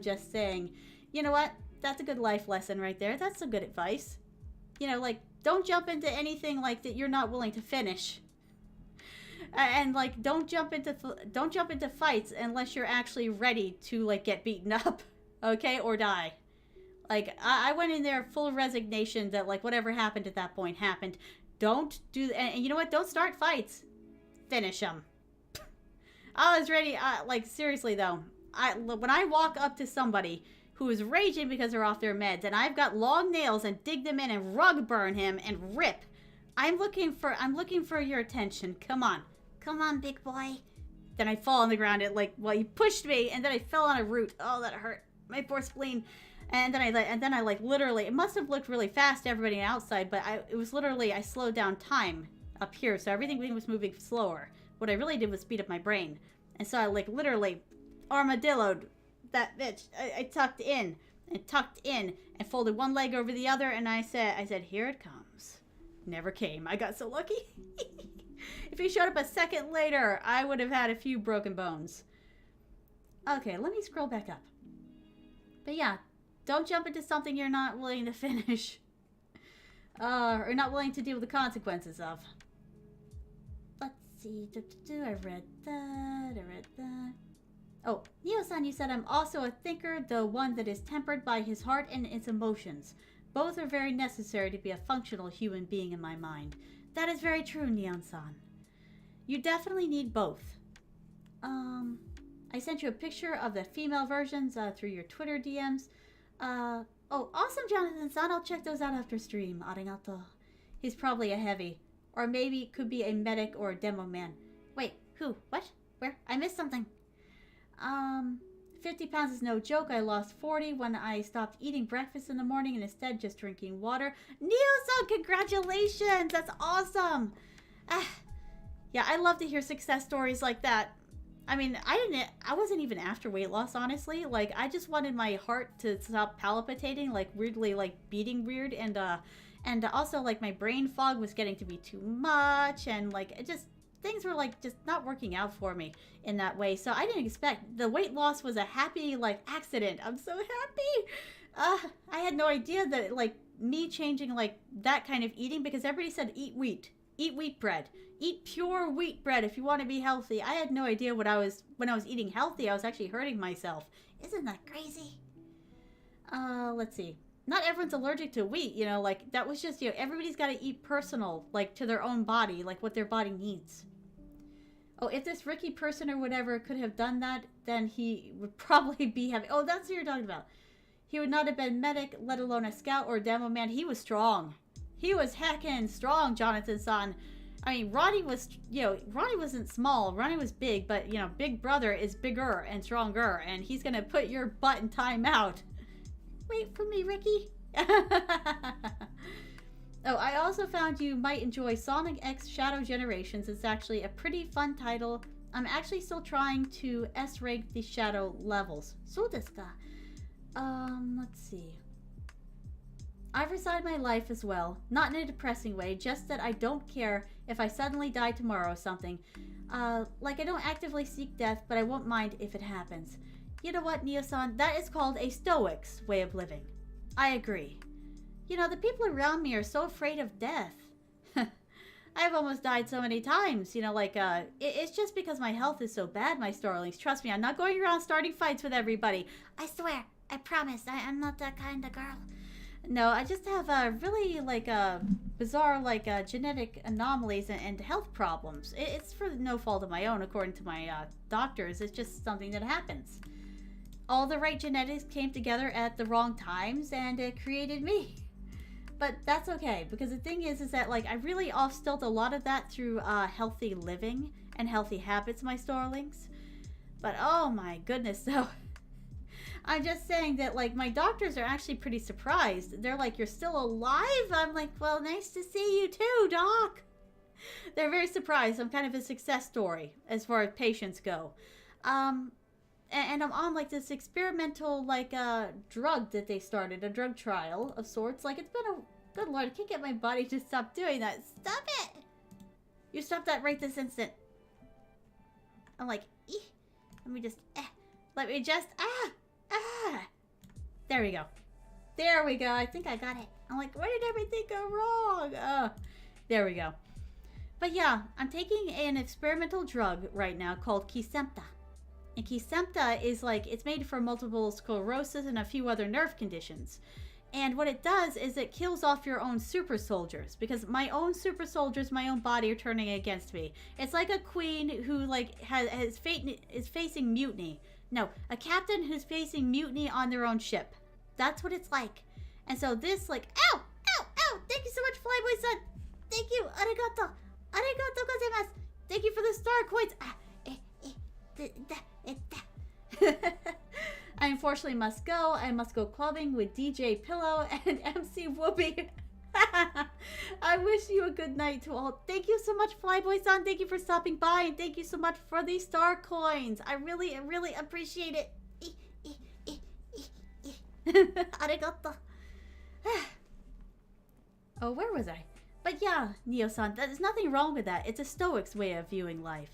just saying, you know what? That's a good life lesson right there. That's some good advice. Don't jump into anything that you're not willing to finish. And don't jump into fights unless you're actually ready to get beaten up, okay, or die. I went in there full of resignation that whatever happened at that point happened. Don't do, and you know what? Don't start fights. Finish them. I was ready. Seriously though, when I walk up to somebody who is raging because they're off their meds, and I've got long nails and dig them in and rug burn him and rip. I'm looking for your attention. Come on, big boy. Then I fall on the ground. He pushed me, and then I fell on a root. Oh, that hurt. My poor spleen. And then I literally, it must have looked really fast to everybody outside, but it was literally, I slowed down time up here, so everything was moving slower. What I really did was speed up my brain. And so I literally armadilloed that bitch. I tucked in and folded one leg over the other, and I said, here it comes. Never came. I got so lucky. If he showed up a second later, I would have had a few broken bones. Okay, let me scroll back up. But yeah, don't jump into something you're not willing to finish. Or not willing to deal with the consequences of. Let's see. I read that. Oh, Neo-san, you said I'm also a thinker, the one that is tempered by his heart and its emotions. Both are very necessary to be a functional human being in my mind. That is very true, Neon-san. You definitely need both. I sent you a picture of the female versions through your Twitter DMs. Oh, awesome, Jonathan-san. I'll check those out after stream. Arigato. He's probably a heavy. Or maybe could be a medic or a demo man. Wait, who? What? Where? I missed something. 50 pounds is no joke. I lost 40 when I stopped eating breakfast in the morning and instead just drinking water. Neo-san, congratulations! That's awesome! Yeah, I love to hear success stories like that. I mean, I wasn't even after weight loss, honestly. I just wanted my heart to stop palpitating, weirdly, beating weird, and also, my brain fog was getting to be too much, and, things were like just not working out for me in that way. So I didn't expect the weight loss was a happy like accident. I'm so happy. I had no idea that like me changing like that kind of eating, because everybody said eat wheat bread, eat pure wheat bread if you want to be healthy. I had no idea when I was eating healthy, I was actually hurting myself. Isn't that crazy? Let's see. Not everyone's allergic to wheat, you know, like that was just, you know, everybody's got to eat personal, like to their own body, like what their body needs. Oh, if this Ricky person or whatever could have done that, then he would probably be having, oh, that's what you're talking about. He would not have been medic, let alone a scout or a demo man. He was strong. He was heckin' strong, Jonathan-san. I mean, Ronnie was, you know, Ronnie wasn't small. Ronnie was big, but, you know, Big Brother is bigger and stronger, and he's gonna put your butt in timeout. Wait for me, Ricky. Oh, I also found you might enjoy Sonic X Shadow Generations. It's actually a pretty fun title. I'm actually still trying to S-rank the Shadow levels. So desu ka. Let's see. I've resigned my life as well. Not in a depressing way, just that I don't care if I suddenly die tomorrow or something. Like I don't actively seek death, but I won't mind if it happens. You know what, Neo-san? That is called a Stoic's way of living. I agree. You know, the people around me are so afraid of death. I've almost died so many times, you know, like, it's just because my health is so bad, my starlings. Trust me, I'm not going around starting fights with everybody. I swear, I promise, I'm not that kind of girl. No, I just have, really, like, bizarre, like, genetic anomalies and health problems. It's for no fault of my own, according to my, doctors. It's just something that happens. All the right genetics came together at the wrong times, and it created me. But that's okay, because the thing is that, like, I really offstilled a lot of that through, healthy living and healthy habits, my starlings. But, oh my goodness, so... I'm just saying that, like, my doctors are actually pretty surprised. They're like, you're still alive? I'm like, well, nice to see you too, doc. They're very surprised. I'm kind of a success story as far as patients go. And I'm on, like, this experimental, like, drug that they started, a drug trial of sorts. Like, it's been a... Good Lord, I can't get my body to stop doing that. Stop it! You stop that right this instant. I'm like, let me just, There we go. There we go. I think I got it. I'm like, where did everything go wrong? There we go. But yeah, I'm taking an experimental drug right now called Kesimpta. And Kesimpta is like, it's made for multiple sclerosis and a few other nerve conditions. And what it does is it kills off your own super soldiers, because my own super soldiers, my own body, are turning against me. It's like a queen who like is facing mutiny. No, a captain who's facing mutiny on their own ship. That's what it's like. And so this like, ow, ow, ow! Thank you so much, Flyboy-san. Thank you, arigato, arigato gozaimasu. Thank you for the star coins. I unfortunately must go. I must go clubbing with DJ Pillow and MC Whoopi. I wish you a good night to all. Thank you so much, Flyboy-san. Thank you for stopping by, and thank you so much for the star coins. I really, really appreciate it. Arigato. Oh, where was I? But yeah, Neo-san, there's nothing wrong with that. It's a Stoic's way of viewing life.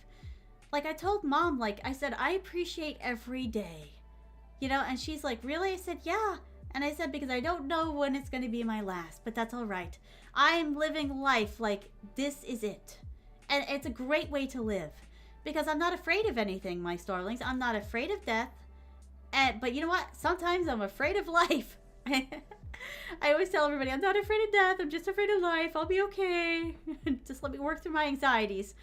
Like, I told Mom, like, I said, I appreciate every day. You know, and she's like, really? I said, yeah. And I said, because I don't know when it's going to be my last, but that's all right. I'm living life like this is it. And it's a great way to live. Because I'm not afraid of anything, my starlings. I'm not afraid of death. But you know what? Sometimes I'm afraid of life. I always tell everybody, I'm not afraid of death. I'm just afraid of life. I'll be okay. Just let me work through my anxieties.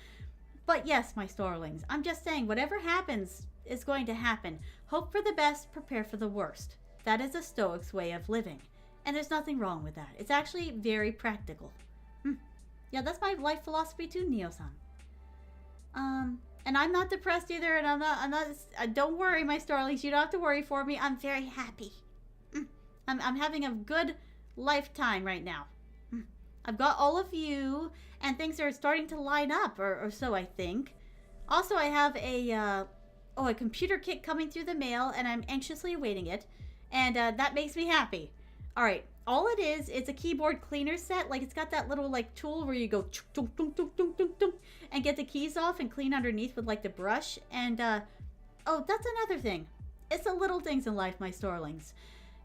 But yes, my starlings, I'm just saying, whatever happens is going to happen. Hope for the best, prepare for the worst. That is a Stoic's way of living. And there's nothing wrong with that. It's actually very practical. Yeah, that's my life philosophy too, Neo-san. And I'm not depressed either, and I'm not, don't worry, my starlings, you don't have to worry for me. I'm very happy. I'm having a good lifetime right now. I've got all of you, and things are starting to line up, or so I think. Also, I have a computer kit coming through the mail, and I'm anxiously awaiting it, and that makes me happy. Alright, all it is, it's a keyboard cleaner set. Like, it's got that little, like, tool where you go and get the keys off and clean underneath with, like, the brush. And, oh, that's another thing. It's the little things in life, my starlings.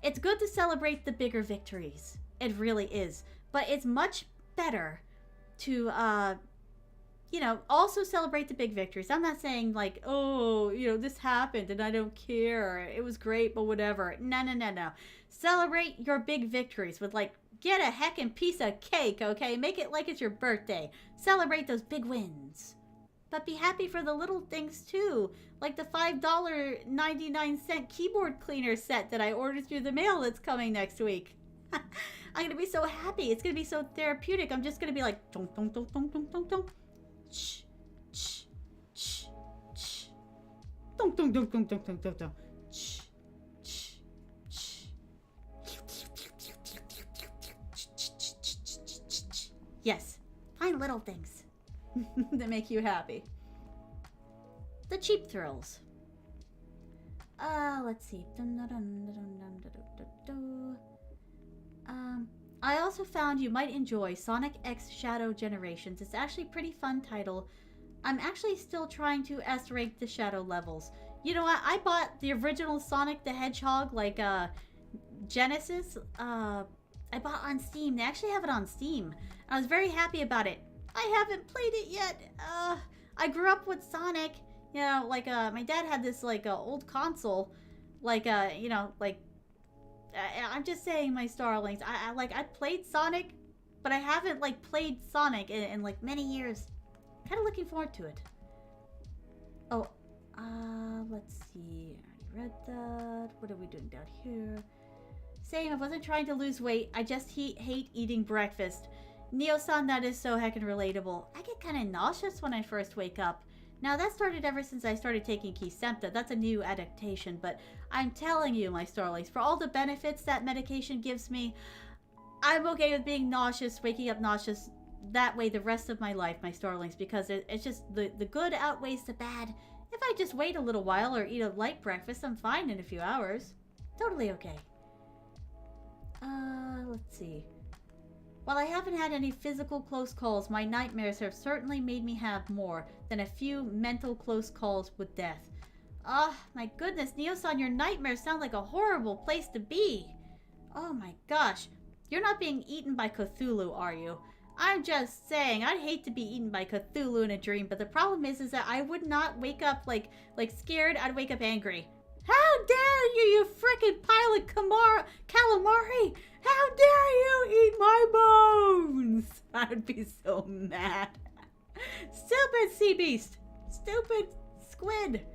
It's good to celebrate the bigger victories. It really is. But it's much better to, you know, also celebrate the big victories. I'm not saying, like, oh, you know, this happened and I don't care. It was great, but whatever. No, no, no, no. Celebrate your big victories with, like, get a heckin' piece of cake, okay? Make it like it's your birthday. Celebrate those big wins. But be happy for the little things, too. Like the $5.99 keyboard cleaner set that I ordered through the mail that's coming next week. I'm going to be so happy. It's going to be so therapeutic. I'm just going to be like, dong, dong, dong, dong, dong, dong, dong. Shh, shh, shh, shh. Dong, dong, dong, dong, dong, dong, dong, dong. Shh, shh, shh. Yes, find little things that make you happy. The cheap thrills. Let's see. I also found you might enjoy Sonic X Shadow Generations. It's actually a pretty fun title. I'm actually still trying to S-rank the shadow levels. You know what? I bought the original Sonic the Hedgehog, like, Genesis. I bought on Steam. They actually have it on Steam. I was very happy about it. I haven't played it yet. I grew up with Sonic. You know, like, my dad had this, like, old console. Like, you know, like, I'm just saying, my starlings. I played Sonic, but I haven't, like, played Sonic in like, many years. Kind of looking forward to it. Oh, let's see. I already read that. What are we doing down here? Same, I wasn't trying to lose weight. I just hate eating breakfast. Neo-san, that is so heckin' relatable. I get kind of nauseous when I first wake up. Now, that started ever since I started taking Kisemta. That's a new adaptation, but I'm telling you, my starlings, for all the benefits that medication gives me, I'm okay with being nauseous, waking up nauseous that way the rest of my life, my starlings, because it's just the good outweighs the bad. If I just wait a little while or eat a light breakfast, I'm fine in a few hours. Totally okay. Let's see. While I haven't had any physical close calls, my nightmares have certainly made me have more than a few mental close calls with death. Ah, my goodness, Neo-san, your nightmares sound like a horrible place to be. Oh my gosh. You're not being eaten by Cthulhu, are you? I'm just saying, I'd hate to be eaten by Cthulhu in a dream, but the problem is that I would not wake up like scared. I'd wake up angry. How dare you, you frickin' pile of calamari! How dare you eat my bones! I'd be so mad. Stupid sea beast! Stupid squid!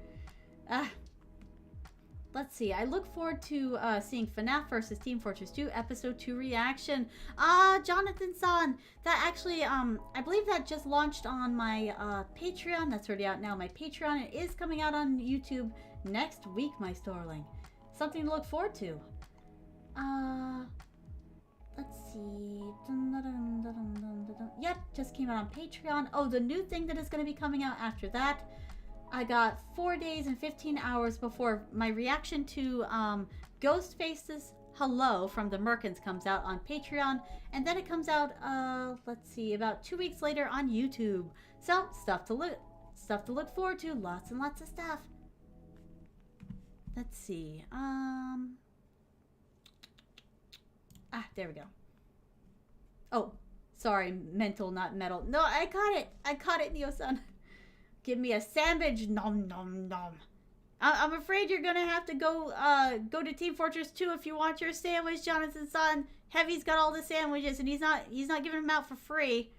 Let's see. I look forward to seeing FNAF vs. Team Fortress 2 Episode 2 reaction. Jonathan-san! That actually, I believe that just launched on my Patreon. That's already out now. My Patreon. It is coming out on YouTube next week, my starling. Something to look forward to. Let's see. Yep, just came out on Patreon. Oh, the new thing that is going to be coming out after that. I got 4 days and 15 hours before my reaction to Ghostface's Hello from the Merkins comes out on Patreon. And then it comes out, let's see, about 2 weeks later on YouTube. So, stuff to look forward to. Lots and lots of stuff. Let's see. There we go. Oh, sorry, mental, not metal. No, I caught it, Neo-san. Give me a sandwich, nom nom nom. I'm afraid you're gonna have to go to Team Fortress 2 if you want your sandwich, Jonathan-san. Heavy's got all the sandwiches and he's not giving them out for free.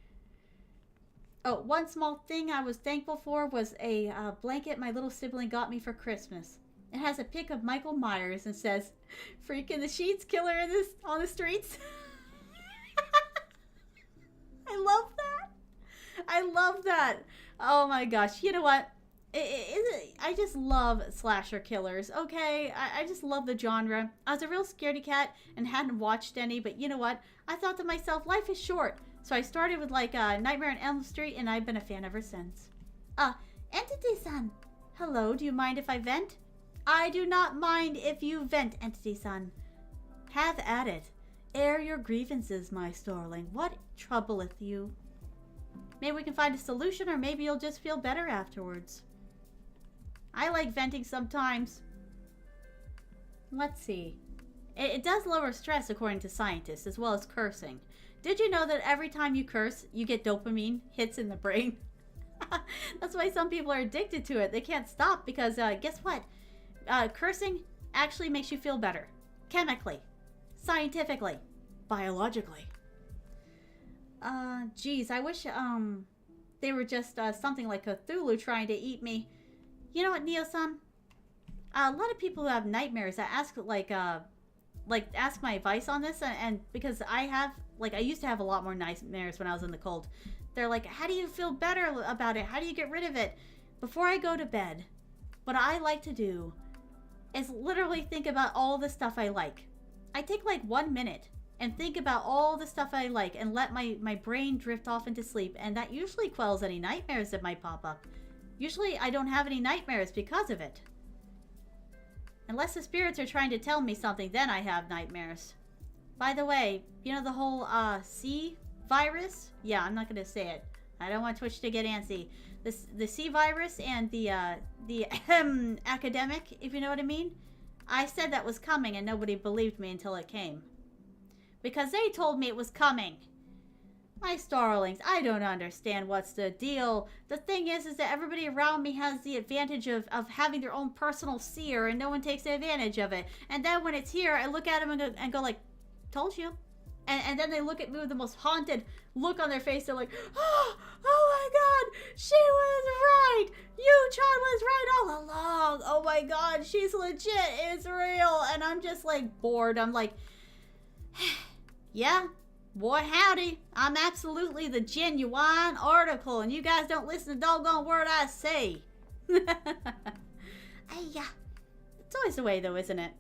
Oh, one small thing I was thankful for was a blanket my little sibling got me for Christmas. It has a pic of Michael Myers and says, "Freak in the sheets, killer on the streets." I love that. I love that. Oh my gosh. You know what? I just love slasher killers, okay? I just love the genre. I was a real scaredy cat and hadn't watched any, but you know what? I thought to myself, life is short. So I started with like Nightmare on Elm Street and I've been a fan ever since. Entity-san. Hello, do you mind if I vent? I do not mind if you vent, Entity-san. Have at it. Air your grievances, my starling. What troubleth you? Maybe we can find a solution, or maybe you'll just feel better afterwards. I like venting sometimes. Let's see. It does lower stress, according to scientists, as well as cursing. Did you know that every time you curse, you get dopamine hits in the brain? That's why some people are addicted to it. They can't stop because, guess what? Cursing actually makes you feel better. Chemically. Scientifically. Biologically. Geez, I wish, they were just, something like Cthulhu trying to eat me. You know what, Neo-san? A lot of people who have nightmares ask, ask my advice on this, and because I used to have a lot more nightmares when I was in the cold. They're like, how do you feel better about it? How do you get rid of it? Before I go to bed, what I like to do is literally think about all the stuff I like. I take like 1 minute and think about all the stuff I like and let my brain drift off into sleep, and that usually quells any nightmares that might pop up. Usually I don't have any nightmares because of it. Unless the spirits are trying to tell me something, then I have nightmares. By the way, you know the whole C virus? Yeah, I'm not going to say it. I don't want Twitch to get antsy. The C virus and the academic, if you know what I mean? I said that was coming and nobody believed me until it came. Because they told me it was coming. My starlings, I don't understand what's the deal. The thing is that everybody around me has the advantage of having their own personal seer, and no one takes advantage of it. And then when it's here, I look at them and go like, told you. And then they look at me with the most haunted look on their face. They're like, oh my god, she was right. Yu-chan was right all along. Oh my god, she's legit. It's real. And I'm just like bored. I'm like, yeah. Boy, howdy. I'm absolutely the genuine article, and you guys don't listen to the doggone word I say. Hey, it's always the way, though, isn't it?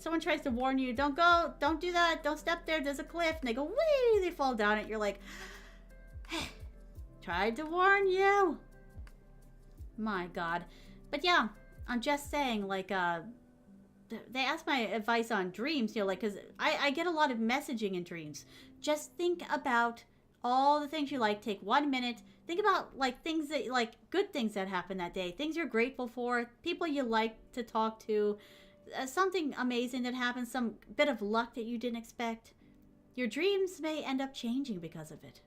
Someone tries to warn you, don't go, don't do that, don't step there, there's a cliff, and they go, whee, they fall down it. You're like, hey, tried to warn you. My God. But yeah, I'm just saying, like, they ask my advice on dreams, you know, like, because I get a lot of messaging in dreams. Just think about all the things you like. Take 1 minute. Think about, like, things that, like, good things that happened that day. Things you're grateful for. People you like to talk to. Something amazing that happened. Some bit of luck that you didn't expect. Your dreams may end up changing because of it.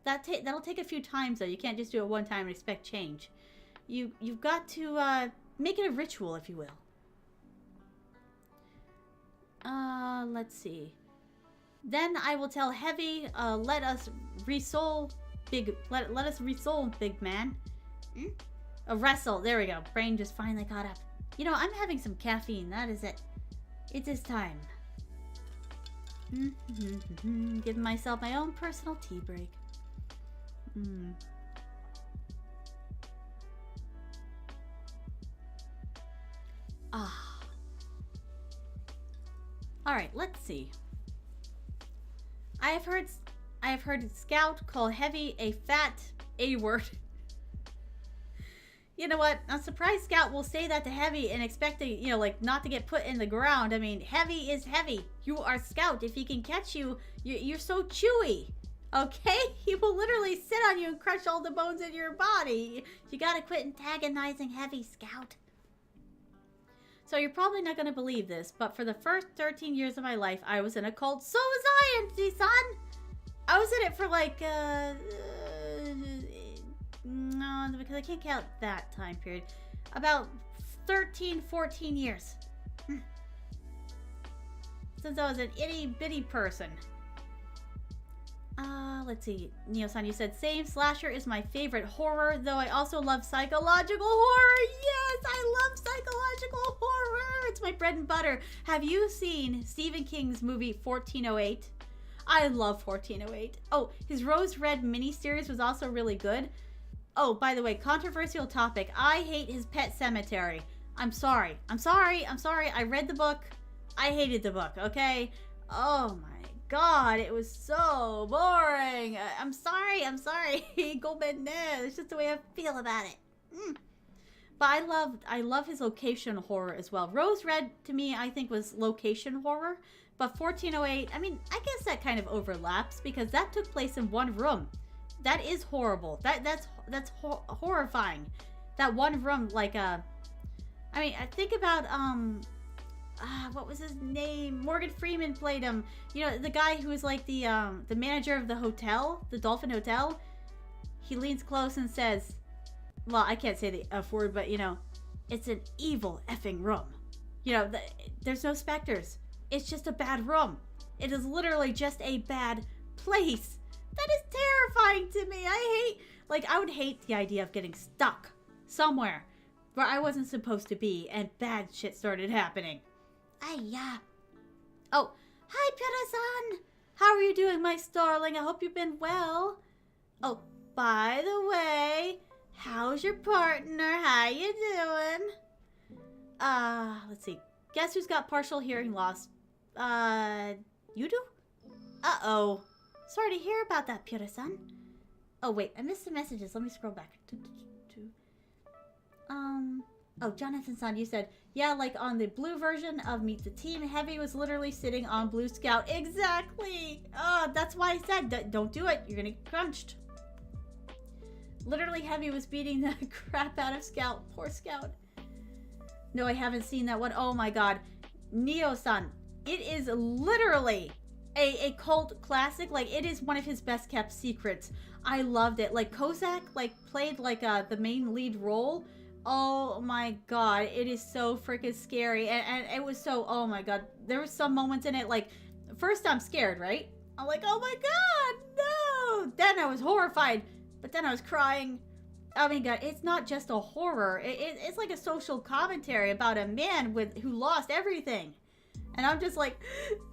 That'll take a few times, though. You can't just do it one time and expect change. You've got to make it a ritual, if you will. Let's see. Then I will tell Heavy, let us resoul, big man. Wrestle, there we go. Brain just finally caught up. You know, I'm having some caffeine, that is it. It is time. Giving myself my own personal tea break. Alright, let's see. I have heard Scout call Heavy a fat A-word. You know what? I'm surprised Scout will say that to Heavy and expect to, you know, like, not to get put in the ground. I mean, Heavy is heavy. You are Scout. If he can catch you, you're so chewy. Okay? He will literally sit on you and crush all the bones in your body. You gotta quit antagonizing Heavy, Scout. So you're probably not going to believe this, but for the first 13 years of my life, I was in a cult. So was I, son! I was in it for like, no, because I can't count that time period. About 13, 14 years. Since I was an itty-bitty person. Let's see. Neo-san, you said, same. Slasher is my favorite horror, though I also love psychological horror. Yes, I love psychological horror. It's my bread and butter. Have you seen Stephen King's movie 1408? I love 1408. Oh, his Rose Red miniseries was also really good. Oh, by the way, controversial topic. I hate his Pet Cemetery. I'm sorry. I read the book. I hated the book, okay? Oh my God, it was so boring. I'm sorry. Go bed now. It's just the way I feel about it. But I love his location horror as well. Rose Red, to me, I think was location horror But 1408, I mean, I guess that kind of overlaps because that took place in one room. That is horrible. That's horrifying. That one room, like, I mean, think about, what was his name? Morgan Freeman played him. You know, the guy who was like the manager of the hotel, the Dolphin Hotel. He leans close and says, well, I can't say the F word, but, you know, it's an evil effing room. You know, there's no specters. It's just a bad room. It is literally just a bad place. That is terrifying to me. I would hate the idea of getting stuck somewhere where I wasn't supposed to be and bad shit started happening. Yeah. Oh, hi, Pira-san. How are you doing, my starling? I hope you've been well. Oh, by the way, how's your partner? How you doing? Let's see. Guess who's got partial hearing loss? You do? Uh-oh. Sorry to hear about that, Pira-san. Oh, wait. I missed the messages. Let me scroll back. Oh, Jonathan-san, you said, yeah, like on the blue version of Meet the Team, Heavy was literally sitting on Blue Scout. Exactly! Oh, that's why I said, don't do it. You're gonna get crunched. Literally, Heavy was beating the crap out of Scout. Poor Scout. No, I haven't seen that one. Oh my god. Neo-san. It is literally a cult classic. Like, it is one of his best kept secrets. I loved it. Like, Kozak, like, played, like, the main lead role. Oh my god. It is so freaking scary. And it was so, oh my god. There were some moments in it, like, first I'm scared, right? I'm like, oh my god, no! Then I was horrified. But then I was crying. Oh my god, it's not just a horror. It's like a social commentary about a man who lost everything. And I'm just like,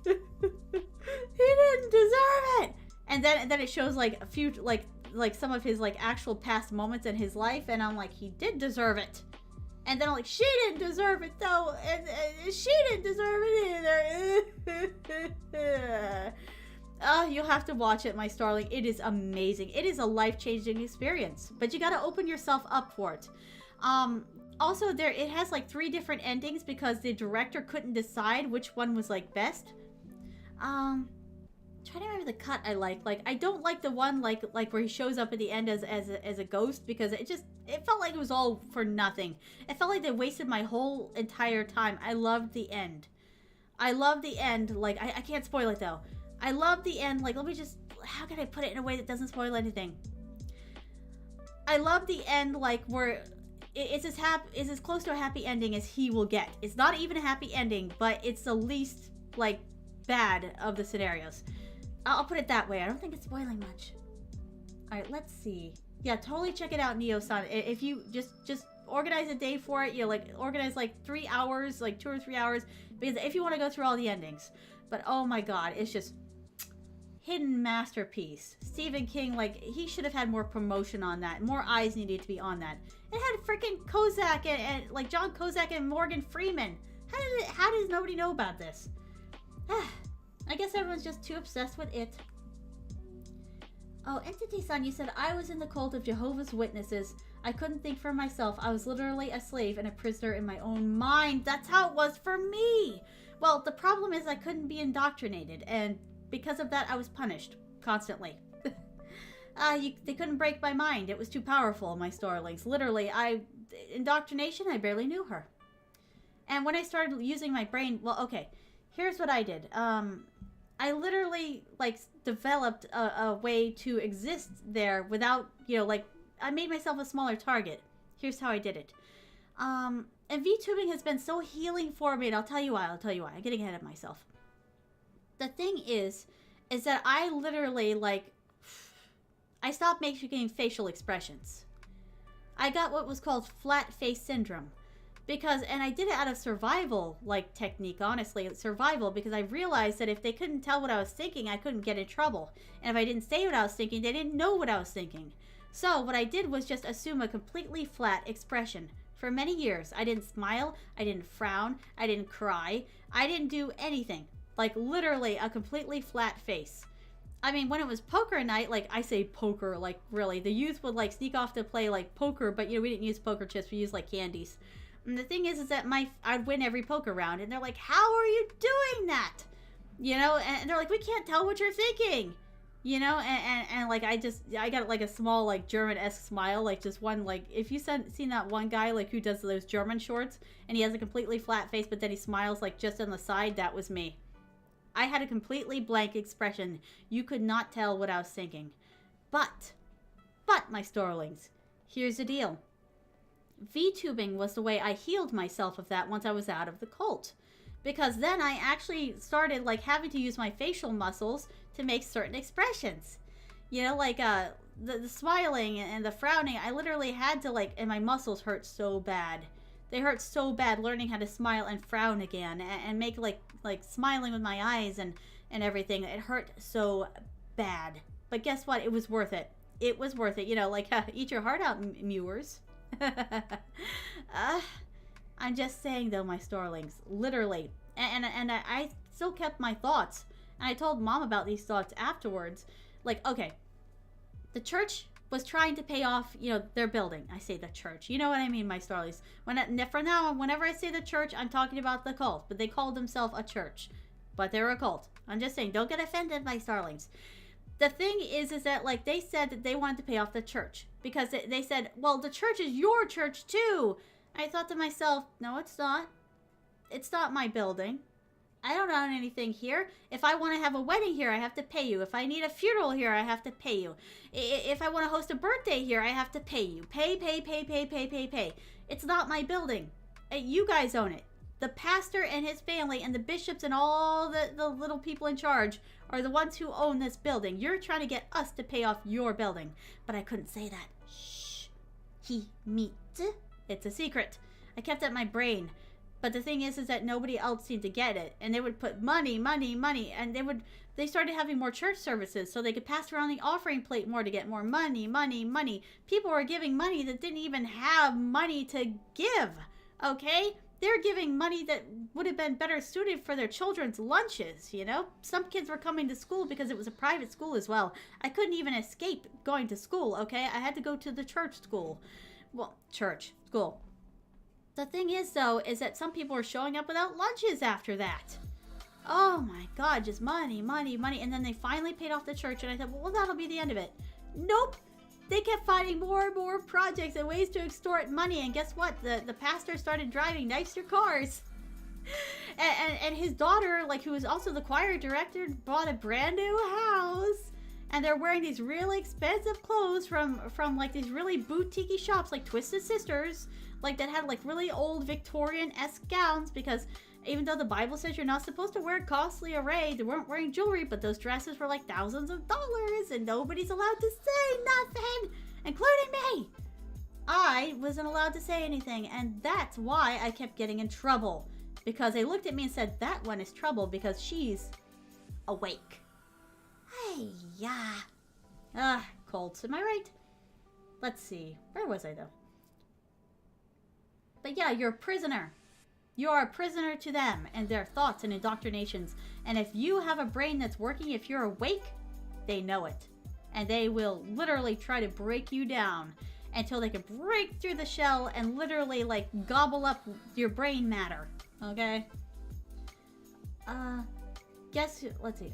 he didn't deserve it. And then it shows like a few, like some of his like actual past moments in his life. And I'm like, he did deserve it. And then I'm like, she didn't deserve it though. And she didn't deserve it either. You'll have to watch it, my starling. It is amazing. It is a life-changing experience, but you gotta open yourself up for it. Also, it has like 3 different endings because the director couldn't decide which one was like best. Trying to remember the cut I like. Like, I don't like the one like where he shows up at the end as a ghost because it felt like it was all for nothing. It felt like they wasted my whole entire time. I loved the end. I love the end. Like, I can't spoil it though. I love the end. Like, let me just... How can I put it in a way that doesn't spoil anything? I love the end, like, where it's as close to a happy ending as he will get. It's not even a happy ending, but it's the least, like, bad of the scenarios. I'll put it that way. I don't think it's spoiling much. Alright, let's see. Yeah, totally check it out, Neo-san. If you just organize a day for it, you know, like, organize, like, 3 hours, like, 2 or 3 hours, because if you want to go through all the endings. But, oh my god, it's just... hidden masterpiece. Stephen King, like, he should have had more promotion on that. More eyes needed to be on that. It had freaking Kozak and like John Kozak and Morgan Freeman. How does nobody know about this? I guess everyone's just too obsessed with it. Oh, Entity-san, you said I was in the cult of Jehovah's Witnesses. I couldn't think for myself. I was literally a slave and a prisoner in my own mind. That's how it was for me. Well, the problem is I couldn't be indoctrinated, and because of that, I was punished constantly. They couldn't break my mind. It was too powerful, my starlings. Literally, indoctrination, I barely knew her. And when I started using my brain, well, okay, here's what I did. I literally, like, developed a way to exist there without, you know, like, I made myself a smaller target. Here's how I did it. And VTubing has been so healing for me, and I'll tell you why. I'm getting ahead of myself. The thing is that I literally, like, I stopped making facial expressions. I got what was called flat face syndrome. And I did it out of survival, like, technique, honestly, survival, because I realized that if they couldn't tell what I was thinking, I couldn't get in trouble. And if I didn't say what I was thinking, they didn't know what I was thinking. So what I did was just assume a completely flat expression. For many years, I didn't smile, I didn't frown, I didn't cry, I didn't do anything. Like, literally a completely flat face. I mean, when it was poker night, like, I say poker, like, really, the youth would, like, sneak off to play, like, poker, but, you know, we didn't use poker chips, we used, like, candies. And the thing is that I'd win every poker round, and they're like, how are you doing that? You know, and they're like, we can't tell what you're thinking. You know, and like, I got like a small, like, German-esque smile, like, just one, like, if you seen that one guy, like, who does those German shorts, and he has a completely flat face, but then he smiles, like, just on the side, that was me. I had a completely blank expression. You could not tell what I was thinking. But, my Starlings, here's the deal. VTubing was the way I healed myself of that once I was out of the cult. Because then I actually started, like, having to use my facial muscles to make certain expressions. You know, like, the smiling and the frowning, I literally had to, like, and my muscles hurt so bad. They hurt so bad learning how to smile and frown again and make, like smiling with my eyes and everything. It hurt so bad. But guess what? It was worth it. It was worth it. You know, like, eat your heart out, mewers. I'm just saying, though, my Starlings, literally, and I still kept my thoughts, and I told Mom about these thoughts afterwards. Like, okay, the church was trying to pay off, you know, their building. I say the church, you know what I mean, my Starlings. For now on, whenever I say the church, I'm talking about the cult, but they called themselves a church, but they're a cult. I'm just saying, don't get offended, my Starlings. The thing is that, like, they said that they wanted to pay off the church, because they said, well, the church is your church, too. I thought to myself, no, it's not. It's not my building. I don't own anything here. If I want to have a wedding here, I have to pay you. If I need a funeral here, I have to pay you. If I want to host a birthday here, I have to pay you. Pay. It's not my building. You guys own it. The pastor and his family and the bishops and all the little people in charge are the ones who own this building. You're trying to get us to pay off your building. But I couldn't say that. Shh. Me. It's a secret. I kept it in my brain. But the thing is that nobody else seemed to get it. And they would put money. And they started having more church services so they could pass around the offering plate more to get more money. People were giving money that didn't even have money to give. Okay? They're giving money that would have been better suited for their children's lunches, you know? Some kids were coming to school because it was a private school as well. I couldn't even escape going to school, okay? I had to go to the church school. Well, church, school. The thing is, though, is that some people were showing up without lunches after that. Oh my God, just money. And then they finally paid off the church, and I thought, well, that'll be the end of it. Nope. They kept finding more and more projects and ways to extort money, and guess what? The pastor started driving nicer cars. And his daughter, like, who was also the choir director, bought a brand new house. And they're wearing these really expensive clothes from like these really boutique-y shops like Twisted Sisters, like that had like really old Victorian-esque gowns, because even though the Bible says you're not supposed to wear costly array, they weren't wearing jewelry, but those dresses were like thousands of dollars, and nobody's allowed to say nothing, including me. I wasn't allowed to say anything, and that's why I kept getting in trouble, because they looked at me and said, that one is trouble because she's awake. Hey, yeah. Colts, am I right? Let's see. Where was I, though? But yeah, you're a prisoner. You are a prisoner to them and their thoughts and indoctrinations. And if you have a brain that's working, if you're awake, they know it. And they will literally try to break you down until they can break through the shell and literally, like, gobble up your brain matter. Okay? Let's see.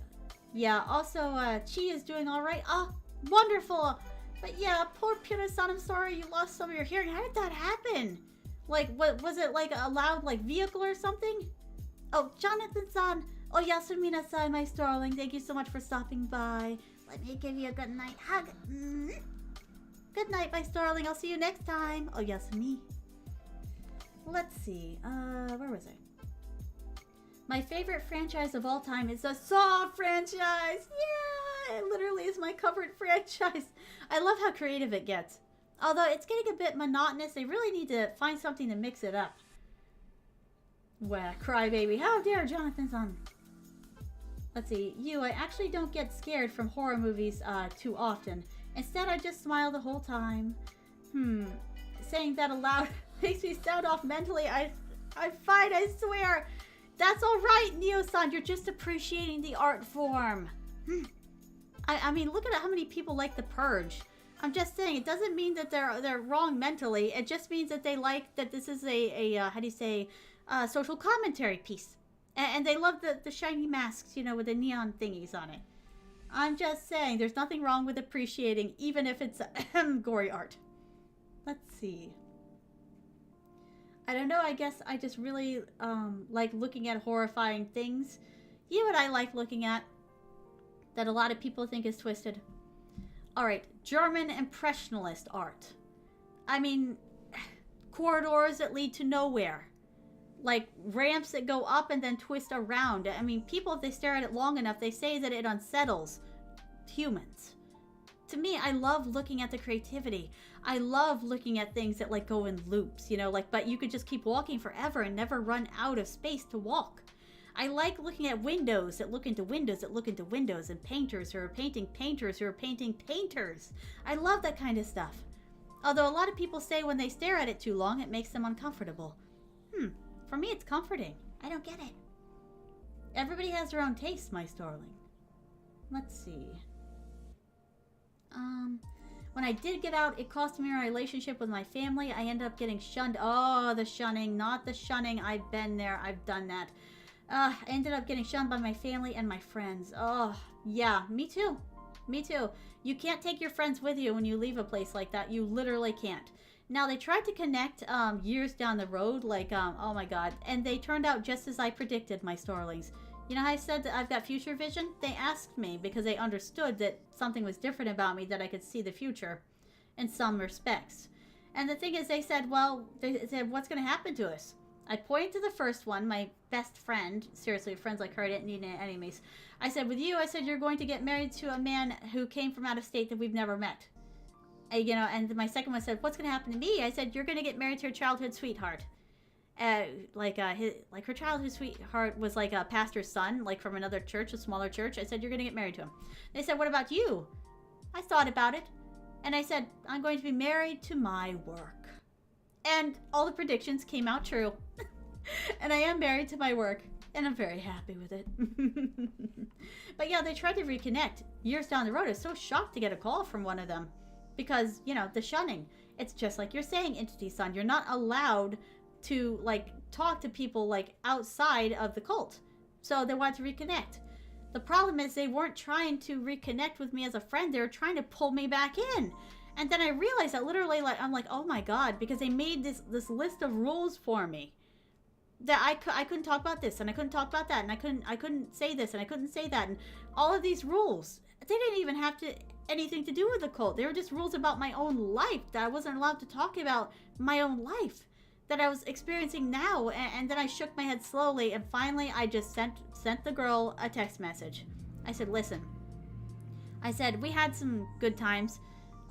Yeah, also, Chi is doing alright. Oh, wonderful! But yeah, poor Puna-san, I'm sorry you lost some of your hearing. How did that happen? Like, what was it, like a loud, like, vehicle or something? Oh, Jonathan-san! Oh, Yasumina-san, my darling, thank you so much for stopping by. Let me give you a good night hug. Good night, my darling. I'll see you next time. Oh, Yasumi. Let's see. Where was I? My favorite franchise of all time is the Saw franchise. Yeah, it literally is my covered franchise. I love how creative it gets. Although it's getting a bit monotonous, they really need to find something to mix it up. Well, crybaby. How dare Jonathan-san? Let's see. I actually don't get scared from horror movies too often. Instead, I just smile the whole time. Saying that aloud makes me sound off mentally. I'm fine, I swear. That's all right, Neo-san. You're just appreciating the art form. I mean, look at how many people like The Purge. I'm just saying, it doesn't mean that they're wrong mentally. It just means that they like that this is a how do you say, social commentary piece. And they love the shiny masks, you know, with the neon thingies on it. I'm just saying, there's nothing wrong with appreciating, even if it's gory art. Let's see. I don't know, I guess I just really like looking at horrifying things. You know what I like looking at? That a lot of people think is twisted. Alright, German Impressionist art. I mean, corridors that lead to nowhere. Like ramps that go up and then twist around. I mean, people, if they stare at it long enough, they say that it unsettles humans. To me, I love looking at the creativity. I love looking at things that like go in loops, you know, like, but you could just keep walking forever and never run out of space to walk. I like looking at windows that look into windows that look into windows, and painters who are painting painters who are painting painters. I love that kind of stuff. Although a lot of people say when they stare at it too long, it makes them uncomfortable. For me, it's comforting. I don't get it. Everybody has their own taste, my starling. Let's see. When I did get out, it cost me a relationship with my family. I ended up getting shunned. Oh, the shunning, not the shunning. I've been there. I've done that. I ended up getting shunned by my family and my friends. Oh, yeah, me too. Me too. You can't take your friends with you when you leave a place like that. You literally can't. Now, they tried to connect years down the road, like, oh my god, and they turned out just as I predicted, my starlings. You know how I said that I've got future vision? They asked me because they understood that something was different about me, that I could see the future in some respects. And the thing is, they said, well, they said, what's going to happen to us? I pointed to the first one, my best friend. Seriously, friends like her, I didn't need any enemies. I said, with you, I said, you're going to get married to a man who came from out of state that we've never met. You know, and my second one said, what's going to happen to me? I said, you're going to get married to your childhood sweetheart. Like her childhood sweetheart was like a pastor's son, like from another church, a smaller church. I said, you're going to get married to him. They said, what about you? I thought about it. And I said, I'm going to be married to my work. And all the predictions came out true. And I am married to my work. And I'm very happy with it. But yeah, they tried to reconnect years down the road. I was so shocked to get a call from one of them. Because, you know, the shunning. It's just like you're saying, Entity Son. You're not allowed to, like, talk to people, like, outside of the cult. So they wanted to reconnect. The problem is they weren't trying to reconnect with me as a friend. They were trying to pull me back in. And then I realized that literally, like, I'm like, oh my god. Because they made this list of rules for me. That I couldn't talk about this, and I couldn't talk about that, and I couldn't say this, and I couldn't say that, and all of these rules. They didn't even have anything to do with the cult. They were just rules about my own life, that I wasn't allowed to talk about my own life that I was experiencing now. And then I shook my head slowly, and finally I just sent the girl a text message. I said, listen, I said, we had some good times.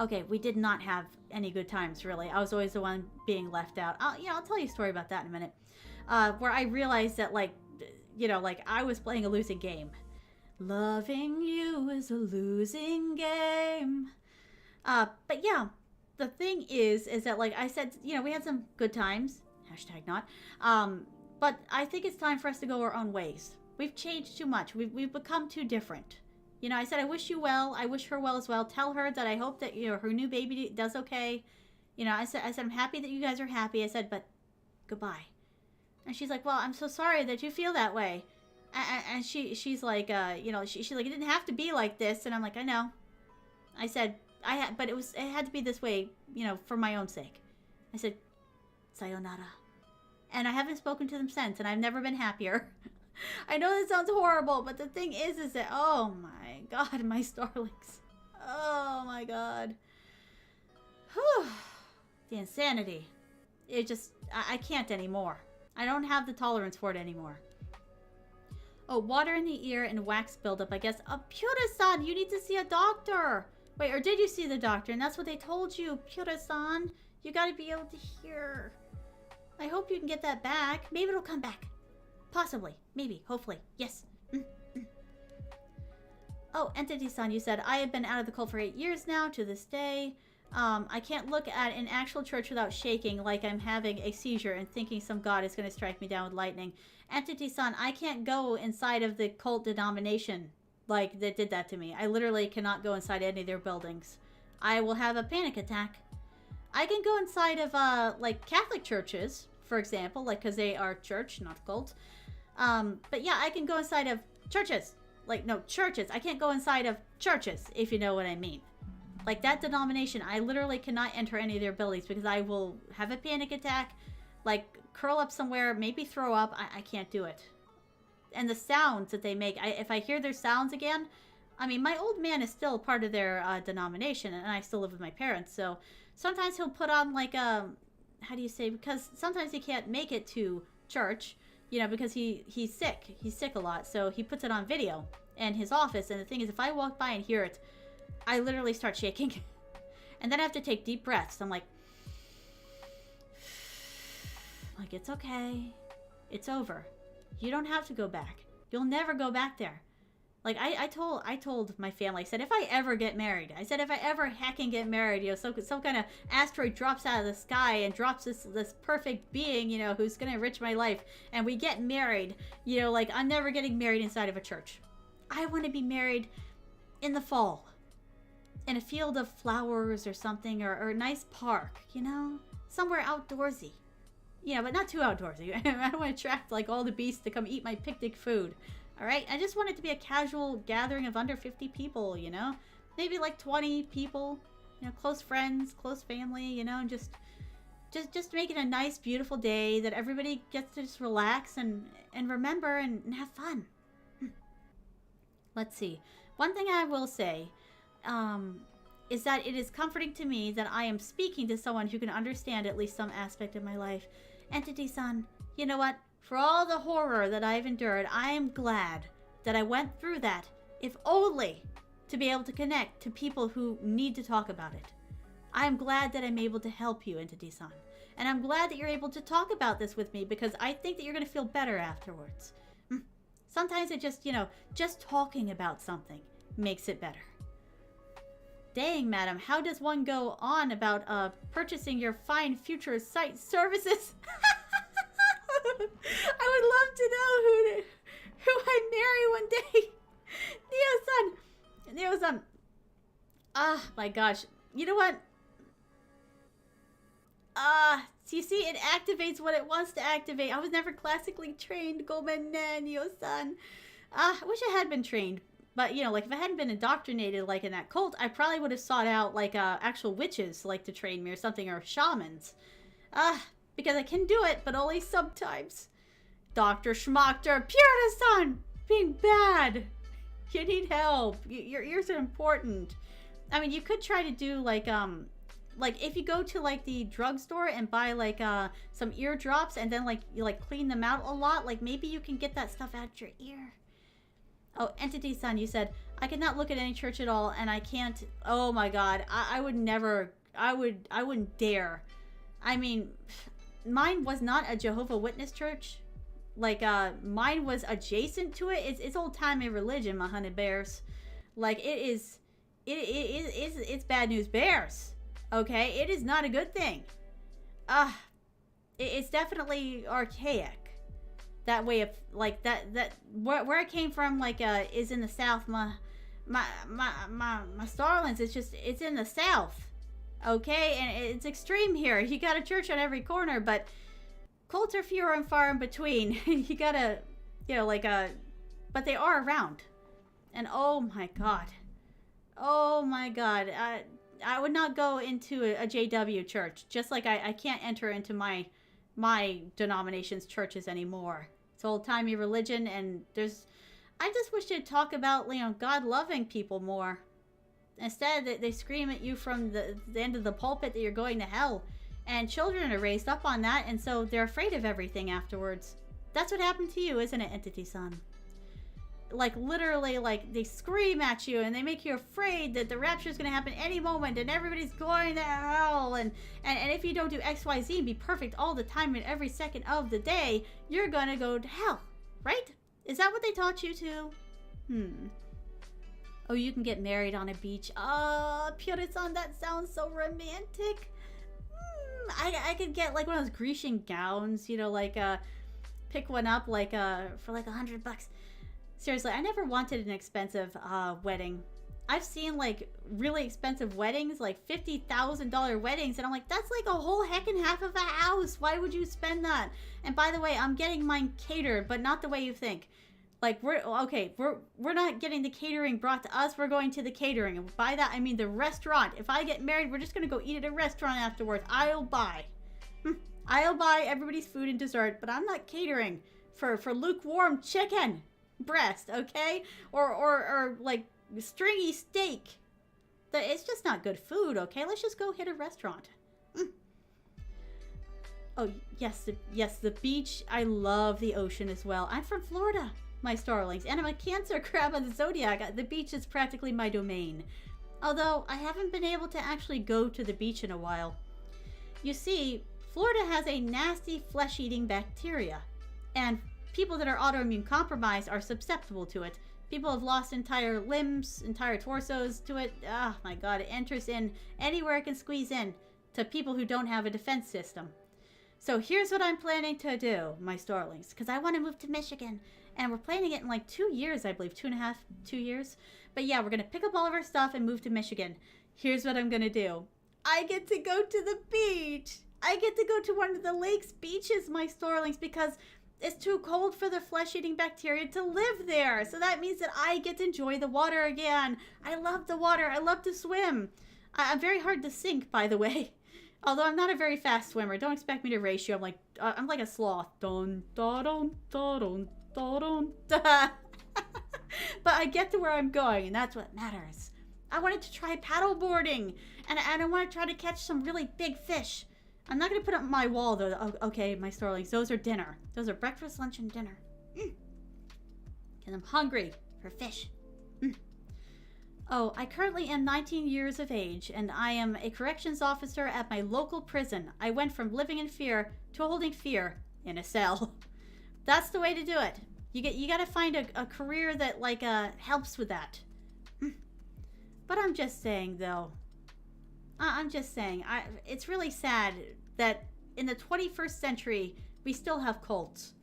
Okay, we did not have any good times, really. I was always the one being left out. I'll tell you a story about that in a minute. Where I realized that, like, you know, like, I was playing a losing game. Loving you is a losing game. But yeah, the thing is that, like I said, you know, we had some good times. Hashtag not. But I think it's time for us to go our own ways. We've changed too much. We've become too different. You know, I said, I wish you well. I wish her well as well. Tell her that I hope that, you know, her new baby does okay. You know, I said, I'm happy that you guys are happy. I said, but goodbye. And she's like, well, I'm so sorry that you feel that way. And she's like, you know, she's like, it didn't have to be like this. And I'm like, I know. I said, but it had to be this way, you know, for my own sake. I said, sayonara. And I haven't spoken to them since, and I've never been happier. I know that sounds horrible, but the thing is that, oh my god, my starlings. Oh my god. Whew. The insanity. It just, I can't anymore. I don't have the tolerance for it anymore. Oh, water in the ear and wax buildup, I guess. Oh, Pura-san, you need to see a doctor. Wait, or did you see the doctor? And that's what they told you, Pura-san. You gotta be able to hear. I hope you can get that back. Maybe it'll come back. Possibly. Maybe. Hopefully. Yes. Oh, Entity-san, you said, I have been out of the cult for 8 years now, to this day. I can't look at an actual church without shaking like I'm having a seizure and thinking some god is going to strike me down with lightning. Entity-san, I can't go inside of the cult denomination like that did that to me. I literally cannot go inside any of their buildings. I will have a panic attack. I can go inside of, like, Catholic churches, for example, like, because they are church, not cult. But yeah, I can go inside of churches. Like, no, churches. I can't go inside of churches, if you know what I mean. Like, that denomination, I literally cannot enter any of their buildings because I will have a panic attack, like, curl up somewhere, maybe throw up. I can't do it. And the sounds that they make, if I hear their sounds again, I mean, my old man is still part of their denomination, and I still live with my parents, so sometimes he'll put on, like, how do you say, because sometimes he can't make it to church, you know, because he's sick. He's sick a lot, so he puts it on video in his office, and the thing is, if I walk by and hear it, I literally start shaking. And then I have to take deep breaths. I'm like, it's okay. It's over. You don't have to go back. You'll never go back there. Like, I told my family, I said, if I ever get married, I said, if I ever heckin' get married, you know, some kind of asteroid drops out of the sky and drops this perfect being, you know, who's gonna enrich my life, and we get married, you know, like, I'm never getting married inside of a church. I want to be married in the fall. In a field of flowers or something, or a nice park, you know? Somewhere outdoorsy. Yeah, but not too outdoorsy. I don't want to attract, like, all the beasts to come eat my picnic food. Alright? I just want it to be a casual gathering of under 50 people, you know? Maybe, like, 20 people. You know, close friends, close family, you know? And just make it a nice, beautiful day that everybody gets to just relax and remember and have fun. Let's see. One thing I will say... is that it is comforting to me that I am speaking to someone who can understand at least some aspect of my life. Entity-san, you know what? For all the horror that I've endured, I am glad that I went through that, if only to be able to connect to people who need to talk about it. I am glad that I'm able to help you, Entity-san. And I'm glad that you're able to talk about this with me because I think that you're going to feel better afterwards. Sometimes it just, you know, just talking about something makes it better. Dang, madam, how does one go on about purchasing your fine future site services? I would love to know who I marry one day. Neo-san. Ah, my gosh. You know what? You see, it activates what it wants to activate. I was never classically trained, Gomen Neo-san. I wish I had been trained. But, you know, like, if I hadn't been indoctrinated, like, in that cult, I probably would have sought out, like, actual witches, like, to train me or something, or shamans. Because I can do it, but only sometimes. Dr. Schmockter, Purita-san, being bad. You need help. Your ears are important. I mean, you could try to do, like, if you go to, like, the drugstore and buy, like, some ear drops and then, like, you, like, clean them out a lot, like, maybe you can get that stuff out your ear. Oh, Entity-san, you said, I cannot look at any church at all, and I can't... Oh my god, I would never... I wouldn't dare. I mean, mine was not a Jehovah's Witness church. Like, mine was adjacent to it. It's old-timey religion, my honey bears. Like, it's bad news bears. Okay? It is not a good thing. It's definitely archaic. That way of, like, where I came from, like, is in the South. My starlings, it's in the South. Okay? And it's extreme here. You got a church on every corner, but cults are fewer and far in between. You gotta, you know, like, but they are around. And oh my god. Oh my god. I would not go into a JW church. Just like I can't enter into my denomination's churches anymore. It's old-timey religion, and I just wish they'd talk about, you know, God loving people more. Instead, they scream at you from the end of the pulpit that you're going to hell. And children are raised up on that, and so they're afraid of everything afterwards. That's what happened to you, isn't it, Entity-san? Like, literally, like, they scream at you, and they make you afraid that the rapture is going to happen any moment, and everybody's going to hell, and if you don't do X, Y, Z and be perfect all the time and every second of the day, you're going to go to hell, right? Is that what they taught you to? Oh, you can get married on a beach. Purita-san, that sounds so romantic. I could get, like, one of those Grecian gowns, you know, like, pick one up, like, for, like, $100. Seriously, I never wanted an expensive wedding. I've seen like really expensive weddings, like $50,000 weddings, and I'm like, that's like a whole heck and half of a house. Why would you spend that? And by the way, I'm getting mine catered, but not the way you think. Like we're not getting the catering brought to us. We're going to the catering, and by that I mean the restaurant. If I get married, we're just gonna go eat at a restaurant afterwards. I'll buy everybody's food and dessert, but I'm not catering for lukewarm chicken breast, okay? Or like stringy steak. It's just not good food, okay? Let's just go hit a restaurant. Oh, yes, the beach. I love the ocean as well. I'm from Florida, my starlings, and I'm a Cancer crab of the zodiac. The beach is practically my domain. Although, I haven't been able to actually go to the beach in a while. You see, Florida has a nasty flesh-eating bacteria, and people that are autoimmune compromised are susceptible to it. People have lost entire limbs, entire torsos to it. Oh my god, it enters in anywhere it can squeeze in to people who don't have a defense system. So here's what I'm planning to do, my starlings, because I want to move to Michigan. And we're planning it in like 2 years, I believe. 2 years. But yeah, we're going to pick up all of our stuff and move to Michigan. Here's what I'm going to do. I get to go to the beach. I get to go to one of the lake's beaches, my starlings, because it's too cold for the flesh-eating bacteria to live there. So that means that I get to enjoy the water again. I love the water. I love to swim. I'm very hard to sink, by the way. Although I'm not a very fast swimmer. Don't expect me to race you. I'm like a sloth. Dun, da, dun, da, dun, da, dun, da. But I get to where I'm going, and that's what matters. I wanted to try paddleboarding, and I want to try to catch some really big fish. I'm not going to put up my wall, though. Oh, okay, my starlings. Those are dinner. Those are breakfast, lunch, and dinner. Because I'm hungry for fish. Oh, I currently am 19 years of age, and I am a corrections officer at my local prison. I went from living in fear to holding fear in a cell. That's the way to do it. You got to find a career that helps with that. But I'm just saying, though. I'm just saying. It's really sad that in the 21st century we still have cults.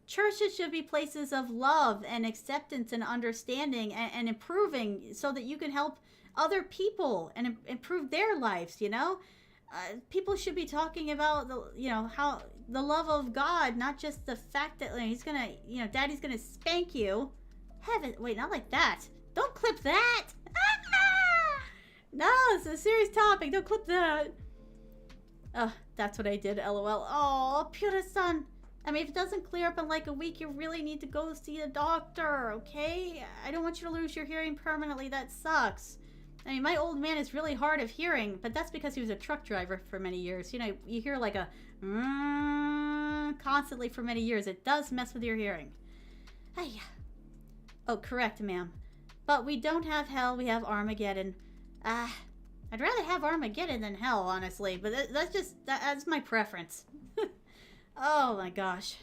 Churches should be places of love and acceptance and understanding and improving so that you can help other people and improve their lives, you know? People should be talking about, how the love of God, not just the fact that he's going to, daddy's going to spank you. Wait, not like that. Don't clip that. No, it's a serious topic. Don't clip that. Oh, that's what I did, LOL. Oh, Pura-san. I mean, if it doesn't clear up in like a week, you really need to go see a doctor, okay? I don't want you to lose your hearing permanently. That sucks. I mean, my old man is really hard of hearing, but that's because he was a truck driver for many years. You know, you hear like a constantly for many years. It does mess with your hearing. Hey. Oh, correct, ma'am. But we don't have hell. We have Armageddon. I'd rather have Armageddon than hell, honestly. But that's my preference. Oh my gosh.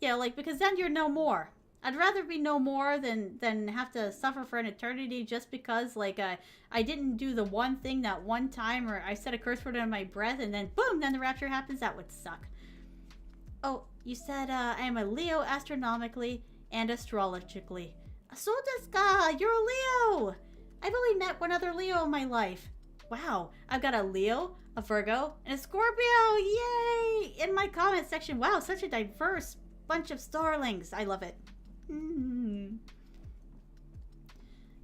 Yeah, because then you're no more. I'd rather be no more than have to suffer for an eternity just because, I didn't do the one thing that one time, or I said a curse word under my breath, and then boom, then the rapture happens. That would suck. Oh, you said I am a Leo astronomically and astrologically. So desu ka! You're a Leo! I've only met one other Leo in my life. Wow, I've got a Leo, a Virgo, and a Scorpio! Yay! In my comment section. Wow, such a diverse bunch of starlings. I love it.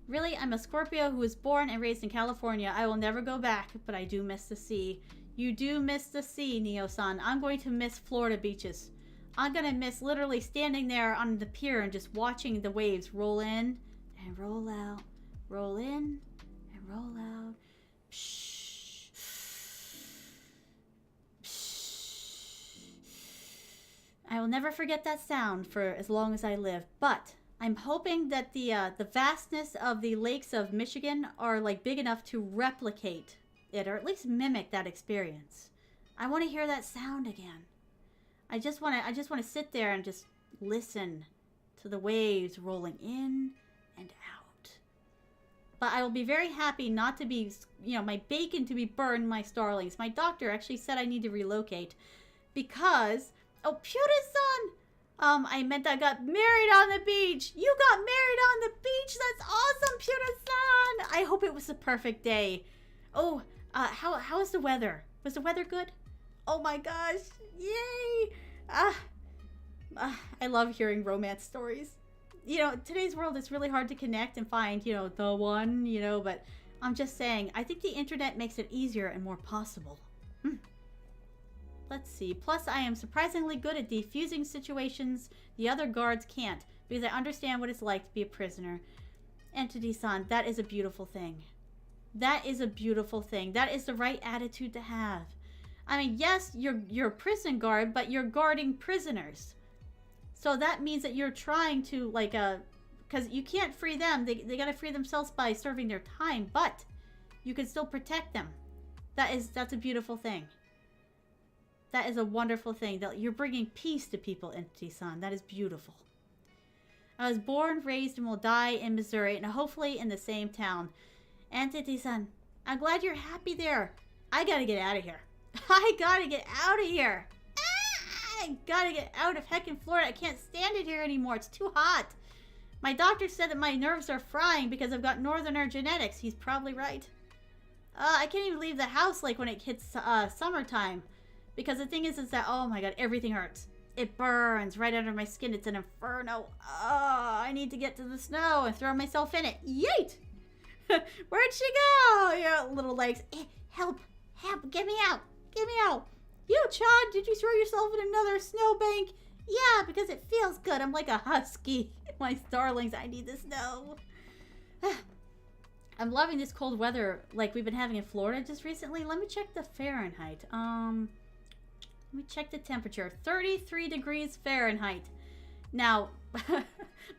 Really, I'm a Scorpio who was born and raised in California. I will never go back, but I do miss the sea. You do miss the sea, Neo-san. I'm going to miss Florida beaches. I'm going to miss literally standing there on the pier and just watching the waves roll in and roll out. Roll in and roll out. Psh. Psh. I will never forget that sound for as long as I live. But I'm hoping that the vastness of the lakes of Michigan are big enough to replicate it, or at least mimic that experience. I want to hear that sound again. I just want to sit there and just listen to the waves rolling in and out. But I will be very happy not to be, my bacon to be burned, my starlings. My doctor actually said I need to relocate because, oh, Pura-san! I meant I got married on the beach. You got married on the beach. That's awesome, Pura-san. I hope it was the perfect day. Oh, how was the weather? Was the weather good? Oh my gosh. Yay. I love hearing romance stories. You know, today's world is really hard to connect and find, you know, the one, you know, but I'm just saying, I think the internet makes it easier and more possible. Let's see. Plus, I am surprisingly good at defusing situations the other guards can't, because I understand what it's like to be a prisoner. Entity-san, that is a beautiful thing. That is a beautiful thing. That is the right attitude to have. I mean, yes, you're a prison guard, but you're guarding prisoners. So that means that you're trying to, like, because you can't free them. They gotta free themselves by serving their time, but you can still protect them. That's a beautiful thing. That is a wonderful thing. That you're bringing peace to people, Entity-san. That is beautiful. I was born, raised, and will die in Missouri, and hopefully in the same town. Entity-san, I'm glad you're happy there. I gotta get out of here. I gotta get out of here. I gotta get out of heckin' Florida. I can't stand it here anymore. It's too hot. My doctor said that my nerves are frying because I've got northerner genetics. He's probably right. I can't even leave the house like when it hits summertime. Because the thing is that, oh my god, everything hurts. It burns right under my skin. It's an inferno. Oh, I need to get to the snow and throw myself in it. Yeet! Where'd she go? Your little legs. Help! Help! Get me out! Get me out! You, Chad, did you throw yourself in another snowbank? Yeah, because it feels good. I'm like a husky. My starlings, I need the snow. I'm loving this cold weather like we've been having in Florida just recently. Let me check the Fahrenheit. Let me check the temperature. 33 degrees Fahrenheit. Now,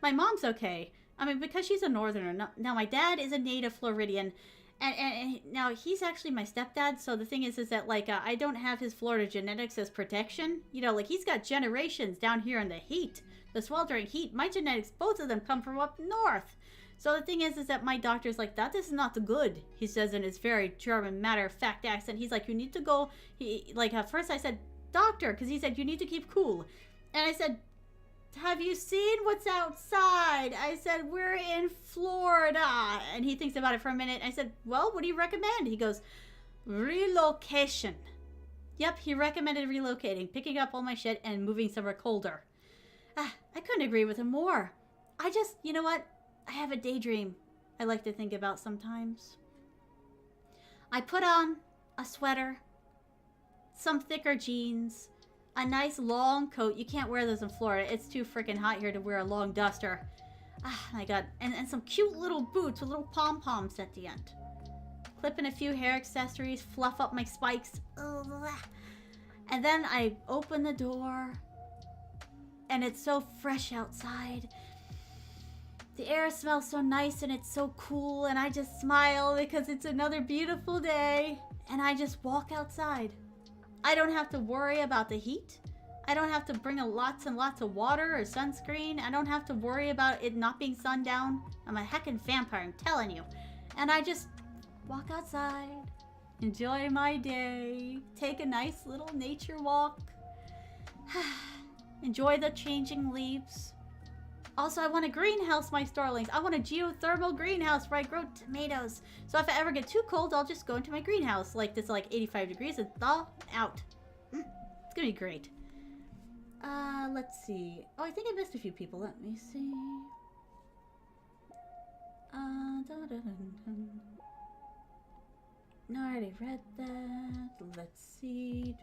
my mom's okay. I mean, because she's a northerner. Now, my dad is a native Floridian. And now, he's actually my stepdad. So, the thing is that, like, I don't have his Florida genetics as protection. You know, like, he's got generations down here in the heat. The sweltering heat. My genetics, both of them come from up north. So, the thing is that my doctor's like, that is not good. He says in his very German, matter-of-fact accent. He's like, you need to go. At first I said, doctor, because he said, you need to keep cool. And I said, have you seen what's outside? I said, we're in Florida. And he thinks about it for a minute. I said, well, what do you recommend? He goes, relocation. Yep, he recommended relocating, picking up all my shit and moving somewhere colder. I couldn't agree with him more. I just, you know what? I have a daydream I like to think about sometimes. I put on a sweater, some thicker jeans, a nice long coat. You can't wear those in Florida. It's too freaking hot here to wear a long duster. My god. And some cute little boots with little pom-poms at the end. Clip in a few hair accessories, fluff up my spikes. Ugh. And then I open the door, and it's so fresh outside. The air smells so nice and it's so cool, and I just smile because it's another beautiful day. And I just walk outside. I don't have to worry about the heat. I don't have to bring lots and lots of water or sunscreen. I don't have to worry about it not being sundown. I'm a heckin' vampire, I'm telling you. And I just walk outside, enjoy my day, take a nice little nature walk, enjoy the changing leaves. Also, I want to greenhouse my starlings. I want a geothermal greenhouse where I grow tomatoes. So if I ever get too cold, I'll just go into my greenhouse. Like this, like 85 degrees and thaw out. It's gonna be great. Let's see. Oh, I think I missed a few people. Let me see. No, I already read that. Let's see.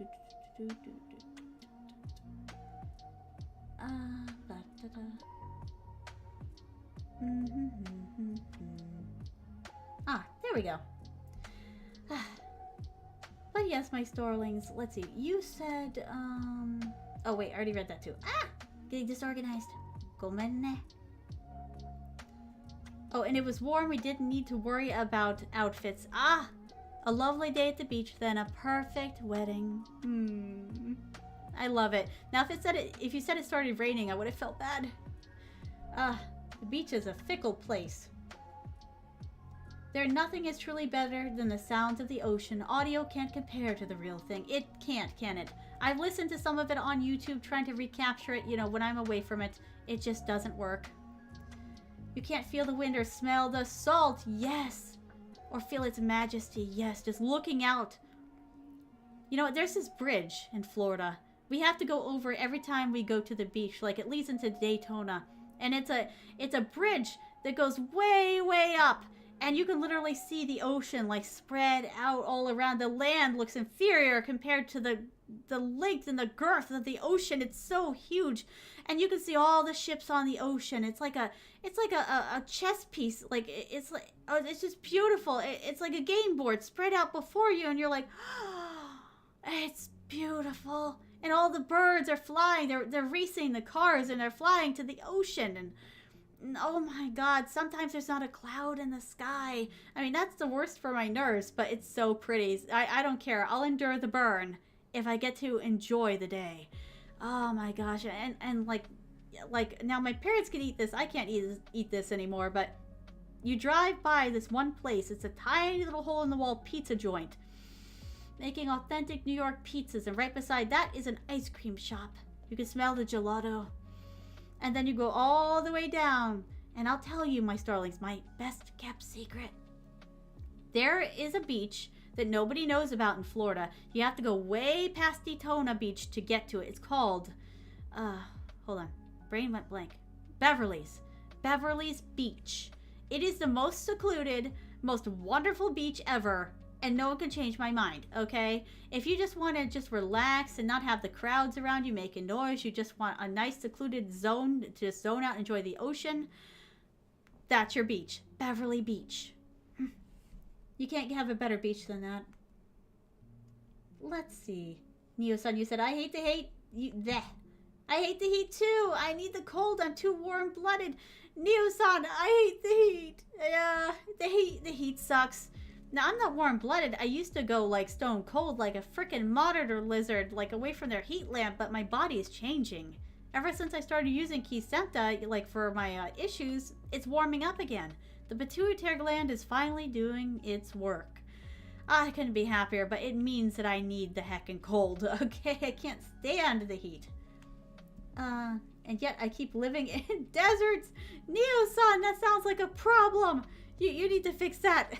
There we go. But yes, my starlings. Let's see. You said, oh wait, I already read that too. Getting disorganized. Gomenne. Oh, and it was warm. We didn't need to worry about outfits. A lovely day at the beach, then a perfect wedding. I love it. Now, if you said it started raining, I would have felt bad. The beach is a fickle place. Nothing is truly better than the sounds of the ocean. Audio can't compare to the real thing. It can't, can it? I've listened to some of it on YouTube trying to recapture it, you know, when I'm away from it. It just doesn't work. You can't feel the wind or smell the salt. Yes. Or feel its majesty. Yes. Just looking out. You know, there's this bridge in Florida. We have to go over it every time we go to the beach. Like, it leads into Daytona. And it's a bridge that goes way, way up. And you can literally see the ocean, like, spread out all around. The land looks inferior compared to the length and the girth of the ocean. It's so huge. And you can see all the ships on the ocean. It's like a chess piece. Like, it's like, oh, it's just beautiful. It's like a game board spread out before you. And you're like, oh, it's beautiful. And all the birds are flying. They're racing the cars and they're flying to the ocean. And oh my God, sometimes there's not a cloud in the sky. I mean, that's the worst for my nerves, but it's so pretty. I don't care. I'll endure the burn if I get to enjoy the day. Oh my gosh. And like now my parents can eat this. I can't eat this anymore, but you drive by this one place. It's a tiny little hole in the wall pizza joint making authentic New York pizzas, and right beside that is an ice cream shop. You can smell the gelato. And then you go all the way down, and I'll tell you, my starlings, my best kept secret. There is a beach that nobody knows about in Florida. You have to go way past Daytona Beach to get to it. It's called, hold on, brain went blank. Beverly's Beach. It is the most secluded, most wonderful beach ever, and no one can change my mind, okay? If you just want to just relax and not have the crowds around you making noise, you just want a nice secluded zone to just zone out and enjoy the ocean, that's your beach. Beverly Beach. You can't have a better beach than that. Let's see. Neo-san, you said, I hate the hate. I hate the heat too. I need the cold. I'm too warm-blooded. Neo-san, I hate the heat. Yeah, the heat sucks. Now, I'm not warm-blooded. I used to go, like, stone cold like a freaking monitor lizard, like, away from their heat lamp, but my body is changing. Ever since I started using Kisenta, like, for my issues, it's warming up again. The pituitary gland is finally doing its work. I couldn't be happier, but it means that I need the heckin' cold, okay? I can't stand the heat. And yet I keep living in deserts. Neo-san, that sounds like a problem. You need to fix that.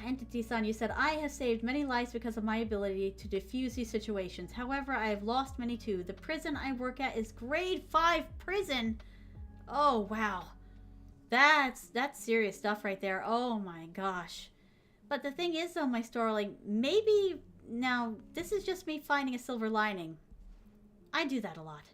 Entity-san, you said, I have saved many lives because of my ability to diffuse these situations. However, I have lost many too. The prison I work at is grade 5 prison. Oh, wow. That's serious stuff right there. Oh my gosh. But the thing is though, my starling, maybe, now, this is just me finding a silver lining. I do that a lot.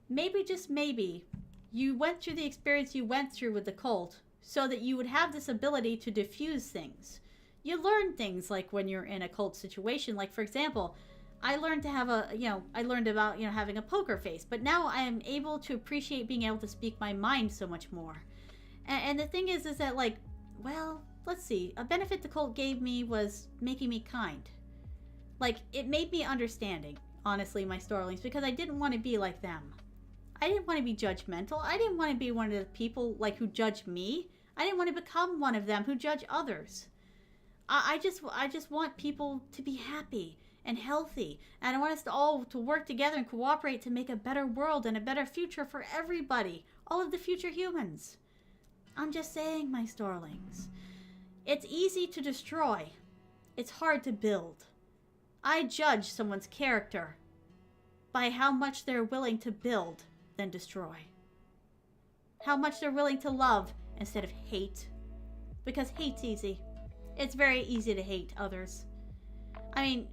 Maybe, just maybe, you went through the experience you went through with the cult so that you would have this ability to diffuse things. You learn things like when you're in a cult situation. Like, for example, I learned to have I learned about, having a poker face. But now I am able to appreciate being able to speak my mind so much more. And the thing is that, like, well, let's see. A benefit the cult gave me was making me kind. Like, it made me understanding, honestly, my starlings, because I didn't want to be like them. I didn't want to be judgmental. I didn't want to be one of the people, like, who judge me. I didn't want to become one of them who judge others. I just want people to be happy and healthy. And I want us to all to work together and cooperate to make a better world and a better future for everybody. All of the future humans. I'm just saying, my starlings. It's easy to destroy. It's hard to build. I judge someone's character by how much they're willing to build than destroy. How much they're willing to love instead of hate. Because hate's easy. It's very easy to hate others. I mean,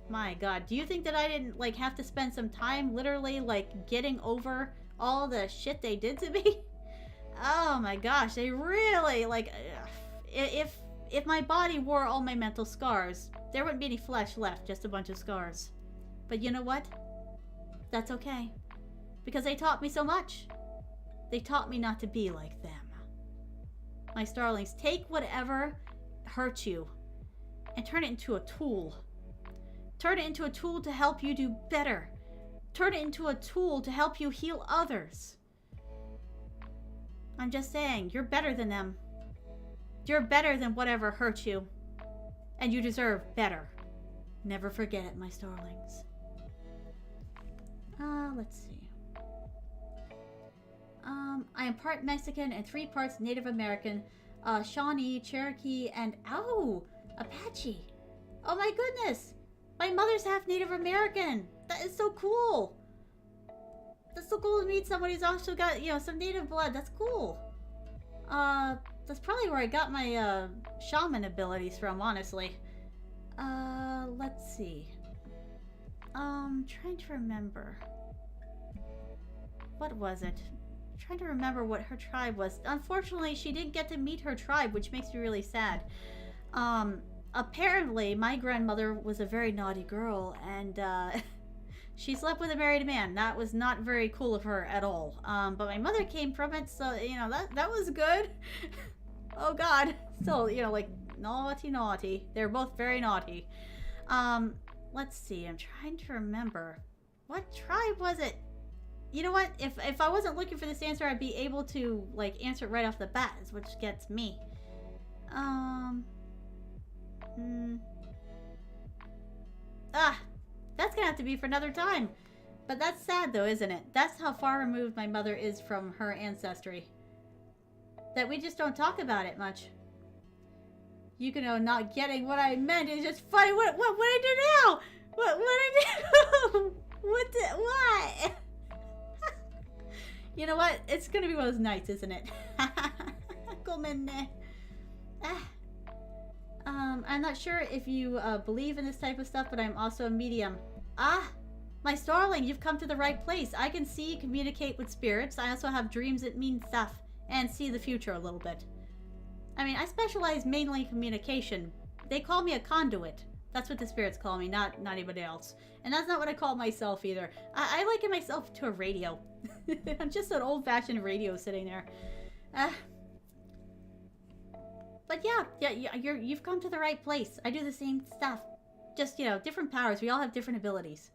my God, do you think that I didn't, like, have to spend some time literally, like, getting over all the shit they did to me? Oh my gosh, they really, like, if my body wore all my mental scars, there wouldn't be any flesh left, just a bunch of scars. But you know what? That's okay. Because they taught me so much. They taught me not to be like them. My starlings, take whatever hurt you and turn it into a tool. Turn it into a tool to help you do better. Turn it into a tool to help you heal others. I'm just saying, you're better than them. You're better than whatever hurt you. And you deserve better. Never forget it, my starlings. Let's see. I am part Mexican and 3 parts Native American, Shawnee, Cherokee, and Apache. Oh my goodness! My mother's half Native American. That is so cool. That's so cool to meet somebody who's also got, you know, some native blood. That's cool. That's probably where I got my, shaman abilities from, honestly. Let's see. Trying to remember. What was it? Trying to remember what her tribe was. Unfortunately, she didn't get to meet her tribe, which makes me really sad. Apparently, my grandmother was a very naughty girl, and, she slept with a married man. That was not very cool of her at all. But my mother came from it, so, you know, that was good. Oh, God. Still, you know, like, naughty, naughty. They're both very naughty. Let's see. I'm trying to remember. What tribe was it? You know what? If I wasn't looking for this answer, I'd be able to, like, answer it right off the bat, which gets me. That's gonna have to be for another time. But that's sad, though, isn't it? That's how far removed my mother is from her ancestry. That we just don't talk about it much. Yukano not getting what I meant is just funny. What I do now? What I do? What? You know what? It's gonna be one of those nights, isn't it? I'm not sure if you believe in this type of stuff, but I'm also a medium. My starling, you've come to the right place. I can see, communicate with spirits. I also have dreams that mean stuff and see the future a little bit. I mean, I specialize mainly in communication. They call me a conduit. That's what the spirits call me, not anybody else. And that's not what I call myself either. I liken myself to a radio. I'm just an old-fashioned radio sitting there. But yeah, you've come to the right place. I do the same stuff. Just, you know, different powers. We all have different abilities.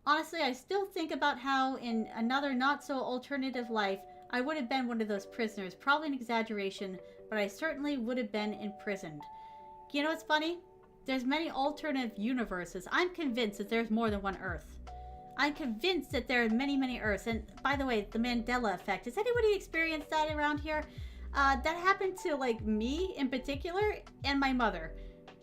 Honestly, I still think about how in another not-so-alternative life, I would have been one of those prisoners. Probably an exaggeration, but I certainly would have been imprisoned. You know what's funny? There's many alternative universes. I'm convinced that there's more than one Earth. I'm convinced that there are many, many Earths. And by the way, the Mandela effect. Has anybody experienced that around here? That happened to, like, me in particular and my mother.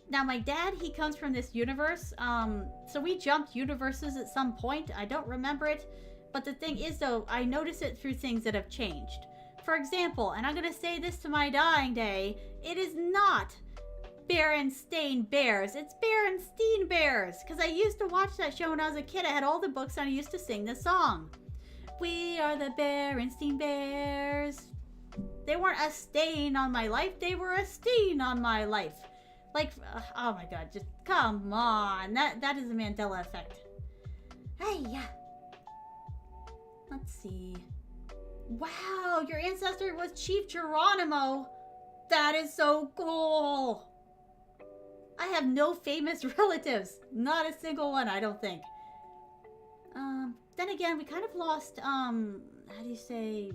Now, my dad, he comes from this universe. So we jumped universes at some point. I don't remember it. But the thing is, though, I notice it through things that have changed. For example, and I'm going to say this to my dying day, it is not Berenstain Bears. It's Berenstein Bears. Because I used to watch that show when I was a kid. I had all the books and I used to sing the song. We are the Berenstein Bears. They weren't a stain on my life. They were a stain on my life. Like, oh my god, just come on. That is the Mandela effect. Hey, yeah. Let's see. Wow, your ancestor was Chief Geronimo. That is so cool. I have no famous relatives. Not a single one, I don't think. Then again, we kind of lost, how do you say...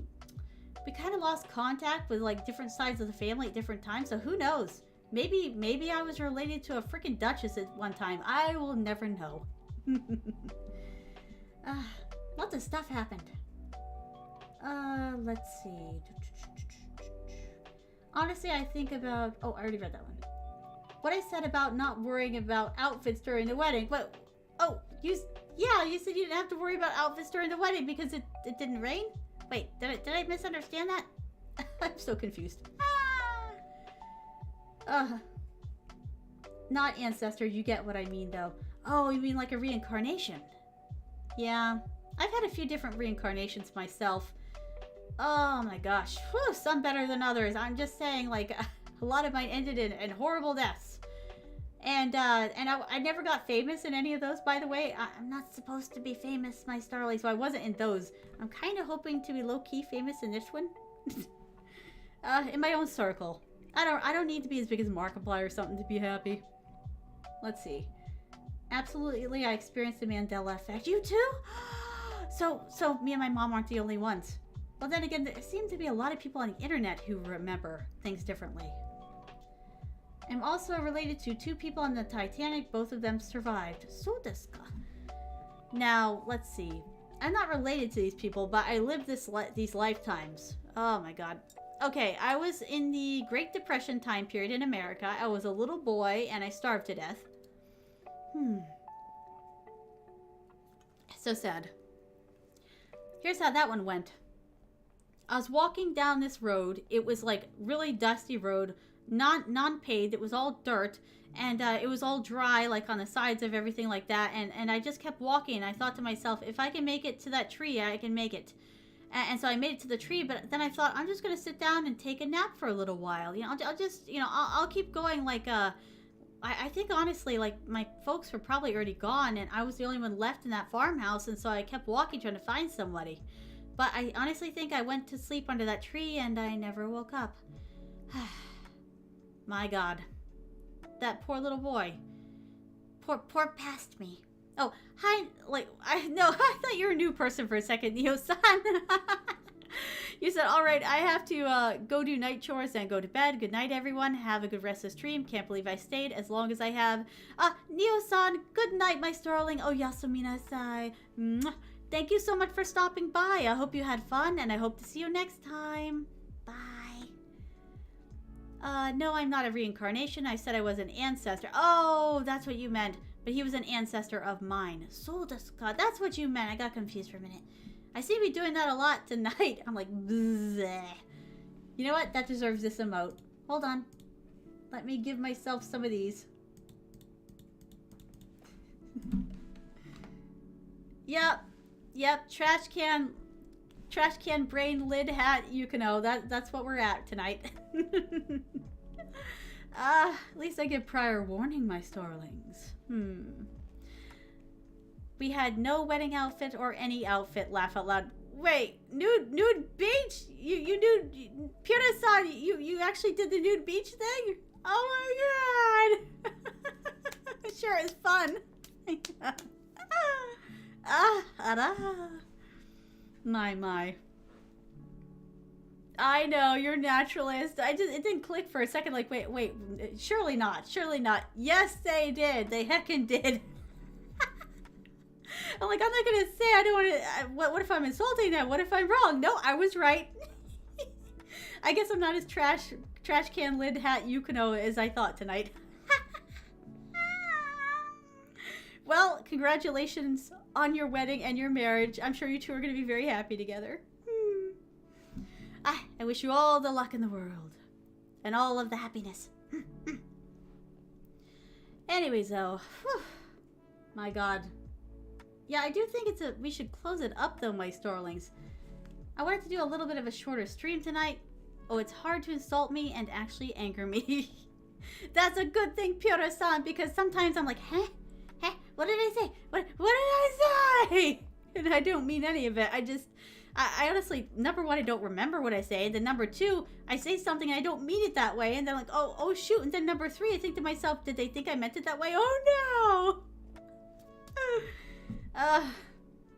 We kind of lost contact with, like, different sides of the family at different times, so who knows? Maybe I was related to a freaking duchess at one time. I will never know. Lots of stuff happened. Let's see. Honestly, I think about... Oh, I already read that one. What I said about not worrying about outfits during the wedding. But, oh, you said you didn't have to worry about outfits during the wedding because it didn't rain? Wait, did I misunderstand that? I'm so confused. Not ancestor, you get what I mean, though. Oh, you mean like a reincarnation? Yeah, I've had a few different reincarnations myself. Oh my gosh. Whew, some better than others. I'm just saying, like, a lot of mine ended in horrible deaths. And I never got famous in any of those, by the way. I'm not supposed to be famous, my Starly, so I wasn't in those. I'm kind of hoping to be low-key famous in this one. In my own circle. I don't need to be as big as Markiplier or something to be happy. Let's see. Absolutely, I experienced the Mandela effect. You too? So me and my mom aren't the only ones. Well, then again, there seem to be a lot of people on the internet who remember things differently. I'm also related to 2 people on the Titanic. Both of them survived. So desu ka? Now, let's see. I'm not related to these people, but I lived these lifetimes. Oh my god. Okay, I was in the Great Depression time period in America. I was a little boy, and I starved to death. So sad. Here's how that one went. I was walking down this road. It was like really dusty road, non-paved. It was all dirt, and it was all dry, like on the sides of everything like that. And I just kept walking. I thought to myself, if I can make it to that tree, I can make it. And so I made it to the tree, but then I thought, I'm just gonna sit down and take a nap for a little while. You know, I'll just, you know, I'll keep going. Like, I think honestly, like my folks were probably already gone, and I was the only one left in that farmhouse, and so I kept walking trying to find somebody. But I honestly think I went to sleep under that tree, and I never woke up. My God, that poor little boy. Poor past me. Oh, hi, like, I thought you were a new person for a second, Neo-san. You said, all right, I have to go do night chores and go to bed. Good night, everyone. Have a good rest of the stream. Can't believe I stayed as long as I have. Neo-san, good night, my darling. Oh, yasuminasai. Thank you so much for stopping by. I hope you had fun, and I hope to see you next time. Bye. No, I'm not a reincarnation. I said I was an ancestor. Oh, that's what you meant. But he was an ancestor of mine. So desu ka? That's what you meant. I got confused for a minute. I seem to be doing that a lot tonight. I'm like, bleh. You know what? That deserves this emote. Hold on. Let me give myself some of these. Yep. Trash can brain lid hat Yukano. That's what we're at tonight. At least I get prior warning, my starlings. We had no wedding outfit or any outfit. Laugh out loud. Wait, nude beach? You nude, Pura-san, you actually did the nude beach thing? Oh my god! It sure is fun. My. I know, you're naturalist. It didn't click for a second, like, wait, surely not. Yes, they did. They heckin' did. I'm like, I'm not gonna say I don't want to, what if I'm insulting them? What if I'm wrong? No, I was right. I guess I'm not as trash can lid hat Yukano as I thought tonight. Well, congratulations on your wedding and your marriage. I'm sure you two are going to be very happy together. I wish you all the luck in the world. And all of the happiness. Anyways, though. Whew, my god. Yeah, I do think we should close it up, though, my starlings. I wanted to do a little bit of a shorter stream tonight. Oh, it's hard to insult me and actually anger me. That's a good thing, Pura-san, because sometimes I'm like, huh? What did I say? What did I say? And I don't mean any of it. I honestly, number one, I don't remember what I say. Then number two, I say something and I don't mean it that way. And then like, oh shoot. And then number three, I think to myself, did they think I meant it that way? Oh no!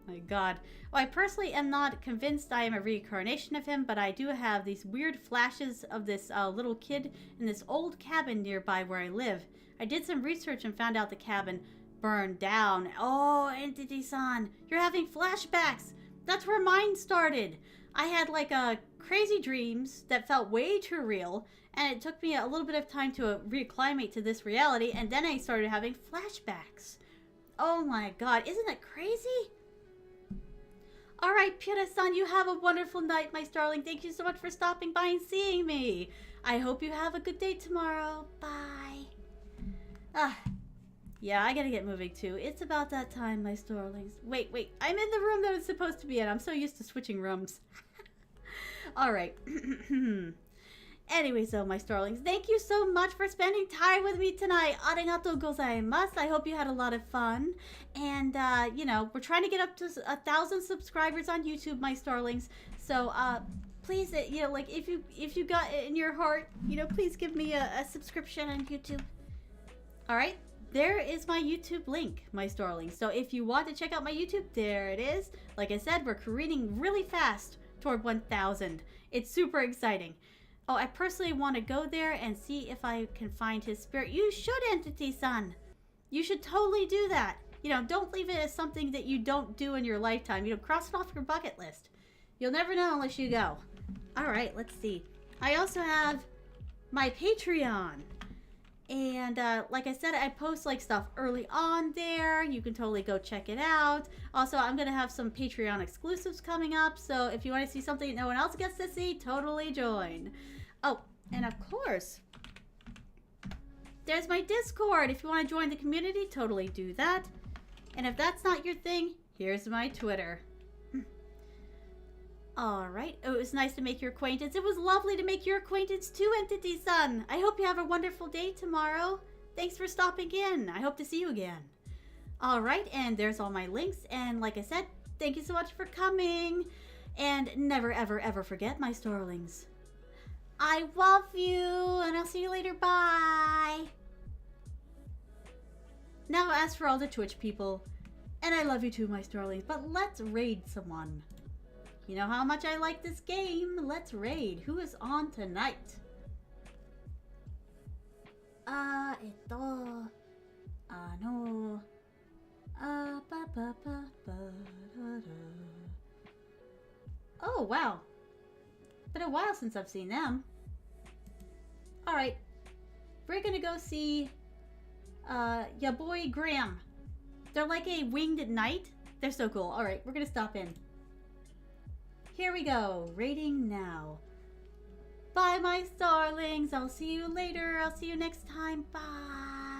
My god. Well, I personally am not convinced I am a reincarnation of him, but I do have these weird flashes of this little kid in this old cabin nearby where I live. I did some research and found out the cabin burned down. Oh, Entity-san, you're having flashbacks. That's where mine started. I had like crazy dreams that felt way too real, and it took me a little bit of time to reacclimate to this reality, and then I started having flashbacks. Oh my god, isn't it crazy? Alright, Pura-san, you have a wonderful night, my darling. Thank you so much for stopping by and seeing me. I hope you have a good day tomorrow. Bye. Yeah, I gotta get moving too. It's about that time, my starlings. Wait, I'm in the room that I'm supposed to be in. I'm so used to switching rooms. Alright. Anyways, though, my starlings, thank you so much for spending time with me tonight. Arigatou gozaimasu. I hope you had a lot of fun. And, you know, we're trying to get up to 1,000 subscribers on YouTube, my starlings. So, please, you know, like, if you got it in your heart, you know, please give me a subscription on YouTube. Alright? There is my YouTube link, my starlings. So if you want to check out my YouTube, there it is. Like I said, we're careening really fast toward 1,000. It's super exciting. Oh, I personally want to go there and see if I can find his spirit. You should, Entity-san. You should totally do that. You know, don't leave it as something that you don't do in your lifetime. You know, cross it off your bucket list. You'll never know unless you go. All right, let's see. I also have my Patreon. And like I said, I post like stuff early on there. You can totally go check it out. Also, I'm going to have some Patreon exclusives coming up. So if you want to see something no one else gets to see, totally join. Oh, and of course, there's my Discord. If you want to join the community, totally do that. And if that's not your thing, here's my Twitter. Alright, oh, it was nice to make your acquaintance. It was lovely to make your acquaintance too, Entity-san. I hope you have a wonderful day tomorrow. Thanks for stopping in. I hope to see you again. Alright, and there's all my links. And like I said, thank you so much for coming. And never, ever, ever forget, my starlings. I love you, and I'll see you later. Bye. Now, as for all the Twitch people, and I love you too, my starlings, but let's raid someone. You know how much I like this game. Let's raid. Who is on tonight? Oh, wow. Been a while since I've seen them. Alright. We're gonna go see, ya boy Graham. They're like a winged knight. They're so cool. Alright, we're gonna stop in. Here we go. Rating now. Bye, my starlings. I'll see you later. I'll see you next time. Bye.